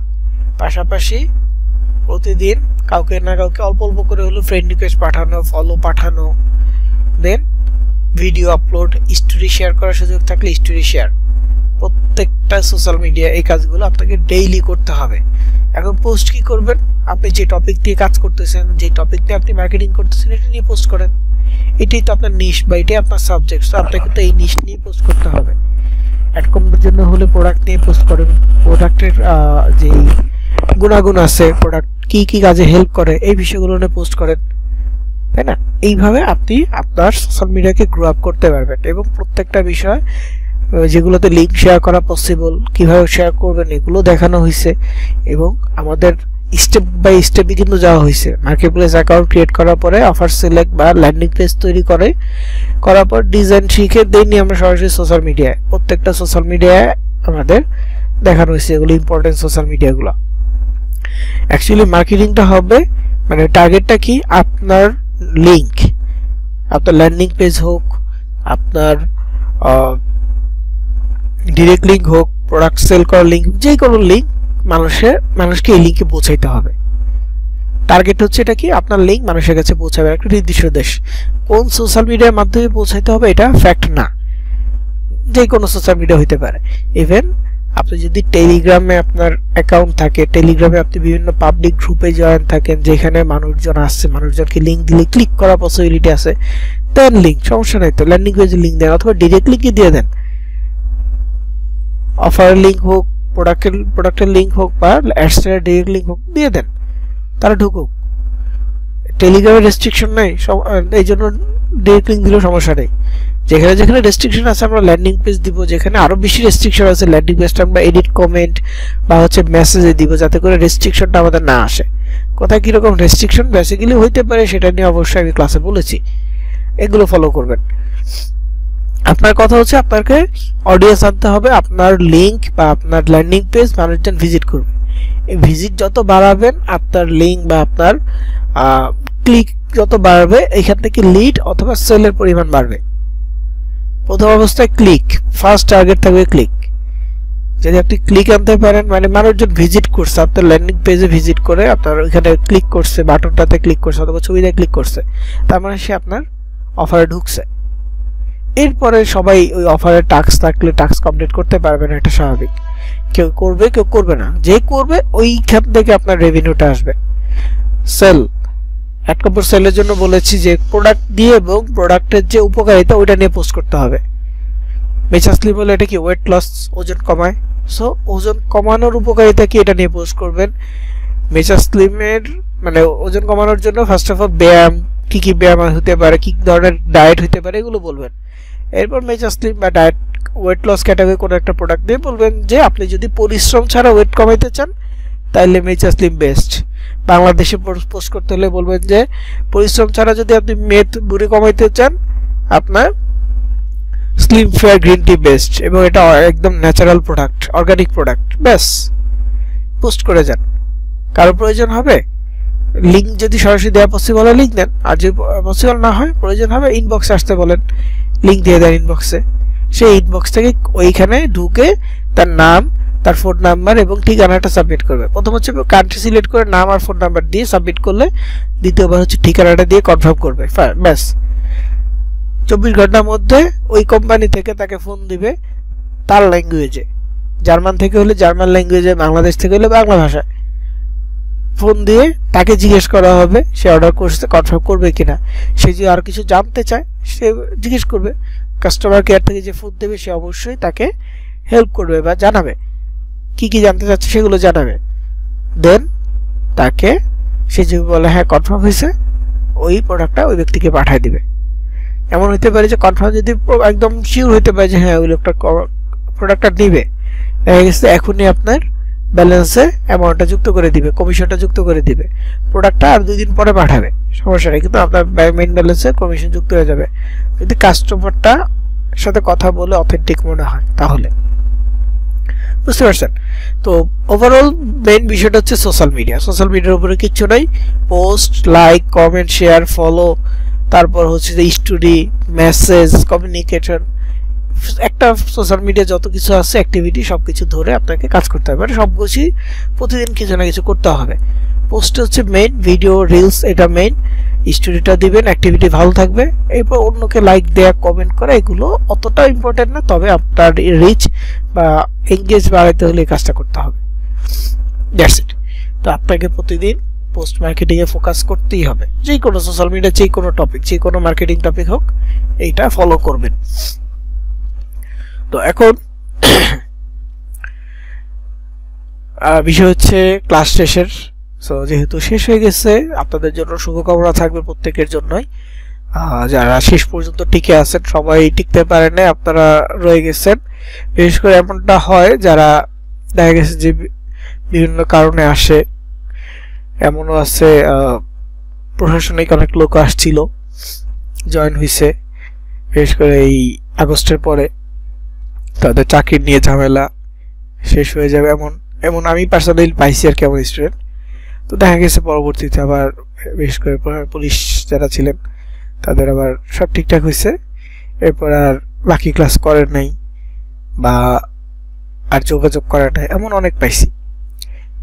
পাশাপাশি প্রতিদিন কাউকে না কাউকে অল্প অল্প করে হলো ফ্রেন্ড রিকোয়েস্ট পাঠানো, ফলো পাঠানো, দেন ভিডিও আপলোড, স্টোরি শেয়ার করার সুযোগ থাকলে স্টোরি শেয়ার। প্রত্যেকটা সোশ্যাল মিডিয়া এই কাজগুলো আপনাকে ডেইলি করতে হবে। এখন পোস্ট কি করবেন, আপনি যে টপিক দিয়ে কাজ করতেছেন, যে টপিক নিয়ে আপনি মার্কেটিং করতেছেন, এটা নিয়ে পোস্ট করেন। এটাই তো আপনার নিশ বা এটাই আপনার সাবজেক্ট, তো আপনাকে তো এই নিশ নিয়ে পোস্ট করতে হবে। অ্যাড কমার জন্য হলে প্রোডাক্ট নিয়ে পোস্ট করেন, প্রোডাক্টের যেই গুণাগুণ আছে, প্রোডাক্ট কি কি কাজে হেল্প করে, এই বিষয়গুলো নিয়ে পোস্ট করেন, তাই না? এইভাবে আপনি আপনার সোশ্যাল মিডিয়াকে গ্রো আপ করতে পারবেন। এবং প্রত্যেকটা বিষয় যেগুলোতে লিঙ্ক শেয়ার করা পসিবল, কিভাবে শেয়ার করবেন, এগুলো দেখানো হয়েছে। এবং আমাদের স্টেপ বাই স্টেপই কিন্তু যাওয়া হয়েছে। মার্কেট প্লেস অ্যাকাউন্ট ক্রিয়েট করার পরে অফার সিলেক্ট বা ল্যান্ডিং পেজ তৈরি করার পর ডিজাইন শিখে দেন আমরা সরাসরি সোশ্যাল মিডিয়ায়, প্রত্যেকটা সোশ্যাল মিডিয়ায় আমাদের দেখানো হয়েছে এগুলো ইম্পর্টেন্ট সোশ্যাল মিডিয়াগুলো। অ্যাকচুয়ালি মার্কেটিংটা হবে, মানে টার্গেটটা কি, আপনার লিঙ্ক, আপনার ল্যান্ডিং পেজ হোক, আপনার ডিরেক্ট লিঙ্ক হোক, প্রোডাক্ট সেল করার লিঙ্ক, যে কোনো লিঙ্ক মানুষকে এই লিঙ্কে পৌঁছাইতে হবে। টার্গেট হচ্ছে এটা কি, আপনার লিঙ্ক মানুষের কাছে পৌঁছাবে একটা নির্দিষ্ট দেশ। কোন সোশ্যাল মিডিয়ার মাধ্যমে পৌঁছাইতে হবে এটা ফ্যাক্ট না, যে কোনো সোশ্যাল মিডিয়া হইতে পারে। ইভেন আপনি যদি টেলিগ্রামে আপনার অ্যাকাউন্ট থাকে, টেলিগ্রামে আপনি বিভিন্ন পাবলিক গ্রুপে জয়েন থাকেন, যেখানে মানুষজন আসছে, মানুষজনকে লিঙ্ক দিলে ক্লিক করার পসিবিলিটি আছে, দেন লিঙ্ক, সমস্যা নেই তো, ল্যান্ডিং পেজে লিঙ্ক দেন, অথবা ডিরেক্ট লিঙ্কই দিয়ে দেন। অফার লিঙ্ক হোক, প্রোডাক্টের লিঙ্ক হোক, বা অ্যাডসের ডিরেক্ট লিঙ্ক হোক, দিয়ে দেন, তারা ঢুকুক। টেলিগ্রামে রেস্ট্রিকশন নেই, এই জন্য ডিরেক্ট লিঙ্ক দিলেও সমস্যা নেই। যেখানে যেখানে রেস্ট্রিকশন আছে আমরা ল্যান্ডিং পেজ দিব, যেখানে আরো বেশি রেস্ট্রিকশন আছে ল্যান্ডিং পেজটা আমরা এডিট কমেন্ট বা হচ্ছে মেসেজে দিব, যাতে করে রেস্ট্রিকশনটা আমাদের না আসে। কোথায় কীরকম রেস্ট্রিকশন বেসিক্যালি হইতে পারে সেটা নিয়ে অবশ্যই আমি ক্লাসে বলেছি, এগুলো ফলো করবেন। আপনার কথা হচ্ছে আপনাকে অডিয়েন্স আনতে হবে, আপনার লিঙ্ক বা আপনার ল্যান্ডিং পেজ মানুষজন ভিজিট করবে। এই ভিজিট যত বাড়াবেন আপনার লিঙ্ক বা আপনার ক্লিক যত বাড়বে, এখান থেকে লিড অথবা সেলের পরিমাণ বাড়বে। প্রথম অবস্থায় ক্লিক, ফার্স্ট টার্গেট থাকবে ক্লিক। যদি আপনি ক্লিক আনতে পারেন, মানে মানুষজন ভিজিট করছে আপনার ল্যান্ডিং পেজে, ভিজিট করে আপনার ওইখানে ক্লিক করছে, বাটনটাতে ক্লিক করছে অথবা ছবিতে ক্লিক করছে, তার মানে সে আপনার অফারে ঢুকছে। এরপরে সবাই ওই অফারের টাস্ক থাকলে টাস্ক কমপ্লিট করতে পারবে না, এটা স্বাভাবিক। কেউ করবে কেউ করবে না, যে করবে ওইখান থেকে আপনার রেভিনিউটা আসবে। সেল, 1 নম্বর সেলের জন্য বলেছি যে প্রোডাক্ট দিয়ে এবং প্রোডাক্টের যে উপকারিতা ওইটা নিয়ে পোস্ট করতে হবে। মেচা স্লিম হলে এটা কি ওয়েট লস, ওজন কমায়, সো ওজন কমানোর উপকারিতা কি এটা নিয়ে পোস্ট করবেন। মেচা স্লিমের মানে ওজন কমানোর জন্য ফার্স্ট অফ অল ব্যায়াম, কি কি ব্যায়াম হতে পারে, কি ধরনের ডায়েট হতে পারে, এগুলো বলবেন। এরপর মেচা স্লিম বা ডায়েট ওয়েট লস ক্যাটাগরি কোনো একটা প্রোডাক্ট দিয়ে বলবেন যে আপনি যদি পরিশ্রম ছাড়া ওয়েট কমাইতে চান তাহলে মেচা স্লিম বেস্ট। বাংলাদেশে পোস্ট করতে হলে বলবেন যে পরিশ্রম ছাড়া যদি আপনি মেদ বুড়ি কমাইতে চান আপনার slim fair green tea best, এবং এটা একদম ন্যাচারাল প্রোডাক্ট, অর্গানিক প্রোডাক্ট। ব্যাস পোস্ট করে যান। কারো প্রয়োজন হবে লিঙ্ক যদি সরাসরি দেওয়া পসিবল হয় লিঙ্ক দেন, আর যদি পসিবল না হয় প্রয়োজন হবে ইনবক্সে আসতে বলেন, লিঙ্ক দিয়ে দেন ইনবক্সে। সেই ইনবক্স থেকে ওইখানে ঢুকে তার নাম, তার ফোন নাম্বার এবং ঠিকানাটা সাবমিট করবে। প্রথম হচ্ছে কান্ট্রি সিলেক্ট করে নাম আর ফোন নাম্বার দিয়ে সাবমিট করলে, দ্বিতীয়বার হচ্ছে ঠিকানাটা দিয়ে কনফার্ম করবে। ব্যাস 24 ঘন্টার মধ্যে ওই কোম্পানি থেকে তাকে ফোন দিবে তার ল্যাঙ্গুয়েজে, জার্মান থেকে হলে জার্মান ল্যাঙ্গুয়েজে, বাংলাদেশ থেকে হলে বাংলা ভাষায় ফোন দিয়ে তাকে জিজ্ঞেস করা হবে সে অর্ডার করছে কনফার্ম করবে কিনা। সে যদি আর কিছু জানতে চায় সে জিজ্ঞেস করবে, কাস্টমার কেয়ার থেকে যে ফোন দেবে সে অবশ্যই তাকে হেল্প করবে বা জানাবে, কি কি জানতে চাচ্ছে সেগুলো জানাবে। দেন তাকে সে যদি বলে হ্যাঁ কনফার্ম হয়েছে, ওই প্রোডাক্টটা ওই ব্যক্তিকে পাঠিয়ে দিবে। এমন হতে পারে যে কনফার্ম যদি একদম শিওর হতে পারে যে হ্যাঁ ওই লোকটা প্রোডাক্টটা নিবে, দেখা গেছে এখনই আপনার ব্যালেন্সে অ্যামাউন্টটা যুক্ত করে দিবে, কমিশনটা যুক্ত করে দিবে। প্রোডাক্টটা আর 2 দিন পরে পাঠাবে, সমস্যা নেই, কিন্তু আপনার মেইন ব্যালেন্সে কমিশন যুক্ত হয়ে যাবে যদি কাস্টমারটা সাথে কথা বলে অথেন্টিক মনে হয় তাহলে। বুঝতে পারছেন? তো ওভারঅল মেইন বিষয়টা হচ্ছে সোশ্যাল মিডিয়া। সোশ্যাল মিডিয়ার উপরে কিচ্ছু নাই, post, like, comment, share, follow, তারপর হচ্ছে যে স্টোরি, মেসেজ, কমিউনিকেশন, একটা সোশ্যাল মিডিয়া যত কিছু আছে অ্যাক্টিভিটি সব কিছু ধরে আপনাকে কাজ করতে হবে, মানে সব কিছুই প্রতিদিন কিছু না কিছু করতে হবে। পোস্ট হচ্ছে মেইন, ভিডিও, রিলস এটা মেইন, স্টোরিটা দিবেন, অ্যাক্টিভিটি ভালো থাকবে। এরপর অন্যকে লাইক দেয়া, কমেন্ট করা এগুলো অতটা ইম্পর্টেন্ট না, তবে আপনার রিচ বা এঙ্গেজ বাড়াইতে হলে এই কাজটা করতে হবে। That's it. তো আপনাকে প্রতিদিন পোস্ট মার্কেটিংয়ে ফোকাস করতেই হবে, যে কোনো সোশ্যাল মিডিয়া, যে কোনো টপিক, যে কোনো মার্কেটিং টপিক হোক, এইটা ফলো করবেন। তো এখন বিষয় হচ্ছে ক্লাস শেষের। সো যেহেতু শেষ হয়ে গেছে, আপনাদের জন্য শুভকামনা থাকবে প্রত্যেকের জন্যই। যারা শেষ পর্যন্ত টিকে আছেন, সবাই টিকতে পারেন না, আপনারা রয়ে গেছেন। বিশেষ করে এমনটা হয় যারা দেখা গেছে যে বিভিন্ন কারণে আসে, এমনও আছে প্রশাসনিক অনেক লোক আসছিল, জয়েন হয়েছে, বিশেষ করে এই আগস্টের পরে তাদের চাকরি নিয়ে ঝামেলা শেষ হয়ে যাবে, এমন আমি পার্সোনালি পাইছি আর কেমন স্টুডেন্ট। তো দেখা গেছে পরবর্তীতে আবার বিশেষ করে পুলিশ যারা ছিলেন তাদের আবার সব ঠিকঠাক হয়েছে, এরপর আর বাকি ক্লাস করে নাই বা আর যোগাযোগ করে নাই, এমন অনেক পাইছি।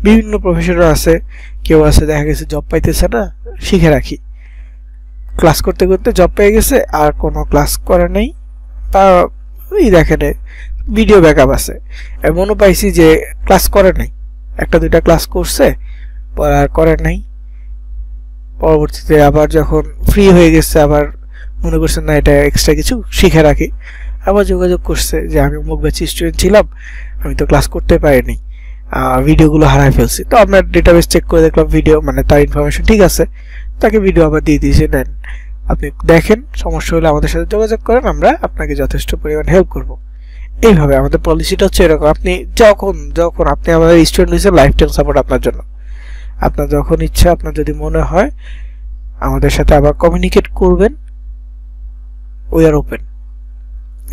বিভিন্ন প্রফেসরও আছে, কেউ আছে দেখা গেছে জব পাইতেছে না, শিখে রাখি, ক্লাস করতে করতে জব পেয়ে গেছে আর কোনো ক্লাস করে নাই, তা ওই দেখেন ভিডিও ব্যাকআপ আছে। এমনও পাইছি যে ক্লাস করে নাই, 1-2টা ক্লাস করছে পর আর করে নাই, পরবর্তীতে আবার যখন ফ্রি হয়ে গেছে আবার মনে করছেন না এটা এক্সট্রা কিছু শিখে রাখি, আবার যোগাযোগ করছে যে আমি অমুক ব্যাচের স্টুডেন্ট ছিলাম, আমি তো ক্লাস করতে পারিনি, ভিডিওগুলো হারাই ফেলছি। তো আপনার ডেটাবেস চেক করে দেখলাম ভিডিও মানে তার ইনফরমেশন ঠিক আছে, তাকে ভিডিও আবার দিয়ে দিয়েছে, নেন আপনি দেখেন, সমস্যা হলে আমাদের সাথে যোগাযোগ করেন, আমরা আপনাকে যথেষ্ট পরিমাণ হেল্প করব। এইভাবে আমাদের পলিসিটা হচ্ছে এরকম, আপনি যখন আপনি আমাদের স্টুডেন্ট হয়েছেন লাইফ টাইম সাপোর্ট আপনার জন্য। আপনার যখন ইচ্ছা, আপনার যদি মনে হয় আমাদের সাথে আবার কমিউনিকেট করবেন, we are open.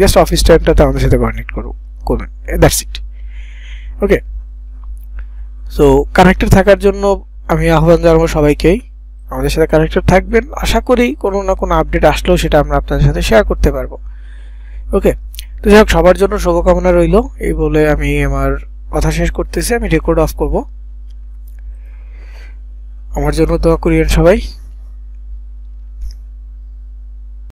Just office টাইমটাতে আমাদের সাথে কমিউনিকেট করবেন, that's it. Okay, so connected থাকার জন্য আমি আহ্বান জানাবো সবাইকেই, আমাদের সাথে কানেক্টেড থাকবেন। আশা করি কোনো না কোনো আপডেট আসলেও সেটা আমরা আপনাদের সাথে শেয়ার করতে পারবো। ওকে, তো যাই হোক, সবার জন্য শুভকামনা রইল এই বলে আমি আমার কথা শেষ করতেছি। আমি রেকর্ড অফ করব। আমার জন্য দোয়া করিয়েন সবাই।